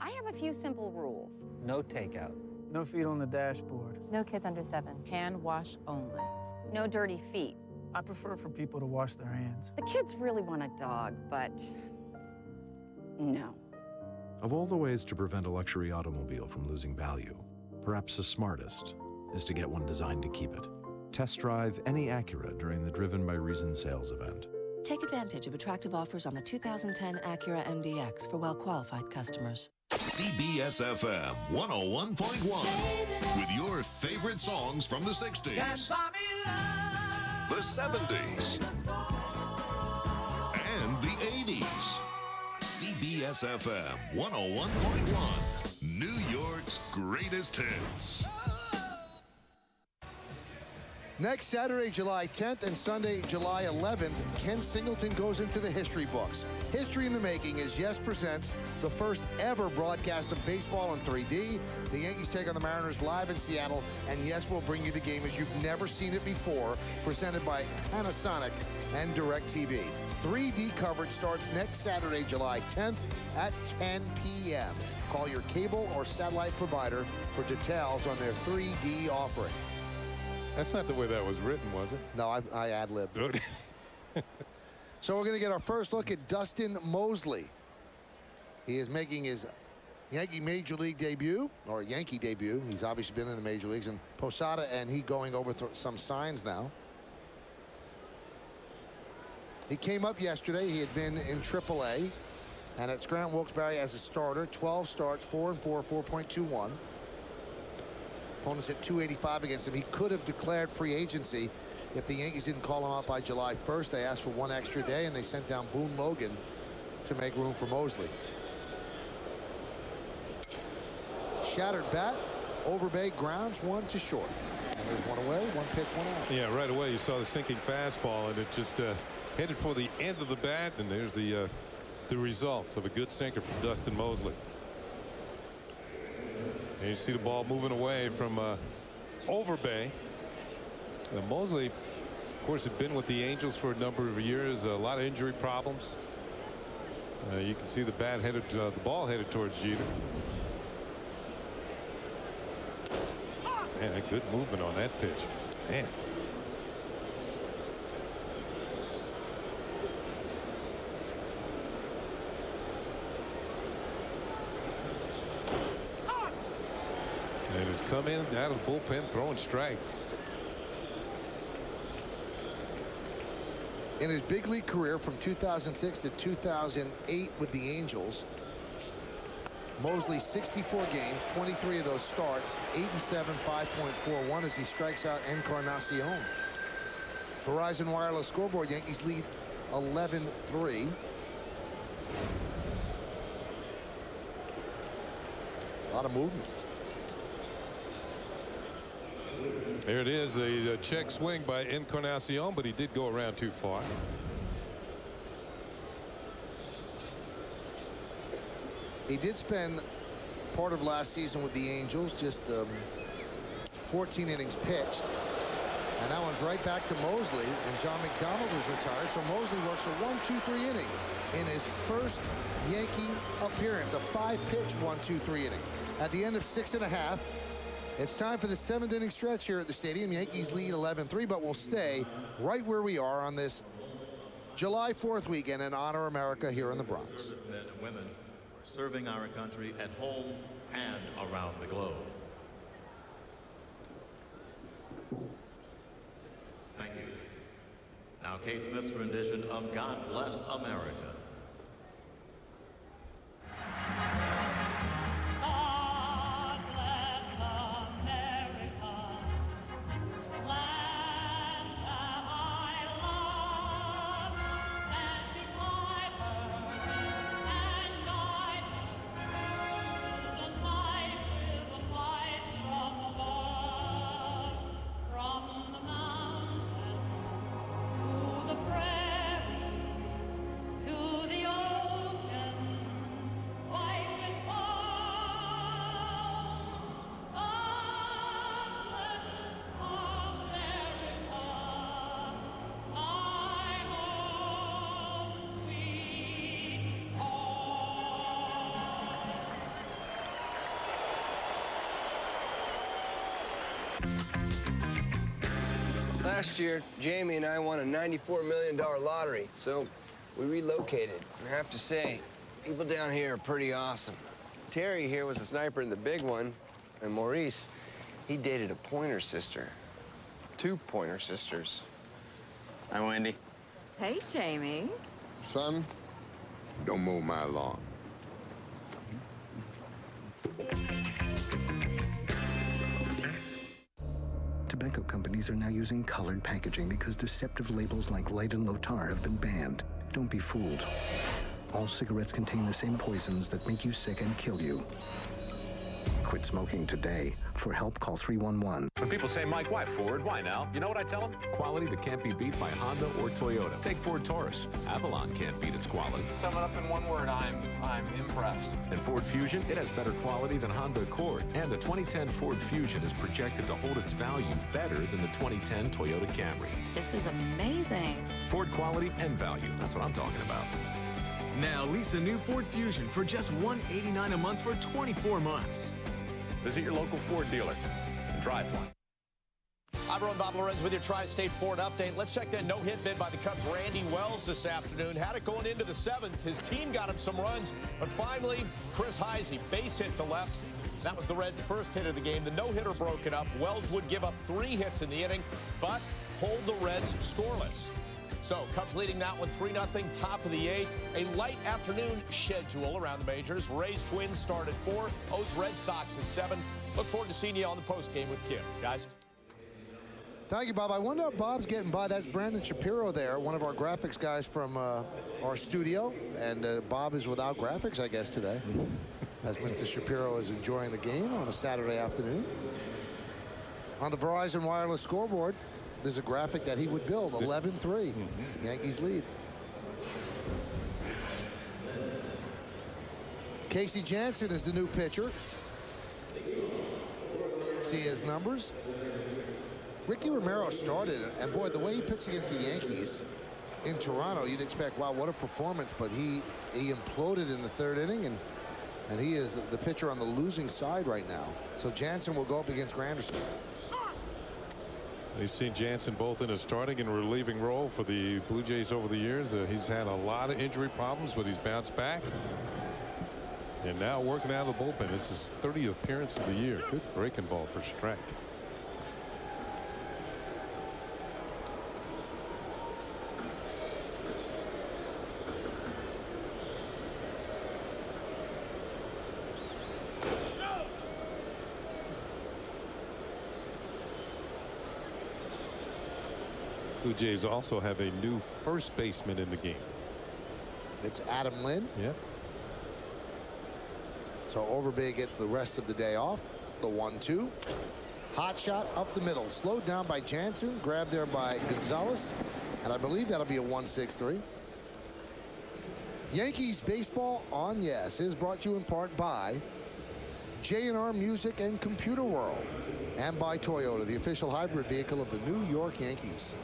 I have a few simple rules. No takeout. No feet on the dashboard. No kids under 7. Hand wash only. No dirty feet. I prefer for people to wash their hands. The kids really want a dog, but no. Of all the ways to prevent a luxury automobile from losing value, perhaps the smartest is to get one designed to keep it. Test drive any Acura during the Driven by Reason sales event. Take advantage of attractive offers on the 2010 Acura MDX for well-qualified customers. CBS FM 101.1 with your favorite songs from the 60s, the 70s, and the 80s. CBS FM 101.1, New York's greatest hits. Next Saturday, July 10th and Sunday, July 11th, Ken Singleton goes into the history books. History in the making as Yes presents the first ever broadcast of baseball in 3D. The Yankees take on the Mariners live in Seattle, and Yes will bring you the game as you've never seen it before, presented by Panasonic and DirecTV. 3D coverage starts next Saturday, July 10th at 10 p.m. Call your cable or satellite provider for details on their 3D offering. That's not the way that was written, was it? No, I ad-libbed. So we're going to get our first look at Dustin Mosley. He is making his Yankee Major League debut, or Yankee debut. He's obviously been in the Major Leagues. And Posada and he going over some signs now. He came up yesterday. He had been in AAA. And at Scranton Wilkes-Barre as a starter, 12 starts, 4-4, 4.21. Opponents at 285 against him. He could have declared free agency if the Yankees didn't call him up by July 1st. They asked for one extra day, and they sent down Boone Logan to make room for Mosley. Shattered bat. Overbay grounds one to short. And there's one away, one pitch, one out. Yeah, right away you saw the sinking fastball, and it just headed for the end of the bat, and there's the results of a good sinker from Dustin Mosley. And you see the ball moving away from Overbay. Mosley, of course, had been with the Angels for a number of years. A lot of injury problems. You can see the bat headed, the ball headed towards Jeter. Man, a good movement on that pitch. Man. And has come in out of the bullpen throwing strikes. In his big league career from 2006 to 2008 with the Angels, Mosley 64 games, 23 of those starts, 8-7, 5.41 as he strikes out Encarnacion. Verizon Wireless scoreboard, Yankees lead 11-3. A lot of movement. There it is, a check swing by Encarnacion, but he did go around too far. He did spend part of last season with the Angels, just 14 innings pitched. And that one's right back to Mosley, and John McDonald is retired, so Mosley works a 1-2-3 inning in his first Yankee appearance, a 5-pitch 1-2-3 inning. At the end of 6.5, it's time for the 7th inning stretch here at the stadium. Yankees lead 11-3, but we'll stay right where we are on this July 4th weekend and honor America here in the Bronx. Men and women are serving our country at home and around the globe. Thank you. Now Kate Smith's rendition of God Bless America. To Last year, Jamie and I won a $94 million lottery, so we relocated. I have to say, people down here are pretty awesome. Terry here was a sniper in the big one, and Maurice, he dated a pointer sister. 2 pointer sisters. Hi, Wendy. Hey, Jamie. Son, don't mow my lawn. Tobacco companies are now using colored packaging because deceptive labels like light and low tar have been banned. Don't be fooled. All cigarettes contain the same poisons that make you sick and kill you. Quit smoking today. For help, call 311. When people say, Mike, why Ford? Why now? You know what I tell them? Quality that can't be beat by Honda or Toyota. Take Ford Taurus. Avalon can't beat its quality. Sum it up in one word, I'm impressed. And Ford Fusion, it has better quality than Honda Accord. And the 2010 Ford Fusion is projected to hold its value better than the 2010 Toyota Camry. This is amazing. Ford quality and value. That's what I'm talking about. Now lease a new Ford Fusion for just $189 a month for 24 months. Visit your local Ford dealer and drive one. I'm Ron Bob Lorenz with your Tri-State Ford update. Let's check that no-hit bid by the Cubs' Randy Wells this afternoon. Had it going into the 7th. His team got him some runs, but finally, Chris Heisey base hit to left. That was the Reds' first hit of the game. The no-hitter broken up. Wells would give up 3 hits in the inning, but hold the Reds scoreless. So, Cubs leading that one 3-0, top of the 8th. A light afternoon schedule around the majors. Rays Twins start at 4. O's Red Sox at 7. Look forward to seeing you on the postgame with Kim. Guys. Thank you, Bob. I wonder if Bob's getting by. That's Brandon Shapiro there, one of our graphics guys from our studio. And Bob is without graphics, I guess, today, as Mr. Shapiro is enjoying the game on a Saturday afternoon. On the Verizon Wireless scoreboard, there's a graphic that he would build, 11-3. Yankees lead. Casey Jansen is the new pitcher. See his numbers. Ricky Romero started, and boy, the way he pitched against the Yankees in Toronto, you'd expect, wow, what a performance, but he imploded in the 3rd inning, and he is the pitcher on the losing side right now. So Jansen will go up against Granderson. We've seen Jansen both in a starting and relieving role for the Blue Jays over the years. He's had a lot of injury problems, but he's bounced back. And now working out of the bullpen. It's his 30th appearance of the year. Good breaking ball for strike. Blue Jays also have a new first baseman in the game. It's Adam Lynn. Yep. So Overbay gets the rest of the day off. The 1-2. Hot shot up the middle. Slowed down by Jansen. Grabbed there by Gonzalez. And I believe that'll be a 1-6-3. Yankees baseball on Yes is brought to you in part by J&R Music and Computer World. And by Toyota, the official hybrid vehicle of the New York Yankees.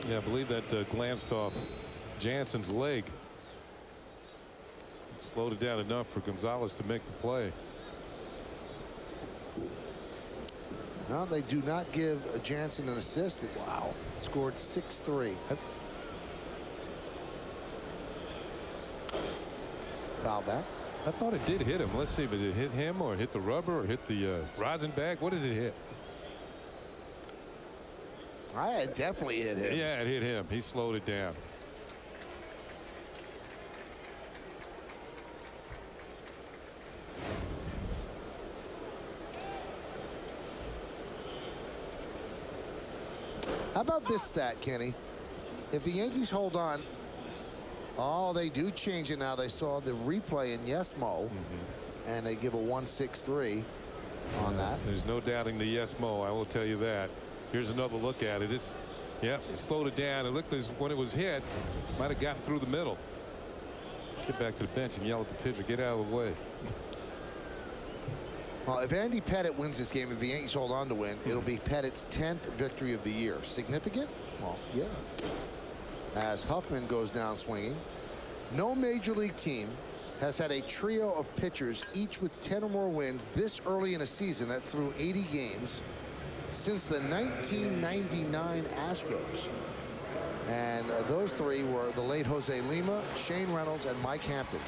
Yeah, I believe that glanced off Jansen's leg. Slowed it down enough for Gonzalez to make the play. No, they do not give Jansen an assist. It's scored 6-3. Foul back. I thought it did hit him. Let's see if it hit him or hit the rubber or hit the rosin bag. What did it hit? It definitely hit him. Yeah, it hit him. He slowed it down. How about this stat, Kenny? If the Yankees hold on, they do change it now. They saw the replay in Yesmo, and they give a 1-6-3 on that. There's no doubting the Yesmo. I will tell you that. Here's another look at it. It slowed it down. It looked as when it was hit, might have gotten through the middle. Get back to the bench and yell at the pitcher, get out of the way. Well, if Andy Pettitte wins this game, if the Yankees hold on to win, it'll be Pettitte's 10th victory of the year. Significant? Well, yeah. As Huffman goes down swinging. No major league team has had a trio of pitchers, each with 10 or more wins this early in a season. That's through 80 games. since the 1999 Astros. And those three were the late Jose Lima, Shane Reynolds, and Mike Hampton.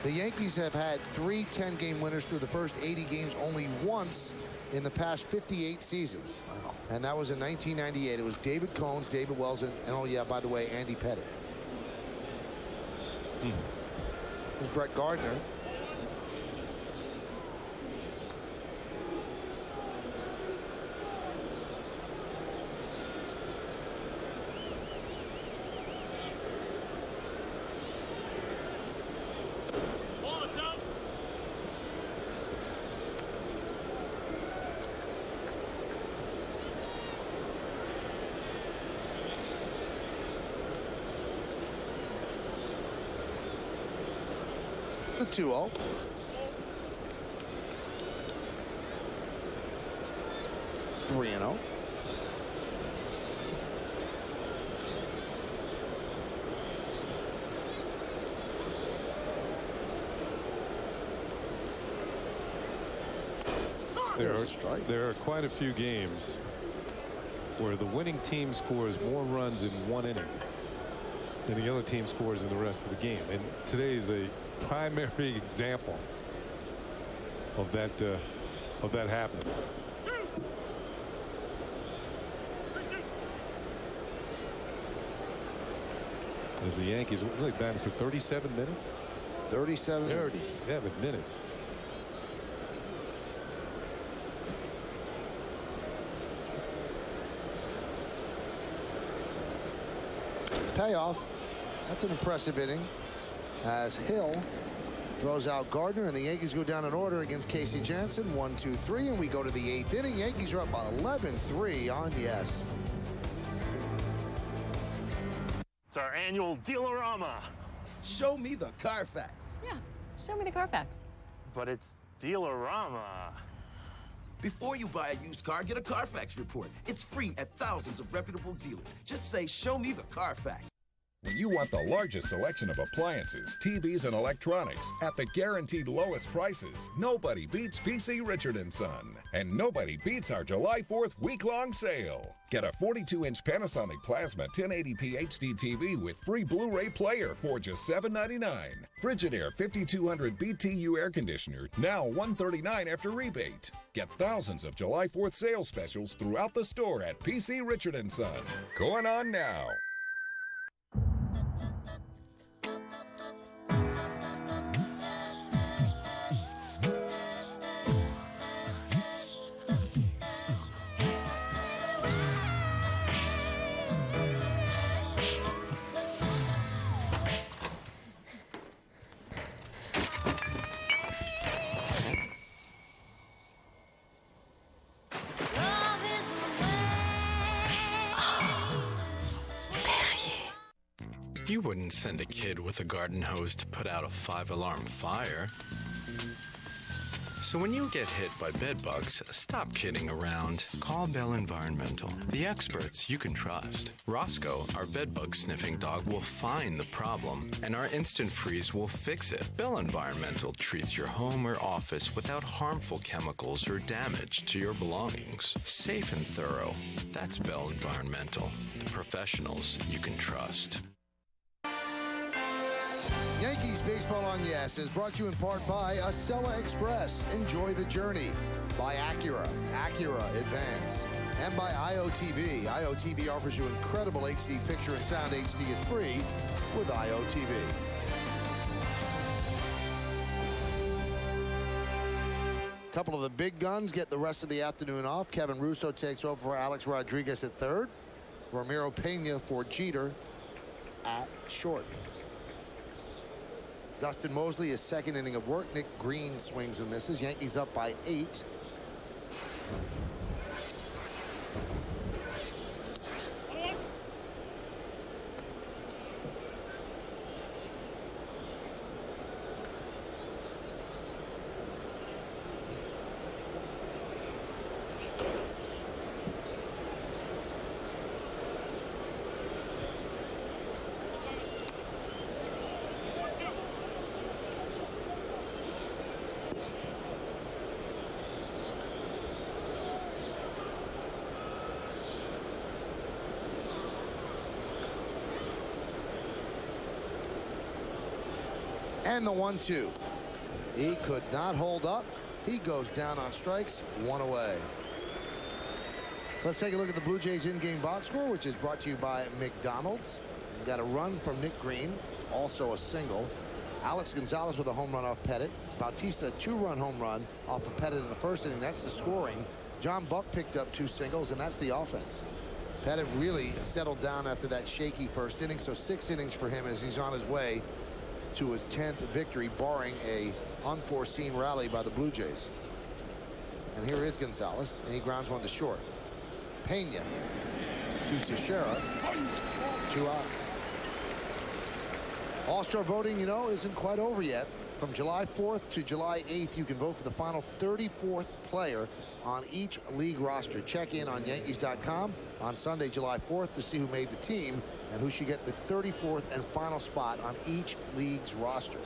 The Yankees have had 3 10-game winners through the first 80 games only once in the past 58 seasons. Wow. And that was in 1998. It was David Cones, David Wells, and oh yeah, by the way, Andy Pettitte. It was Brett Gardner. The 2-0. Three and 0. There are quite a few games where the winning team scores more runs in one inning than the other team scores in the rest of the game. And today is a primary example of that happening. As the Yankees really batting for 37 minutes. 37 minutes. Payoff. That's an impressive inning as Hill throws out Gardner, and the Yankees go down in order against Casey Jansen. 1-2-3, and we go to the 8th inning. Yankees are up by 11-3 on Yes. It's our annual Dealerama. Show me the Carfax. Yeah, show me the Carfax. But it's Dealerama. Before you buy a used car, get a Carfax report. It's free at thousands of reputable dealers. Just say, show me the Carfax. When you want the largest selection of appliances, TVs, and electronics at the guaranteed lowest prices, nobody beats PC Richard & Son. And nobody beats our July 4th week-long sale. Get a 42-inch Panasonic Plasma 1080p HD TV with free Blu-ray player for just $7.99. Frigidaire 5200 BTU air conditioner, now $139 after rebate. Get thousands of July 4th sales specials throughout the store at PC Richard & Son. Going on now. You wouldn't send a kid with a garden hose to put out a 5-alarm fire. So when you get hit by bed bugs, stop kidding around. Call Bell Environmental, the experts you can trust. Roscoe, our bed bug sniffing dog, will find the problem, and our instant freeze will fix it. Bell Environmental treats your home or office without harmful chemicals or damage to your belongings. Safe and thorough. That's Bell Environmental, the professionals you can trust. Yankees Baseball on Yes is brought to you in part by Acela Express. Enjoy the journey. By Acura Advance. And by IOTV. IOTV offers you incredible HD picture and sound. HD is free with IOTV. A couple of the big guns get the rest of the afternoon off. Kevin Russo takes over for Alex Rodriguez at third. Ramiro Pena for Jeter at short. Dustin Mosley, his second inning of work. Nick Green swings and misses. Yankees up by 8. And the 1-2. He could not hold up. He goes down on strikes, 1 away. Let's take a look at the Blue Jays in-game box score, which is brought to you by McDonald's. We got a run from Nick Green, also a single. Alex Gonzalez with a home run off Pettit. Bautista, a 2-run home run off of Pettit in the first inning. That's the scoring. John Buck picked up 2 singles, and that's the offense. Pettit really settled down after that shaky first inning, so 6 innings for him as he's on his way to his 10th victory, barring a unforeseen rally by the Blue Jays. And here is Gonzalez, and he grounds one to short. Pena to Teixeira, 2 outs. All-Star voting, you know, isn't quite over yet. From July 4th to July 8th, you can vote for the final 34th player on each league roster. Check in on Yankees.com on Sunday, July 4th to see who made the team and who should get the 34th and final spot on each league's roster.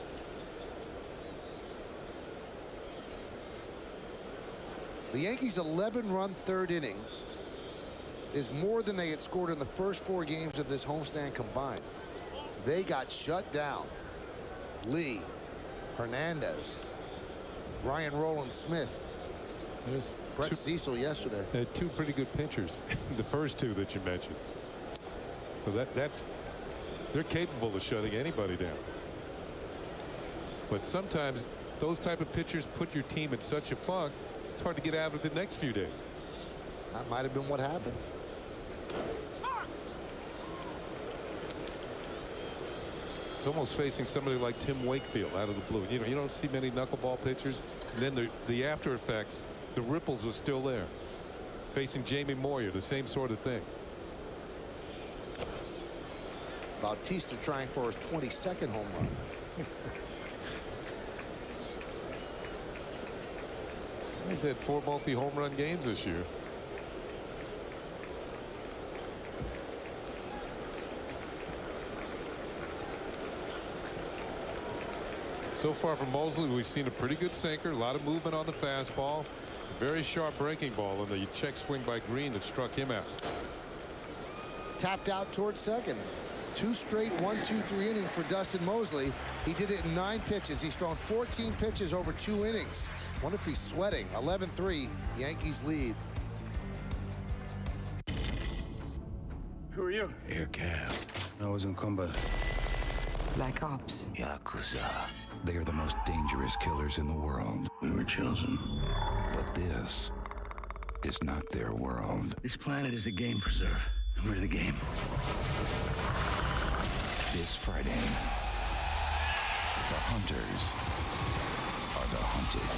The Yankees' 11-run third inning is more than they had scored in the first 4 games of this homestand combined. They got shut down. Lee, Hernandez, Ryan Roland Smith, there's Brett Cecil yesterday. 2 pretty good pitchers, the first 2 that you mentioned. So they're capable of shutting anybody down. But sometimes those type of pitchers put your team in such a funk, it's hard to get out of the next few days. That might have been what happened. It's almost facing somebody like Tim Wakefield out of the blue. You know, you don't see many knuckleball pitchers. And then the after effects, the ripples are still there. Facing Jamie Moyer, the same sort of thing. Bautista trying for his 22nd home run. He's had 4 multi-home run games this year. So far from Mosley, we've seen a pretty good sinker, a lot of movement on the fastball, a very sharp breaking ball, and the check swing by Green that struck him out. Tapped out towards second. 2 straight 1-2-3 innings for Dustin Mosley. He did it in 9 pitches. He's thrown 14 pitches over 2 innings. Wonder if he's sweating. 11-3, Yankees lead. Who are you? Air Cab. I was in combat. Black Ops. Yakuza. They are the most dangerous killers in the world. We were chosen. But this is not their world. This planet is a game preserve, and we're the game. This Friday, the hunters are the hunted.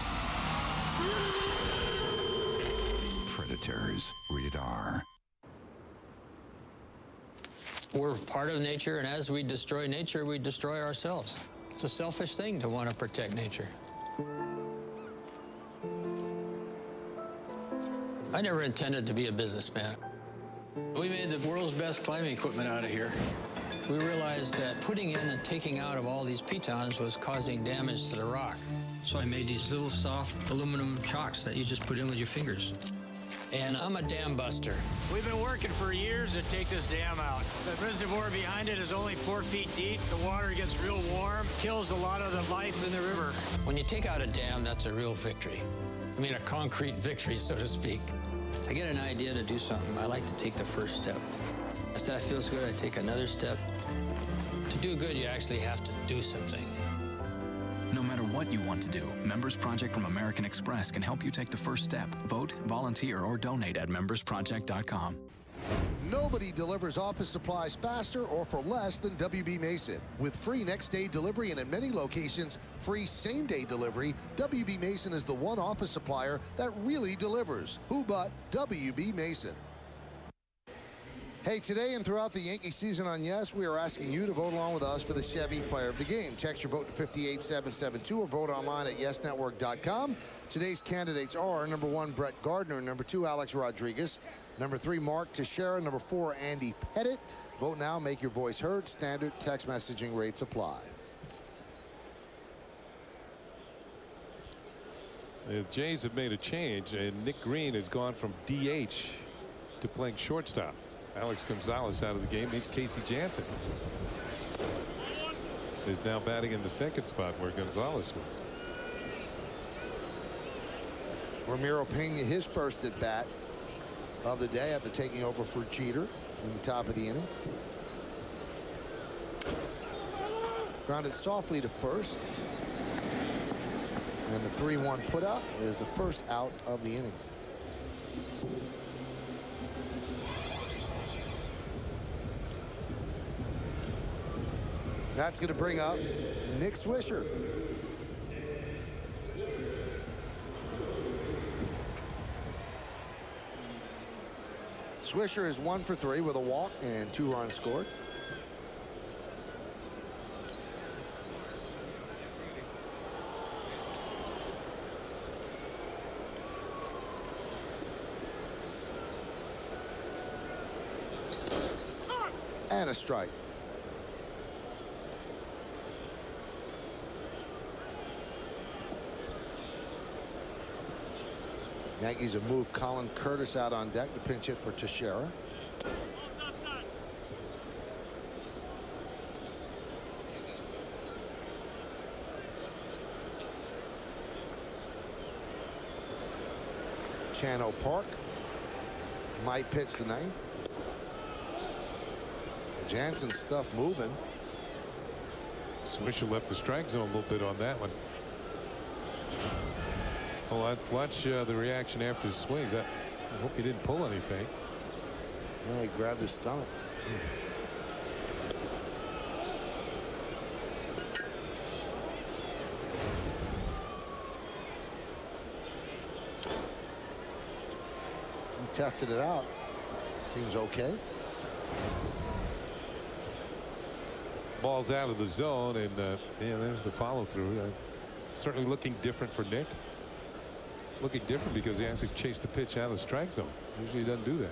Predators. Rated R. We're part of nature, and as we destroy nature, we destroy ourselves. It's a selfish thing to want to protect nature. I never intended to be a businessman. We made the world's best climbing equipment out of here. We realized that putting in and taking out of all these pitons was causing damage to the rock. So I made these little soft aluminum chocks that you just put in with your fingers. And I'm a dam buster. We've been working for years to take this dam out. The reservoir behind it is only 4 feet deep. The water gets real warm, kills a lot of the life in the river. When you take out a dam, that's a real victory. I mean, a concrete victory, so to speak. I get an idea to do something. I like to take the first step. If that feels good, I take another step. To do good, you actually have to do something. No matter what you want to do, Members Project from American Express can help you take the first step. Vote, volunteer, or donate at membersproject.com. Nobody delivers office supplies faster or for less than WB Mason. With free next-day delivery and in many locations, free same-day delivery, WB Mason is the one office supplier that really delivers. Who but WB Mason? Hey, today and throughout the Yankee season on Yes, we are asking you to vote along with us for the Chevy Player of the Game. Text your vote to 58772 or vote online at yesnetwork.com. Today's candidates are number 1, Brett Gardner, number 2, Alex Rodriguez, number 3, Mark Teixeira, number 4, Andy Pettit. Vote now, make your voice heard. Standard text messaging rates apply. The Jays have made a change, and Nick Green has gone from DH to playing shortstop. Alex Gonzalez out of the game means Casey Jansen. is now batting in the second spot where Gonzalez was. Ramiro Pena, his first at bat of the day after taking over for Jeter in the top of the inning. Grounded softly to first. And the 3-1 put up is the first out of the inning. That's going to bring up Nick Swisher. Swisher is 1 for 3 with a walk and 2 runs scored. And a strike. Yankees have moved Colin Curtis out on deck to pinch hit for Teixeira. Chano Park might pitch the ninth. Jansen stuff moving. Swisher left the strike zone a little bit on that one. Oh, watch the reaction after his swings. I hope he didn't pull anything. Yeah, he grabbed his stomach. He tested it out. Seems okay. Ball's out of the zone, and yeah, there's the follow through. Certainly looking different for Nick. Looking different because he actually chased the pitch out of the strike zone. Usually he doesn't do that.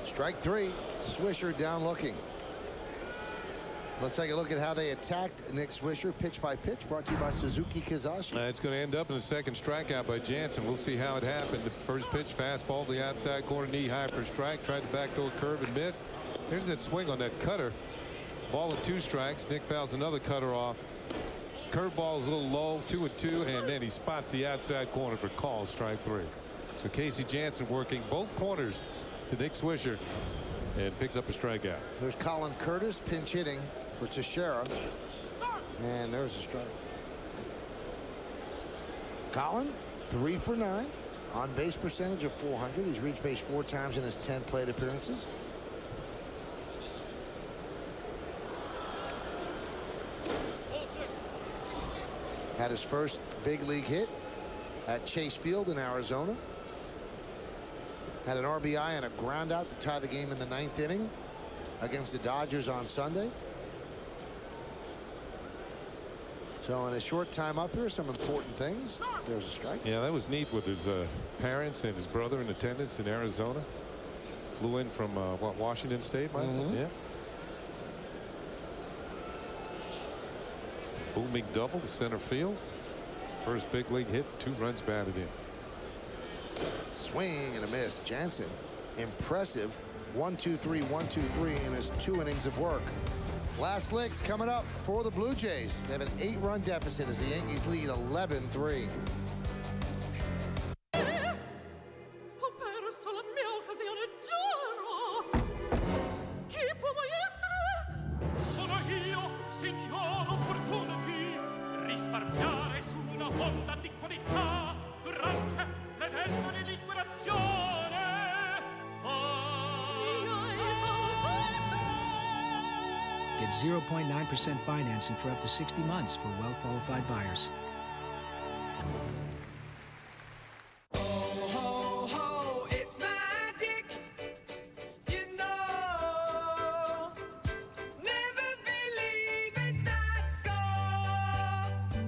Strike 3. Swisher down looking. Let's take a look at how they attacked Nick Swisher pitch by pitch, brought to you by Suzuki Kizashi. It's going to end up in a second strikeout by Jansen. We'll see how it happened. The first pitch, fastball to the outside corner, knee high for strike. Tried the backdoor curve and missed. There's that swing on that cutter. Ball at 2 strikes. Nick fouls another cutter off. Curveball is a little low, 2-2, and then he spots the outside corner for call, strike 3. So Casey Jansen working both corners to Nick Swisher and picks up a strikeout. There's Colin Curtis pinch hitting for Teixeira, and there's a strike. Colin 3 for 9 on base percentage of .400. He's reached base 4 times in his 10 plate appearances. Had his first big league hit at Chase Field in Arizona. Had an RBI and a ground out to tie the game in the 9th inning against the Dodgers on Sunday. So in a short time up here, some important things. There's a strike. Yeah, that was neat with his parents and his brother in attendance in Arizona. Flew in from Washington State, Michael? Yeah. Booming double to center field. First big league hit, 2 runs batted in. Swing and a miss. Jansen, impressive 1-2-3, 1-2-3 in his 2 innings of work. Last licks coming up for the Blue Jays. They have an 8-run deficit as the Yankees lead 11-3. Get 0.9% financing for up to 60 months for well-qualified buyers. Ho, ho, it's magic.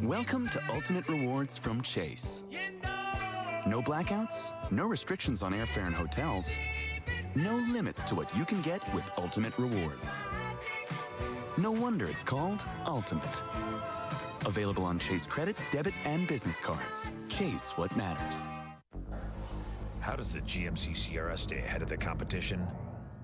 Welcome to Ultimate Rewards from Chase. No blackouts, no restrictions on airfare and hotels, no limits to what you can get with Ultimate Rewards. No wonder it's called Ultimate. Available on Chase credit, debit, and business cards. Chase what matters. How does the GMC Sierra stay ahead of the competition?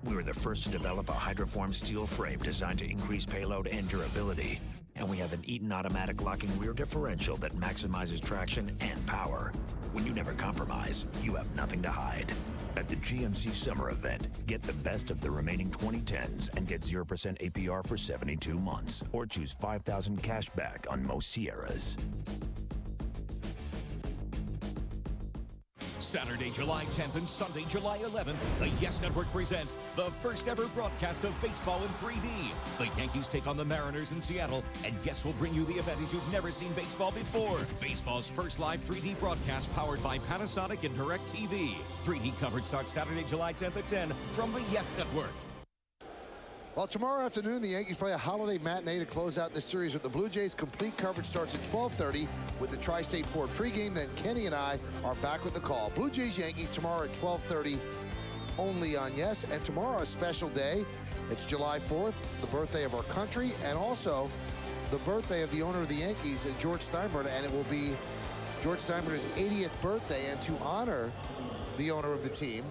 We were the first to develop a hydroform steel frame designed to increase payload and durability. And we have an Eaton automatic locking rear differential that maximizes traction and power. When you never compromise, you have nothing to hide. At the GMC Summer Event, get the best of the remaining 2010s and get 0% APR for 72 months. Or choose $5,000 cash back on most Sierras. Saturday, July 10th and Sunday, July 11th, the Yes Network presents the first ever broadcast of baseball in 3D. The Yankees take on the Mariners in Seattle, and Yes will bring you the advantage you've never seen baseball before. Baseball's first live 3D broadcast powered by Panasonic and DirecTV. 3D coverage starts Saturday, July 10th at 10 from the Yes Network. Well, tomorrow afternoon, the Yankees play a holiday matinee to close out this series with the Blue Jays. Complete coverage starts at 12:30 with the Tri-State Ford pregame. Then Kenny and I are back with the call. Blue Jays-Yankees tomorrow at 12:30 only on Yes. And tomorrow, a special day. It's July 4th, the birthday of our country, and also the birthday of the owner of the Yankees, George Steinbrenner. And it will be George Steinbrenner's 80th birthday. And to honor the owner of the team,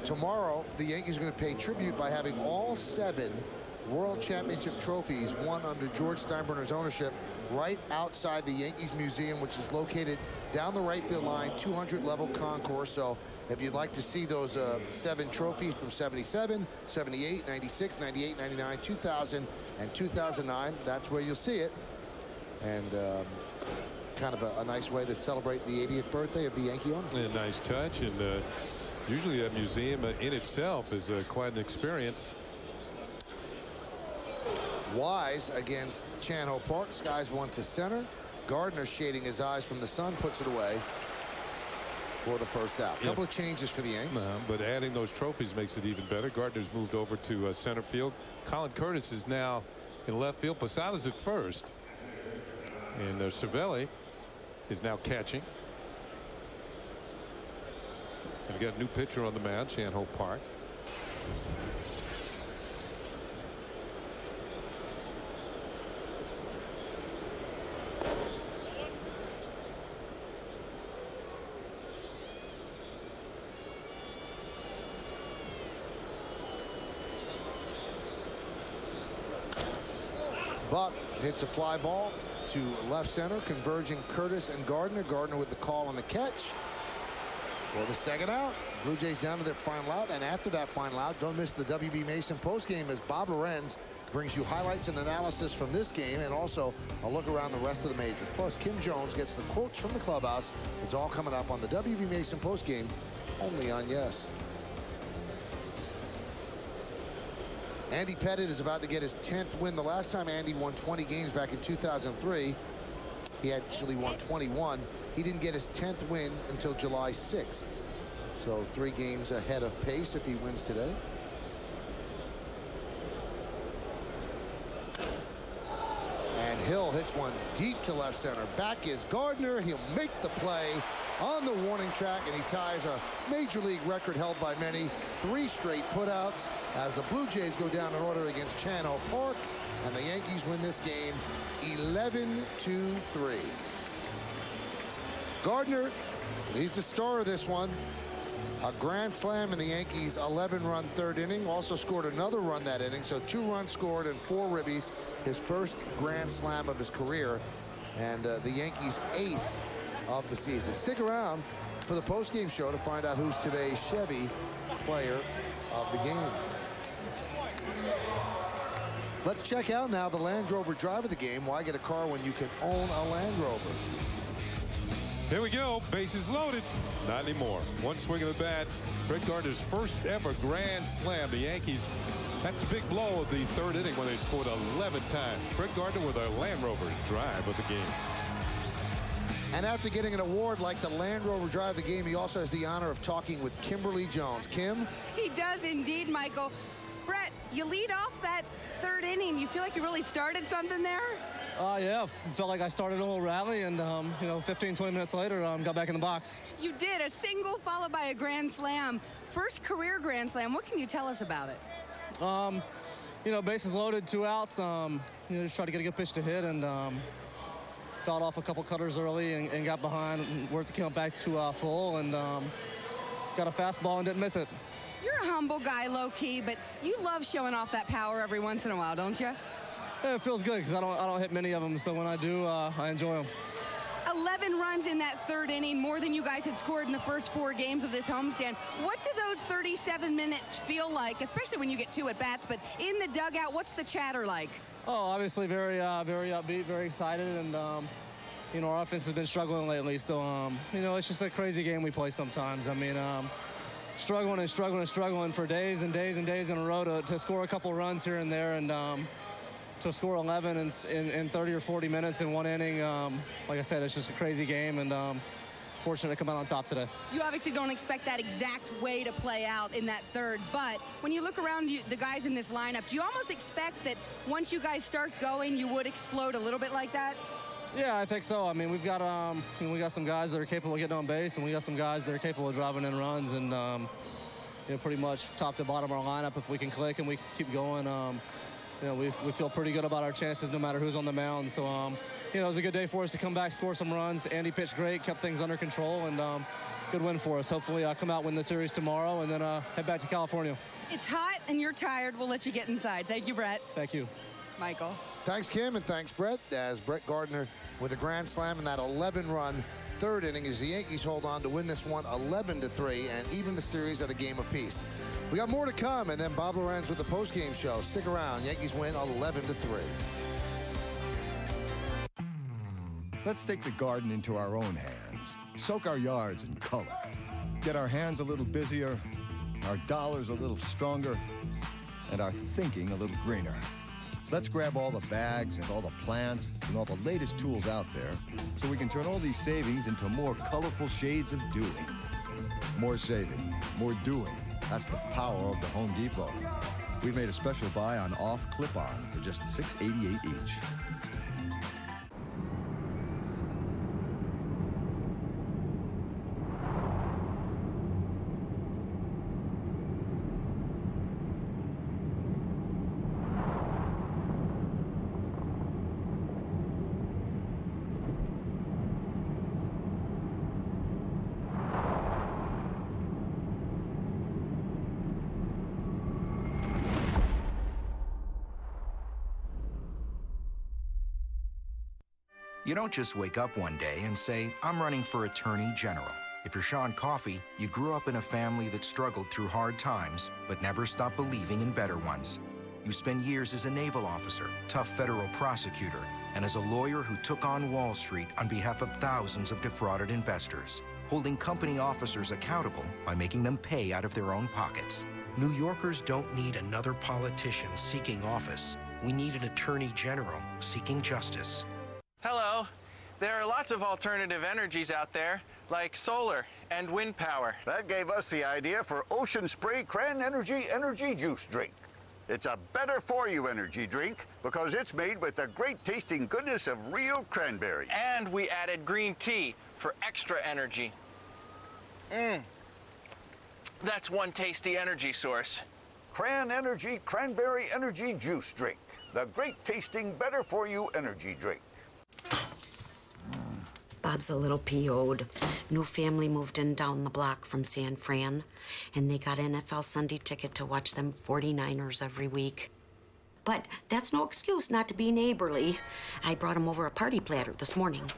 tomorrow, the Yankees are going to pay tribute by having all 7 World Championship trophies won under George Steinbrenner's ownership right outside the Yankees Museum, which is located down the right field line, 200-level concourse. So if you'd like to see those 7 trophies from 77, 78, 96, 98, 99, 2000, and 2009, that's where you'll see it. And kind of a nice way to celebrate the 80th birthday of the Yankee owner. A nice touch, and usually that museum in itself is quite an experience. Wise against Chan-Ho Park. Skies one to center. Gardner shading his eyes from the sun, puts it away for the first out. Couple of changes for the Yanks. But adding those trophies makes it even better. Gardner's moved over to center field. Colin Curtis is now in left field. Posada's at first. And Cervelli is now catching. And we got a new pitcher on the mound, Chan-Ho Park. Buck hits a fly ball to left center, converging Curtis and Gardner. Gardner with the call on the catch for the second out. Blue Jays down to their final out, and after that final out, don't miss the WB Mason postgame as Bob Lorenz brings you highlights and analysis from this game and also a look around the rest of the majors. Plus, Kim Jones gets the quotes from the clubhouse. It's all coming up on the WB Mason postgame only on Yes. Andy Pettitte is about to get his 10th win. The last time Andy won 20 games back in 2003, he actually won 21. He didn't get his 10th win until July 6th. So 3 games ahead of pace if he wins today. And Hill hits one deep to left center. Back is Gardner. He'll make the play on the warning track, and he ties a major league record held by many. 3 straight putouts as the Blue Jays go down in order against Chan-Ho Park, and the Yankees win this game 11-3. Gardner, he's the star of this one. A grand slam in the Yankees' 11-run third inning. Also scored another run that inning, so 2 runs scored and 4 ribbies. His first grand slam of his career, and the Yankees' 8th of the season. Stick around for the post-game show to find out who's today's Chevy player of the game. Let's check out now the Land Rover drive of the game. Why get a car when you can own a Land Rover? Here we go. Bases loaded. Not anymore. One swing of the bat. Brett Gardner's first ever grand slam. The Yankees, that's the big blow of the 3rd inning when they scored 11 times. Brett Gardner with a Land Rover drive of the game. And after getting an award like the Land Rover drive of the game, he also has the honor of talking with Kimberly Jones. Kim? He does indeed, Michael. Brett, you lead off that 3rd inning. You feel like you really started something there? Yeah, felt like I started a little rally, and 15, 20 minutes later, got back in the box. You did a single followed by a grand slam. First career grand slam. What can you tell us about it? Bases loaded, 2 outs. Just try to get a good pitch to hit, and fouled off a couple cutters early and got behind and worked the count back to full, and got a fastball and didn't miss it. You're a humble guy, low-key, but you love showing off that power every once in a while, don't you? Yeah, it feels good because I don't hit many of them, so when I do, I enjoy them. 11 runs in that third inning, more than you guys had scored in the first 4 games of this homestand. What do those 37 minutes feel like, especially when you get 2 at-bats, but in the dugout, what's the chatter like? Oh, obviously very upbeat, very excited, and our offense has been struggling lately, so it's just a crazy game we play sometimes. I mean, struggling for days and days and days in a row to score a couple runs here and there, and to score 11 in 30 or 40 minutes in 1 inning. Like I said, it's just a crazy game, and fortunate to come out on top today. You obviously don't expect that exact way to play out in that third, but when you look around the guys in this lineup, do you almost expect that once you guys start going, you would explode a little bit like that? Yeah, I think so. I mean, we've got some guys that are capable of getting on base, and we got some guys that are capable of driving in runs, and pretty much top to bottom of our lineup, if we can click and we keep going, we feel pretty good about our chances no matter who's on the mound. So, it was a good day for us to come back, score some runs. Andy pitched great, kept things under control, and good win for us. Hopefully come out, win the series tomorrow, and then head back to California. It's hot and you're tired. We'll let you get inside. Thank you, Brett. Thank you. Michael. Thanks, Kim, and thanks, Brett, as Brett Gardner with a grand slam in that 11-run third inning as the Yankees hold on to win this one 11-3 and even the series at a game apiece. We got more to come, and then Bob Lorenz with the postgame show. Stick around. Yankees win 11-3. Let's take the garden into our own hands. Soak our yards in color. Get our hands a little busier, our dollars a little stronger, and our thinking a little greener. Let's grab all the bags and all the plants and all the latest tools out there so we can turn all these savings into more colorful shades of doing. More saving, more doing. That's the power of the Home Depot. We've made a special buy on off clip-on for just $6.88 each. You don't just wake up one day and say, I'm running for Attorney General. If you're Sean Coffey, you grew up in a family that struggled through hard times, but never stopped believing in better ones. You spent years as a naval officer, tough federal prosecutor, and as a lawyer who took on Wall Street on behalf of thousands of defrauded investors, holding company officers accountable by making them pay out of their own pockets. New Yorkers don't need another politician seeking office. We need an Attorney General seeking justice. Hello. There are lots of alternative energies out there, like solar and wind power. That gave us the idea for Ocean Spray Cran Energy Juice Drink. It's a better-for-you energy drink because it's made with the great-tasting goodness of real cranberries. And we added green tea for extra energy. That's one tasty energy source. Cran Energy Cranberry Energy Juice Drink. The great-tasting, better-for-you energy drink. Bob's a little PO'd. New family moved in down the block from San Fran, and they got NFL Sunday ticket to watch them 49ers every week. But that's no excuse not to be neighborly. I brought him over a party platter this morning.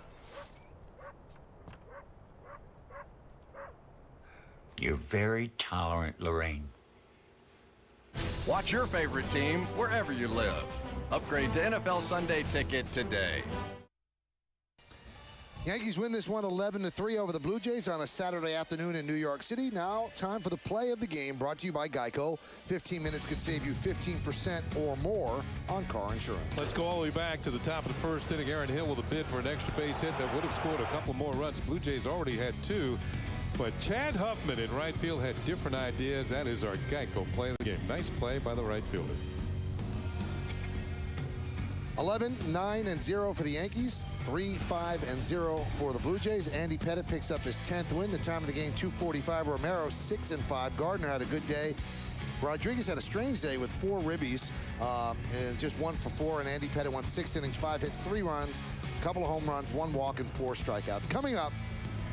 You're very tolerant, Lorraine. Watch your favorite team wherever you live. Upgrade to NFL Sunday ticket today. Yankees win this one 11-3 over the Blue Jays on a Saturday afternoon in New York City. Now, time for the play of the game, brought to you by Geico. 15 minutes could save you 15% or more on car insurance. Let's go all the way back to the top of the first inning. Aaron Hill with a bid for an extra base hit that would have scored a couple more runs. Blue Jays already had 2. But Chad Huffman in right field had different ideas. That is our Geico play of the game. Nice play by the right fielder. 11-9-0 for the Yankees, 3-5-0 for the Blue Jays. Andy Pettitte picks up his 10th win. The time of the game, 2:45. Romero, 6-5. Gardner had a good day. Rodriguez had a strange day with 4 ribbies and just 1 for 4. And Andy Pettitte went 6 innings, 5 hits, 3 runs, a couple of home runs, 1 walk, and 4 strikeouts. Coming up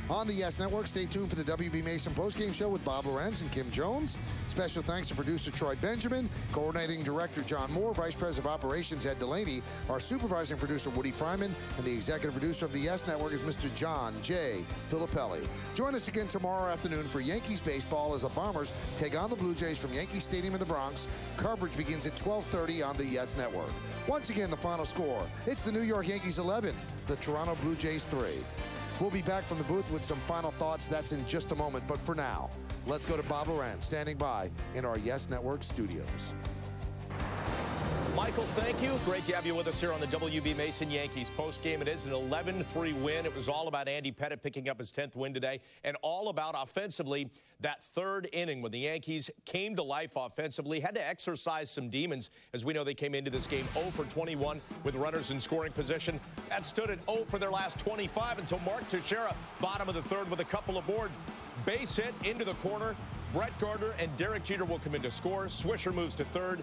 on the Yes Network, stay tuned for the W.B. Mason postgame show with Bob Lorenz and Kim Jones. Special thanks to producer Troy Benjamin, coordinating director John Moore, vice president of operations Ed Delaney, our supervising producer Woody Fryman, and the executive producer of the Yes Network is Mr. John J. Filippelli. Join us again tomorrow afternoon for Yankees baseball as the Bombers take on the Blue Jays from Yankee Stadium in the Bronx. Coverage begins at 12:30 on the Yes Network. Once again, the final score. It's the New York Yankees 11, the Toronto Blue Jays 3. We'll be back from the booth with some final thoughts. That's in just a moment. But for now, let's go to Bob Lorenz, standing by in our Yes Network studios. Michael, thank you. Great to have you with us here on the W.B. Mason Yankees postgame. It is an 11-3 win. It was all about Andy Pettitte picking up his 10th win today, and all about offensively that 3rd inning when the Yankees came to life offensively, had to exercise some demons. As we know, they came into this game 0 for 21 with runners in scoring position. That stood at 0 for their last 25 until Mark Teixeira, bottom of the 3rd with a couple aboard. Base hit into the corner. Brett Gardner and Derek Jeter will come in to score. Swisher moves to 3rd.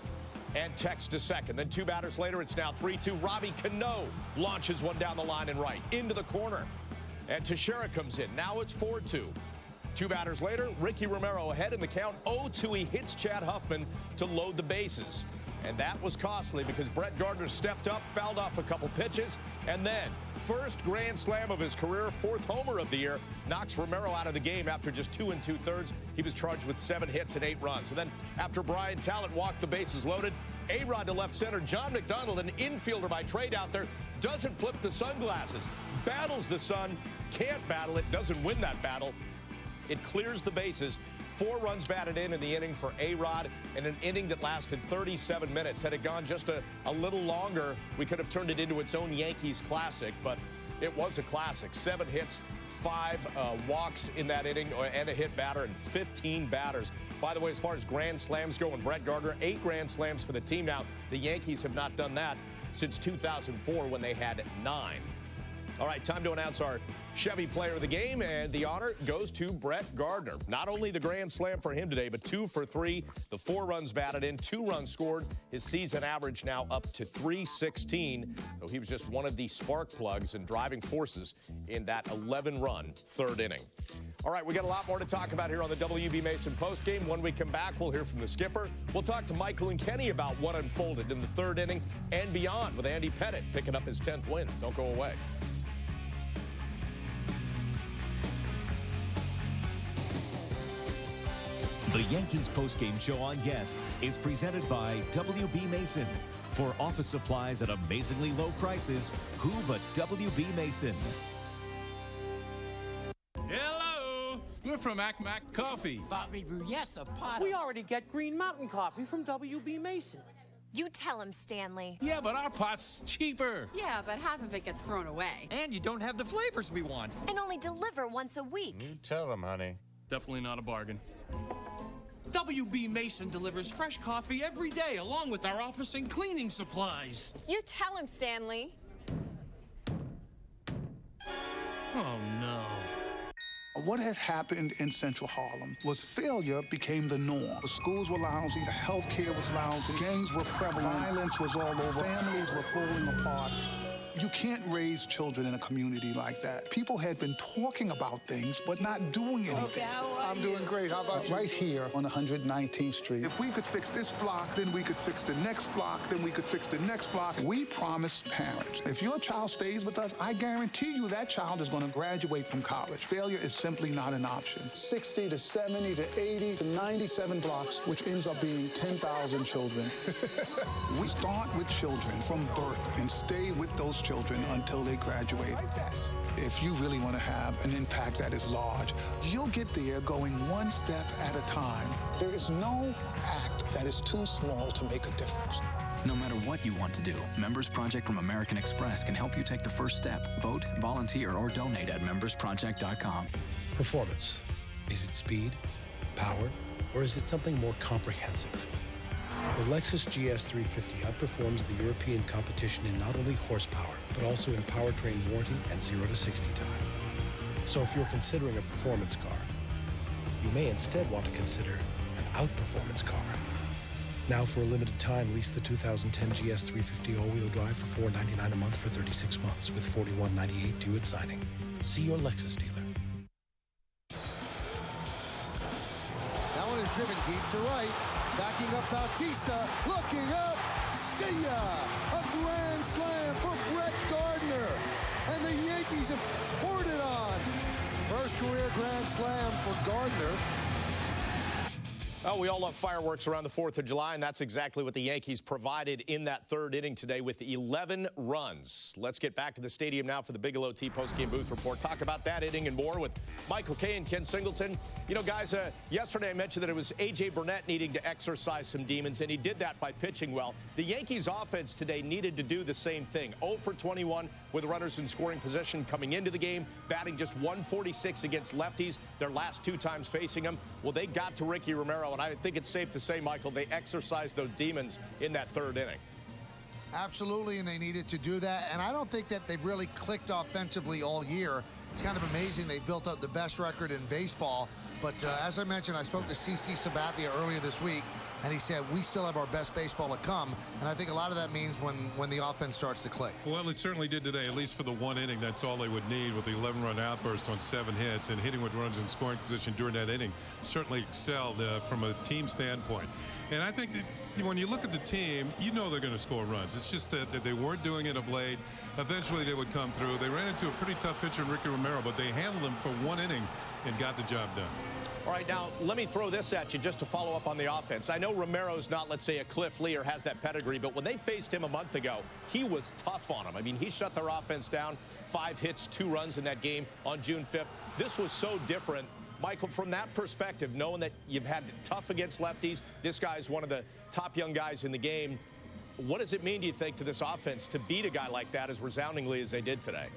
And Tex to 2nd. Then 2 batters later, it's now 3-2. Robbie Cano launches one down the line and right into the corner. And Teixeira comes in. Now it's 4-2. 2 batters later, Ricky Romero ahead in the count. 0-2. He hits Chad Huffman to load the bases. And that was costly because Brett Gardner stepped up, fouled off a couple pitches, and then first grand slam of his career, 4th homer of the year, knocks Romero out of the game after just 2 2/3. He was charged with 7 hits and 8 runs. And then after Brian Talent walked the bases loaded, A-Rod to left center, John McDonald, an infielder by trade out there, doesn't flip the sunglasses, battles the sun, can't battle it, doesn't win that battle. It clears the bases. 4 runs batted in the inning for A-Rod, in an inning that lasted 37 minutes. Had it gone just a little longer, we could have turned it into its own Yankees classic, but it was a classic. 7 hits, 5 walks in that inning, and a hit batter, and 15 batters. By the way, as far as grand slams go, and Brett Gardner, 8 grand slams for the team now. The Yankees have not done that since 2004 when they had 9. All right, time to announce our Chevy player of the game, and the honor goes to Brett Gardner. Not only the grand slam for him today, but 2 for 3, the 4 runs batted in, 2 runs scored. His season average now up to 316. So he was just one of the spark plugs and driving forces in that 11-run 3rd inning. All right, we got a lot more to talk about here on the W.B. Mason postgame. When we come back, we'll hear from the skipper. We'll talk to Michael and Kenny about what unfolded in the 3rd inning and beyond with Andy Pettitte picking up his 10th win. Don't go away. The Yankees postgame show on Yes is presented by W.B. Mason. For office supplies at amazingly low prices, who but W.B. Mason? Hello, we're from Mac Coffee. Bobby Brew, yes, a pot. We already get Green Mountain Coffee from W.B. Mason. You tell him, Stanley. Yeah, but our pot's cheaper. Yeah, but half of it gets thrown away. And you don't have the flavors we want. And only deliver once a week. You tell him, honey. Definitely not a bargain. W.B. Mason delivers fresh coffee every day, along with our office and cleaning supplies. You tell him, Stanley. Oh, no. What had happened in Central Harlem was failure became the norm. The schools were lousy, the health care was lousy, gangs were prevalent, violence was all over, families were falling apart. You can't raise children in a community like that. People had been talking about things, but not doing anything. Okay, I'm doing great. How about you? Right here on 119th Street. If we could fix this block, then we could fix the next block, then we could fix the next block. We promise parents, if your child stays with us, I guarantee you that child is going to graduate from college. Failure is simply not an option. 60 to 70 to 80 to 97 blocks, which ends up being 10,000 children. We start with children from birth and stay with those children until they graduate. Like that. If you really want to have an impact that is large, you'll get there going one step at a time. There is no act that is too small to make a difference. No matter what you want to do, Members Project from American Express can help you take the first step. Vote, volunteer, or donate at membersproject.com. Performance. Is it speed, power, or is it something more comprehensive? The Lexus GS350 outperforms the European competition in not only horsepower, but also in powertrain warranty and 0 to 60 time. So if you're considering a performance car, you may instead want to consider an outperformance car. Now for a limited time, lease the 2010 GS350 all-wheel drive for $499 a month for 36 months with $41.98 due at signing. See your Lexus dealer. That one is driven deep to right. Backing up Bautista, looking up, see ya! A grand slam for Brett Gardner. And the Yankees have poured it on. First career grand slam for Gardner. Oh, we all love fireworks around the 4th of July, and that's exactly what the Yankees provided in that third inning today with 11 runs. Let's get back to the stadium now for the Bigelow T postgame booth report. Talk about that inning and more with Michael Kay and Ken Singleton. You know, guys, yesterday I mentioned that it was A.J. Burnett needing to exercise some demons, and he did that by pitching well. The Yankees offense today needed to do the same thing. 0 for 21 with runners in scoring position coming into the game, batting just 146 against lefties their last 2 times facing him. Well, they got to Ricky Romero, and I think it's safe to say, Michael, they exercised those demons in that third inning. Absolutely, and they needed to do that. And I don't think that they've really clicked offensively all year. It's kind of amazing. They built up the best record in baseball. But as I mentioned, I spoke to CC Sabathia earlier this week, and he said, we still have our best baseball to come. And I think a lot of that means when the offense starts to click. Well, it certainly did today, at least for the 1 inning. That's all they would need with the 11-run outburst on 7 hits and hitting with runners in scoring position during that inning. Certainly excelled from a team standpoint. And I think that when you look at the team, you know they're going to score runs. It's just that they weren't doing it of late. Eventually they would come through. They ran into a pretty tough pitcher in Ricky Romero, but they handled him for 1 inning and got the job done. All right, now let me throw this at you just to follow up on the offense. I know Romero's not, let's say, a Cliff Lee or has that pedigree, but when they faced him a month ago, he was tough on them. I mean, he shut their offense down, 5 hits, 2 runs in that game on June 5th. This was so different. Michael, from that perspective, knowing that you've had tough against lefties, this guy is one of the top young guys in the game. What does it mean, do you think, to this offense to beat a guy like that as resoundingly as they did today?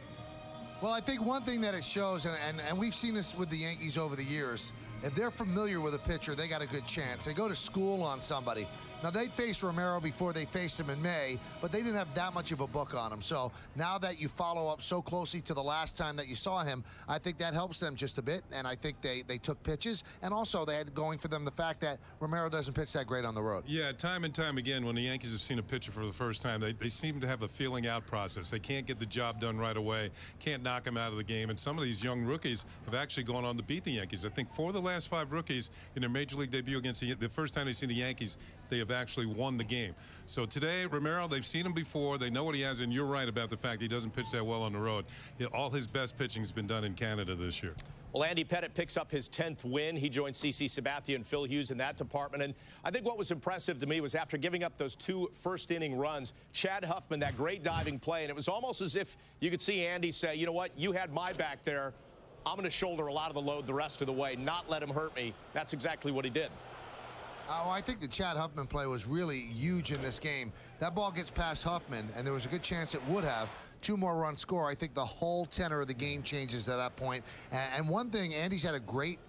Well, I think one thing that it shows, and we've seen this with the Yankees over the years, if they're familiar with a pitcher, they got a good chance. They go to school on somebody. Now, they faced Romero before they faced him in May, but they didn't have that much of a book on him. So now that you follow up so closely to the last time that you saw him, I think that helps them just a bit. And I think they took pitches. And also they had going for them the fact that Romero doesn't pitch that great on the road. Yeah, time and time again, when the Yankees have seen a pitcher for the first time, they seem to have a feeling out process. They can't get the job done right away, can't knock him out of the game. And some of these young rookies have actually gone on to beat the Yankees. I think 4 of the last 5 rookies in their major league debut against the first time they've seen the Yankees, they have actually won the game. So today, Romero, they've seen him before. They know what he has, and you're right about the fact he doesn't pitch that well on the road. All his best pitching has been done in Canada this year. Well, Andy Pettitte picks up his 10th win. He joined CC Sabathia and Phil Hughes in that department. And I think what was impressive to me was after giving up those 2 first-inning runs, Chad Huffman, that great diving play, and it was almost as if you could see Andy say, you know what, you had my back there. I'm going to shoulder a lot of the load the rest of the way, not let him hurt me. That's exactly what he did. Oh, I think the Chad Huffman play was really huge in this game. That ball gets past Huffman, and there was a good chance it would have. 2 more run score. I think the whole tenor of the game changes at that point. And one thing, Andy's had a great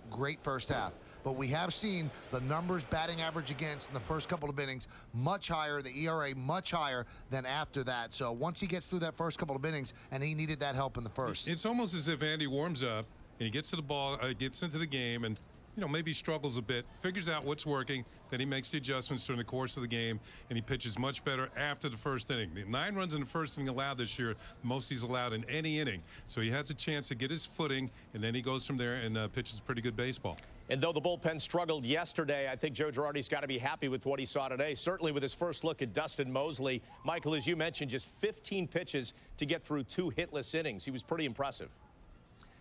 first half. But we have seen the numbers, batting average against in the first couple of innings much higher, the ERA much higher than after that. So once he gets through that first couple of innings, and he needed that help in the first. It's almost as if Andy warms up, and he gets to the ball, gets into the game, and maybe struggles a bit, figures out what's working, then he makes the adjustments during the course of the game, and he pitches much better after the first inning. The 9 runs in the first inning allowed this year, the most he's allowed in any inning. So he has a chance to get his footing, and then he goes from there and pitches pretty good baseball. And though the bullpen struggled yesterday, I think Joe Girardi's got to be happy with what he saw today, certainly with his first look at Dustin Mosley. Michael, as you mentioned, just 15 pitches to get through 2 hitless innings. He was pretty impressive.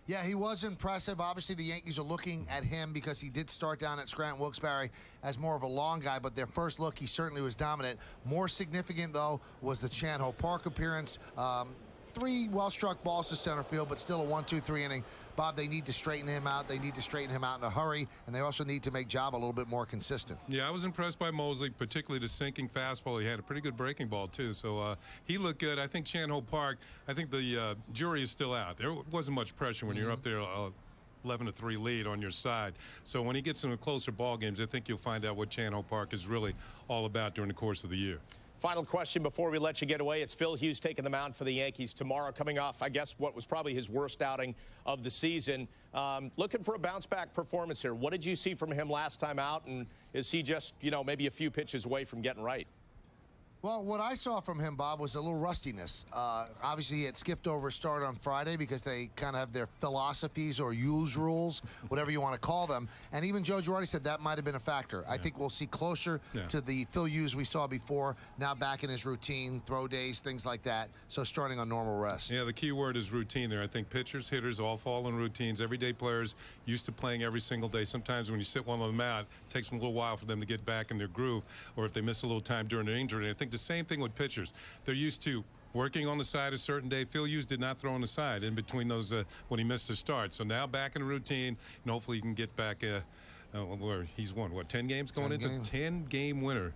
Yeah, he was impressive. Obviously, the Yankees are looking at him because he did start down at Scranton Wilkes-Barre as more of a long guy, but their first look, he certainly was dominant. More significant, though, was the Chan-Ho Park appearance. 3 well-struck balls to center field, but still a 1-2-3 inning. Bob, they need to straighten him out. They need to straighten him out in a hurry, and they also need to make Job a little bit more consistent. Yeah, I was impressed by Mosley, particularly the sinking fastball. He had a pretty good breaking ball, too, so he looked good. I think Chan-Ho Park, I think the jury is still out. There wasn't much pressure when you're up there 11-3 lead on your side. So when he gets into closer ball games, I think you'll find out what Chan-Ho Park is really all about during the course of the year. Final question before we let you get away. It's Phil Hughes taking the mound for the Yankees tomorrow, coming off, I guess, what was probably his worst outing of the season. Looking for a bounce-back performance here. What did you see from him last time out, and is he just, maybe a few pitches away from getting right? Well, what I saw from him, Bob, was a little rustiness. Obviously, he had skipped over a start on Friday because they kind of have their philosophies or use rules, whatever you want to call them. And even Joe Girardi said that might have been a factor. I think we'll see closer to the Phil Hughes we saw before, now back in his routine, throw days, things like that. So starting on normal rest. Yeah, the key word is routine there. I think pitchers, hitters all fall in routines. Everyday players used to playing every single day. Sometimes when you sit one on the mat, it takes them a little while for them to get back in their groove, or if they miss a little time during an injury. And I think the same thing with pitchers. They're used to working on the side a certain day. Phil Hughes did not throw on the side in between those when he missed the start. So now back in the routine, and hopefully he can get back where he's won, 10 games going into 10-game winner.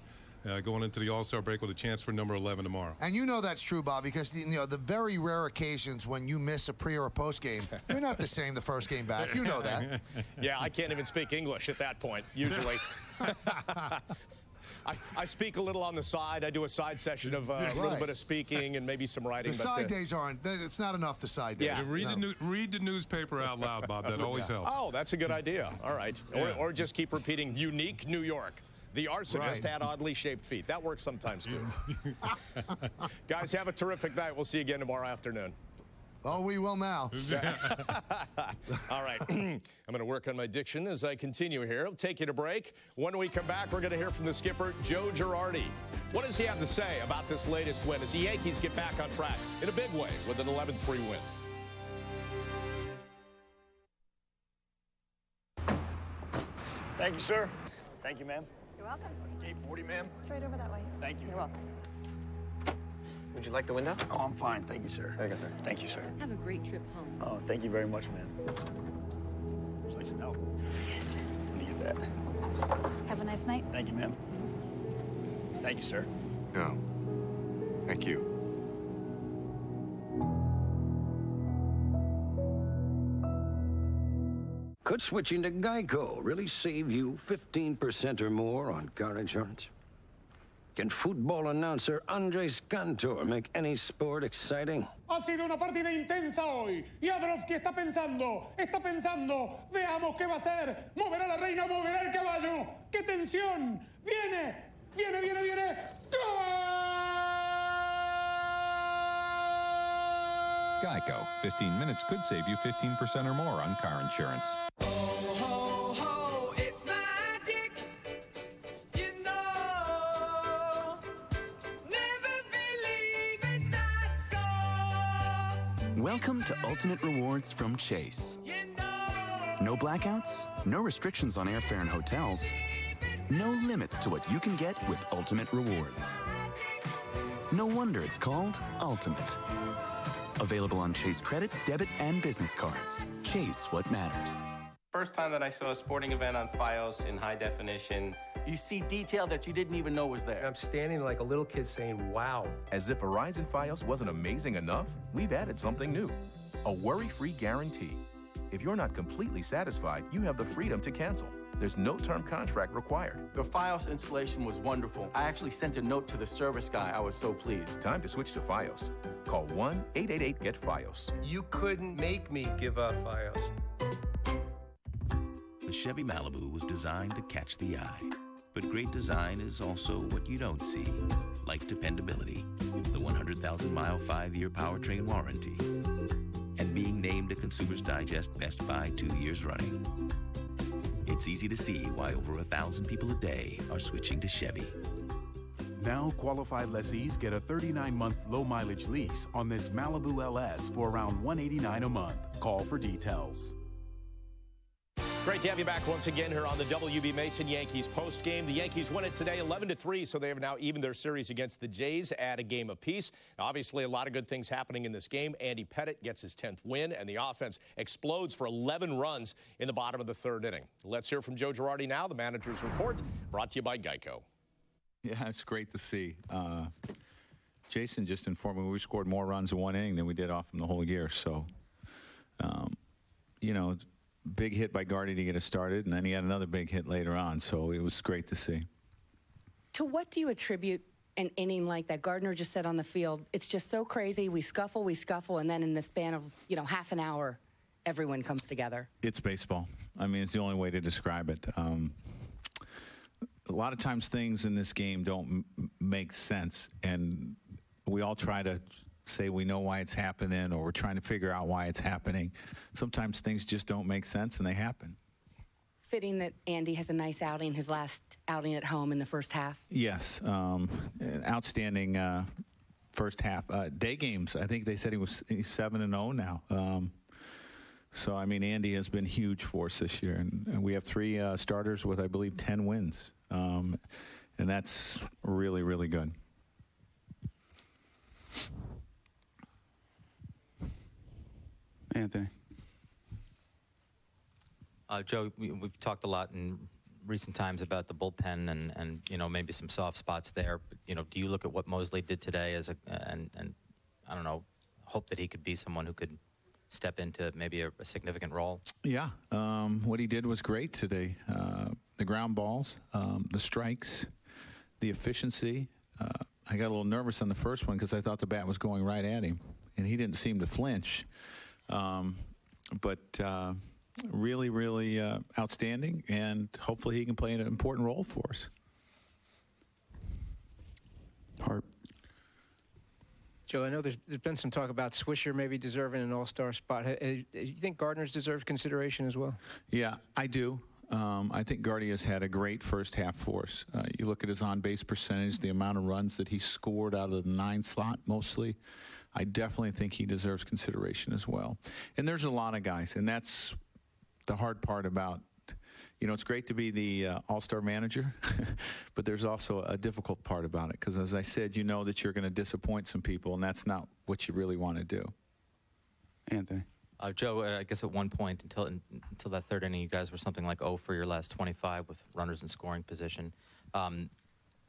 Going into the All-Star break with a chance for number 11 tomorrow. And you know that's true, Bob, because the very rare occasions when you miss a pre or a post game, you're not the same the first game back. You know that. Yeah, I can't even speak English at that point, usually. I speak a little on the side. I do a side session of a little bit of speaking and maybe some writing. The side days aren't. It's not enough, the side days. Yeah. Read the newspaper out loud, Bob. That always helps. Oh, that's a good idea. All right. Or just keep repeating unique New York. The arsonist had oddly shaped feet. That works sometimes, too. Guys, have a terrific night. We'll see you again tomorrow afternoon. Oh, we will now. All right. I'm going to work on my diction as I continue here. I'll take you to break. When we come back, we're going to hear from the skipper, Joe Girardi. What does he have to say about this latest win as the Yankees get back on track in a big way with an 11-3 win? Thank you, sir. Thank you, ma'am. You're welcome. Gate 40, ma'am. Straight over that way. Thank you. You're welcome. Would you like the window? Oh, I'm fine. Thank you, sir. Thank you, sir. Thank you, sir. Have a great trip home. Oh, thank you very much, ma'am. Would you like some help? Let me get that. Have a nice night. Thank you, ma'am. Thank you, sir. No. Thank you. Could switching to Geico really save you 15% or more on car insurance? Can football announcer Andres Cantor make any sport exciting? Ha sido una partida intensa hoy. Jadrowski está pensando. Veamos qué va a hacer. Moverá la reina, moverá el caballo. ¡Qué tensión! ¡Viene! ¡Gol! Geico. 15 minutes could save you 15% or more on car insurance. Ho, ho, it's magic. You know, never believe it's not so. Welcome to Ultimate Rewards from Chase. No blackouts, no restrictions on airfare and hotels, no limits to what you can get with Ultimate Rewards. No wonder it's called Ultimate. Available on Chase credit, debit, and business cards. Chase what matters. First time that I saw a sporting event on Fios in high definition. You see detail that you didn't even know was there. I'm standing like a little kid saying, wow. As if Verizon Fios wasn't amazing enough, we've added something new. A worry-free guarantee. If you're not completely satisfied, you have the freedom to cancel. There's no term contract required. The Fios installation was wonderful. I actually sent a note to the service guy. I was so pleased. Time to switch to Fios. Call 1-888-GET-FIOS. You couldn't make me give up Fios. The Chevy Malibu was designed to catch the eye. But great design is also what you don't see, like dependability, the 100,000-mile 5-year powertrain warranty, and being named a Consumer's Digest Best Buy 2 years running. It's easy to see why over 1,000 people a day are switching to Chevy. Now, qualified lessees get a 39-month low-mileage lease on this Malibu LS for around $189 a month. Call for details. Great to have you back once again here on the WB Mason Yankees post game. The Yankees win it today 11-3, so they have now evened their series against the Jays at a game apiece. Now, obviously, a lot of good things happening in this game. Andy Pettitte gets his 10th win, and the offense explodes for 11 runs in the bottom of the third inning. Let's hear from Joe Girardi now, the manager's report, brought to you by Geico. Yeah, it's great to see. Jason just informed me we scored more runs in one inning than we did off him the whole year. So, you know, big hit by Gardy to get us started, and then he had another big hit later on, so it was great to see. To what do you attribute an inning like that? Gardner just said on the field, it's just so crazy. We scuffle, and then in the span of, half an hour, everyone comes together. It's baseball. I mean, it's the only way to describe it. A lot of times things in this game don't make sense, and we all try to say we know why it's happening, or we're trying to figure out why it's happening. Sometimes things just don't make sense, and they happen. Fitting that Andy has a nice outing, his last outing at home in the first half. Yes, an outstanding first half. Day games, I think they said he's 7-0 now. So, I mean, Andy has been huge for us this year, and we have 3 starters with, I believe, 10 wins, and that's really, really good. Anthony. Joe, we've talked a lot in recent times about the bullpen and maybe some soft spots there. But, do you look at what Mosley did today as and I don't know, hope that he could be someone who could step into maybe a significant role? Yeah, what he did was great today. The ground balls, the strikes, the efficiency. I got a little nervous on the first one because I thought the bat was going right at him, and he didn't seem to flinch. But really, really outstanding, and hopefully he can play an important role for us. Hart. Joe, I know there's been some talk about Swisher maybe deserving an all-star spot. Do you think Gardner's deserves consideration as well? Yeah, I do. I think Gardy has had a great first half for us. You look at his on-base percentage, the amount of runs that he scored out of the 9 slot mostly. I definitely think he deserves consideration as well. And there's a lot of guys, and that's the hard part about, it's great to be the all-star manager, but there's also a difficult part about it because, as I said, you know that you're going to disappoint some people, and that's not what you really want to do. Anthony. Joe, I guess at one point until that third inning, you guys were something like 0 for your last 25 with runners in scoring position.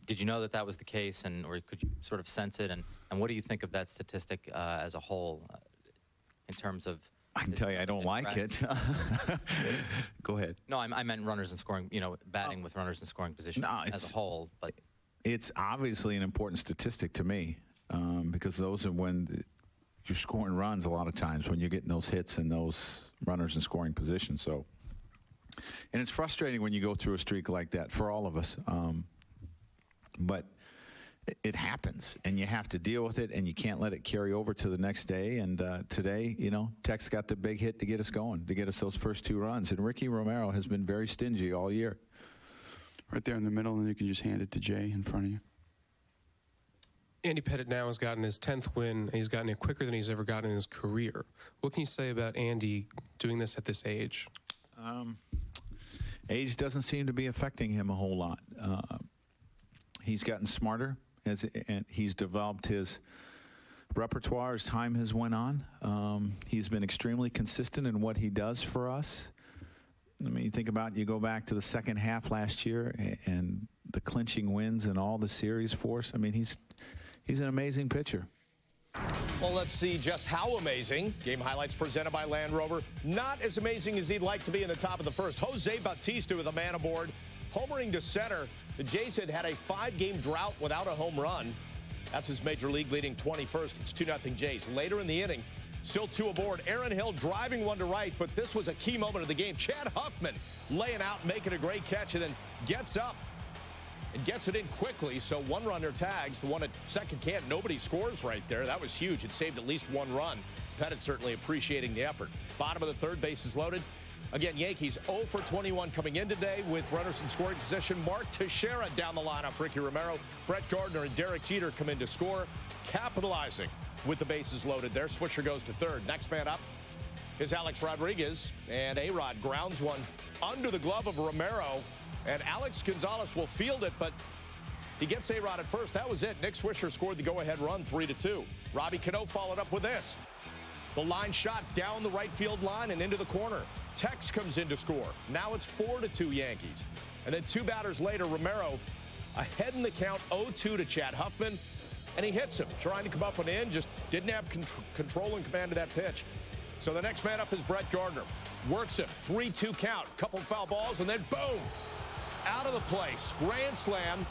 Did you know that was the case, or could you sort of sense it? And what do you think of that statistic as a whole in terms of? I can tell you I don't like it. Go ahead. No, I meant runners in scoring, batting with runners in scoring position as a whole. But it's obviously an important statistic to me because those are when you're scoring runs a lot of times, when you're getting those hits and those runners in scoring position. So, and it's frustrating when you go through a streak like that for all of us. But it happens, and you have to deal with it, and you can't let it carry over to the next day. And today, Tex got the big hit to get us going, to get us those first 2 runs. And Ricky Romero has been very stingy all year. Right there in the middle, and you can just hand it to Jay in front of you. Andy Pettitte now has gotten his 10th win, and he's gotten it quicker than he's ever gotten in his career. What can you say about Andy doing this at this age? Age doesn't seem to be affecting him a whole lot. He's gotten smarter, and he's developed his repertoire as time has went on. He's been extremely consistent in what he does for us. I mean, you go back to the second half last year and the clinching wins and all the series for us. I mean, he's an amazing pitcher. Well, let's see just how amazing. Game highlights presented by Land Rover. Not as amazing as he'd like to be in the top of the first. Jose Bautista with a man aboard, homering to center. The Jays had a 5-game drought without a home run. That's his major league leading 21st. It's 2-0 Jays. Later in the inning, still 2 aboard. Aaron Hill driving one to right, but this was a key moment of the game. Chad Huffman laying out, making a great catch, and then gets up and gets it in quickly. So 1 runner tags, the one at second can't. Nobody scores right there. That was huge. It saved at least 1 run. Pettitte certainly appreciating the effort. Bottom of the third, bases loaded. Again, Yankees 0 for 21 coming in today with runners in scoring position. Mark Teixeira down the lineup. Ricky Romero, Brett Gardner, and Derek Jeter come in to score, capitalizing with the bases loaded there. Swisher goes to third. Next man up is Alex Rodriguez, and A-Rod grounds one under the glove of Romero, and Alex Gonzalez will field it, but he gets A-Rod at first. That was it. Nick Swisher scored the go-ahead run, 3-2. Robbie Cano followed up with this. The line shot down the right field line and into the corner. Tex comes in to score. Now it's 4-2 Yankees. And then 2 batters later, Romero ahead in the count, 0-2 to Chad Huffman, and he hits him. Trying to come up and in, just didn't have control and command of that pitch. So the next man up is Brett Gardner. Works it. 3-2 count. Couple foul balls, and then boom! Out of the place. Grand slam.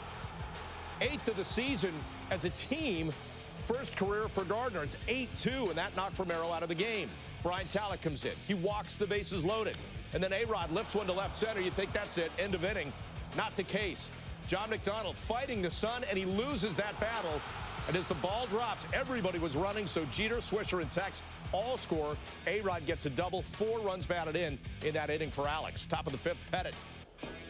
8th of the season as a team. First career for Gardner. It's 8-2, and that knocked Romero out of the game. Brian Talek comes in. He walks the bases loaded. And then A-Rod lifts one to left center. You think that's it. End of inning. Not the case. John McDonald fighting the sun, and he loses that battle. And as the ball drops, everybody was running, so Jeter, Swisher, and Tex all score. A-Rod gets a double, 4 runs batted in that inning for Alex. Top of the 5th, Pettit.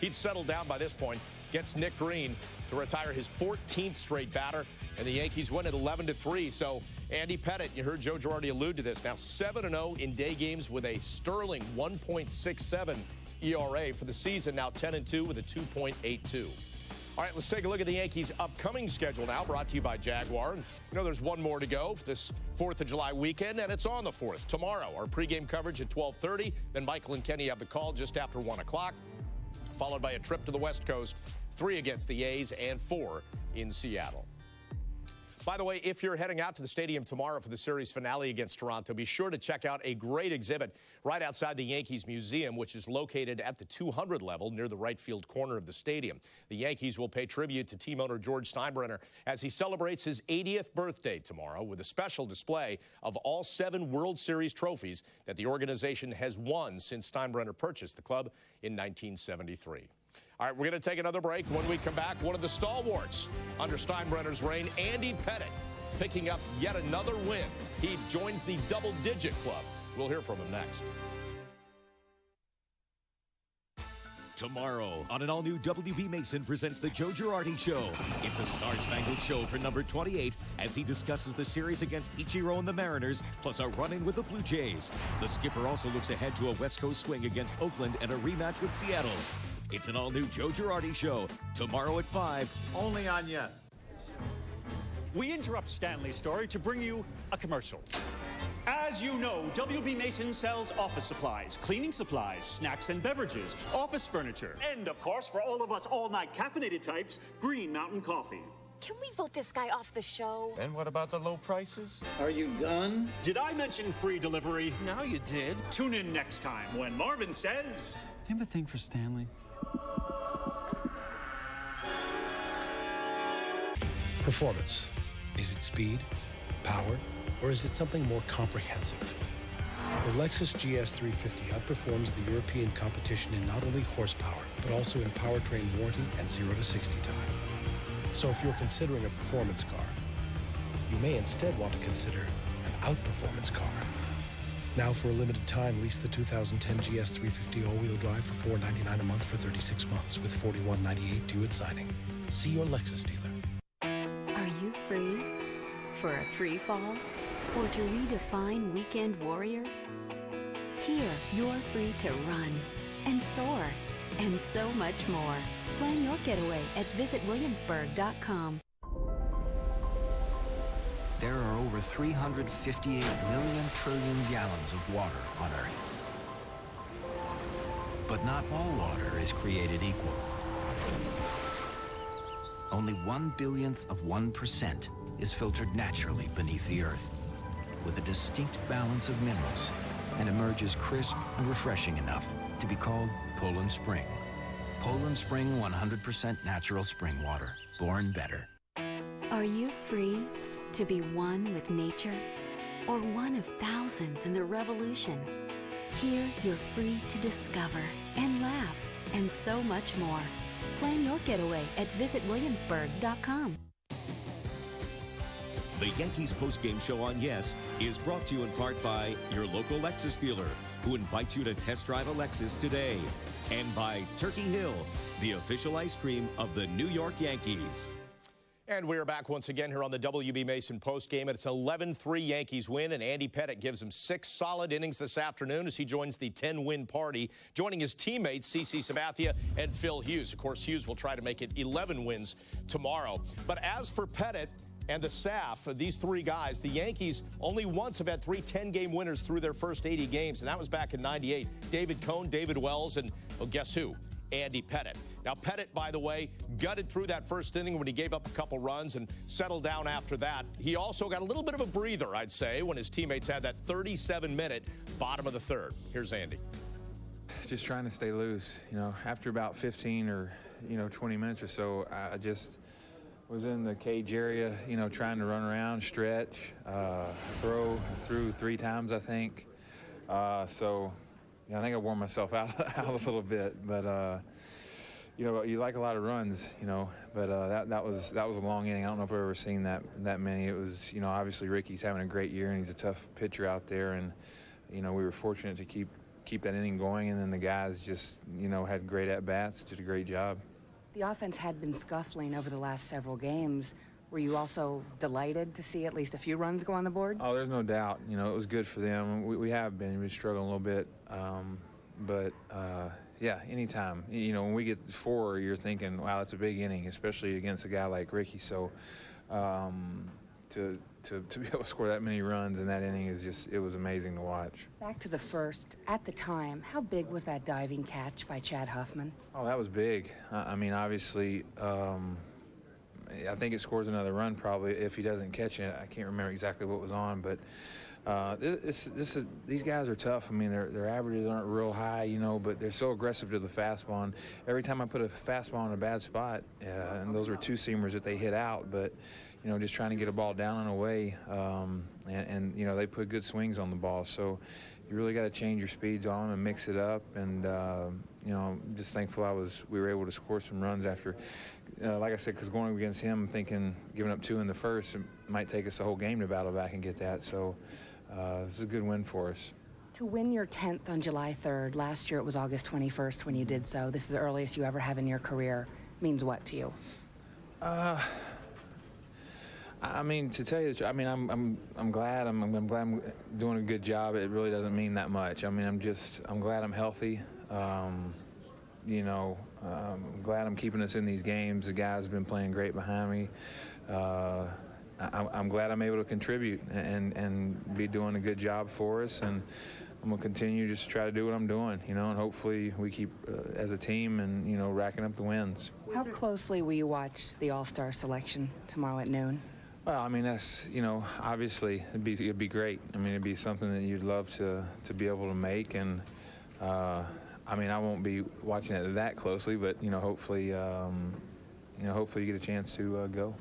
He'd settled down by this point. Gets Nick Green to retire his 14th straight batter, and the Yankees win at 11-3. So Andy Pettit, you heard Joe Girardi allude to this, now 7-0 in day games with a sterling 1.67 ERA for the season, now 10-2 with a 2.82. All right, let's take a look at the Yankees' upcoming schedule now, brought to you by Jaguar. And you know there's one more to go for this 4th of July weekend, and it's on the 4th. Tomorrow, our pregame coverage at 12:30. Then Michael and Kenny have the call just after 1 o'clock, followed by a trip to the West Coast, 3 against the A's and 4 in Seattle. By the way, if you're heading out to the stadium tomorrow for the series finale against Toronto, be sure to check out a great exhibit right outside the Yankees Museum, which is located at the 200 level near the right field corner of the stadium. The Yankees will pay tribute to team owner George Steinbrenner as he celebrates his 80th birthday tomorrow with a special display of all 7 World Series trophies that the organization has won since Steinbrenner purchased the club in 1973. All right, we're going to take another break. When we come back, one of the stalwarts under Steinbrenner's reign, Andy Pettit, picking up yet another win. He joins the double-digit club. We'll hear from him next. Tomorrow on an all-new WB Mason presents The Joe Girardi Show. It's a star-spangled show for number 28 as he discusses the series against Ichiro and the Mariners, plus a run-in with the Blue Jays. The skipper also looks ahead to a West Coast swing against Oakland and a rematch with Seattle. It's an all-new Joe Girardi Show, tomorrow at 5. Only on Yes. We interrupt Stanley's story to bring you a commercial. As you know, WB Mason sells office supplies, cleaning supplies, snacks and beverages, office furniture, and of course, for all of us all-night caffeinated types, Green Mountain Coffee. Can we vote this guy off the show? And what about the low prices? Are you done? Did I mention free delivery? Now you did. Tune in next time when Marvin says... Do you have a thing for Stanley? Performance. Is it speed, power, or is it something more comprehensive? The Lexus GS350 outperforms the European competition in not only horsepower, but also in powertrain warranty and 0 to 60 time. So if you're considering a performance car, you may instead want to consider an outperformance car. Now for a limited time, lease the 2010 GS350 all-wheel drive for $499 a month for 36 months with $41.98 due at signing. See your Lexus dealer. Are you free for a free fall or to redefine weekend warrior? Here, you're free to run and soar and so much more. Plan your getaway at visitwilliamsburg.com. There are over 358 million trillion gallons of water on Earth. But not all water is created equal. Only 1/1000th of 1% is filtered naturally beneath the Earth, with a distinct balance of minerals, and emerges crisp and refreshing enough to be called Poland Spring. Poland Spring 100% natural spring water, born better. Are you free to be one with nature or one of thousands in the revolution? Here, you're free to discover and laugh and so much more. Plan your getaway at visitwilliamsburg.com. The Yankees postgame show on Yes is brought to you in part by your local Lexus dealer, who invites you to test drive a Lexus today, and by Turkey Hill, the official ice cream of the New York Yankees. And we are back once again here on the WB Mason postgame. It's an 11-3 Yankees win, and Andy Pettit gives him 6 solid innings this afternoon as he joins the 10-win party, joining his teammates CeCe Sabathia and Phil Hughes. Of course, Hughes will try to make it 11 wins tomorrow. But as for Pettit and the staff, these 3 guys, the Yankees only once have had 3 10-game winners through their first 80 games, and that was back in '98. David Cohn, David Wells, and, well, guess who? Andy Pettit. Now, Pettit, by the way, gutted through that first inning when he gave up a couple runs and settled down after that. He also got a little bit of a breather, I'd say, when his teammates had that 37-minute bottom of the third. Here's Andy. just trying to stay loose. You know, after about 15 or 20 minutes or so, I just was in the cage area, trying to run around, stretch, through 3 times, I think. So, I think I wore myself out a little bit, but you like a lot of runs, but that was a long inning. I don't know if I've ever seen that many. It was, obviously Ricky's having a great year and he's a tough pitcher out there, and we were fortunate to keep that inning going, and then the guys just had great at bats, did a great job. The offense had been scuffling over the last several games. Were you also delighted to see at least a few runs go on the board? Oh, there's no doubt. It was good for them. We have been. We've been struggling a little bit. But yeah, anytime. When we get 4, you're thinking, wow, that's a big inning, especially against a guy like Ricky. So to be able to score that many runs in that inning it was amazing to watch. Back to the first, at the time, how big was that diving catch by Chad Huffman? Oh, that was big. I mean, obviously, I think it scores another run probably if he doesn't catch it. I can't remember exactly what was on, but these guys are tough. I mean, their averages aren't real high, but they're so aggressive to the fastball. And every time I put a fastball in a bad spot, and those were 2-seamers that they hit out, but just trying to get a ball down and away, and they put good swings on the ball. So you really got to change your speeds on them and mix it up. And I'm just thankful we were able to score some runs after. Like I said, because going against him, thinking giving up 2 in the first, it might take us a whole game to battle back and get that. So this is a good win for us. To win your 10th on July 3rd, last year it was August 21st when you did so. This is the earliest you ever have in your career. Means what to you? I mean, to tell you the truth, I mean, I'm glad. I'm glad I'm doing a good job. It really doesn't mean that much. I mean, I'm glad I'm healthy. I'm glad I'm keeping us in these games. The guys have been playing great behind me. I'm glad I'm able to contribute and be doing a good job for us. And I'm going to continue just to try to do what I'm doing, and hopefully we keep as a team and, racking up the wins. How closely will you watch the All-Star selection tomorrow at noon? Well, I mean, that's, obviously it'd be great. I mean, it'd be something that you'd love to be able to make. And, I mean, I won't be watching it that closely, but, hopefully you get a chance to go.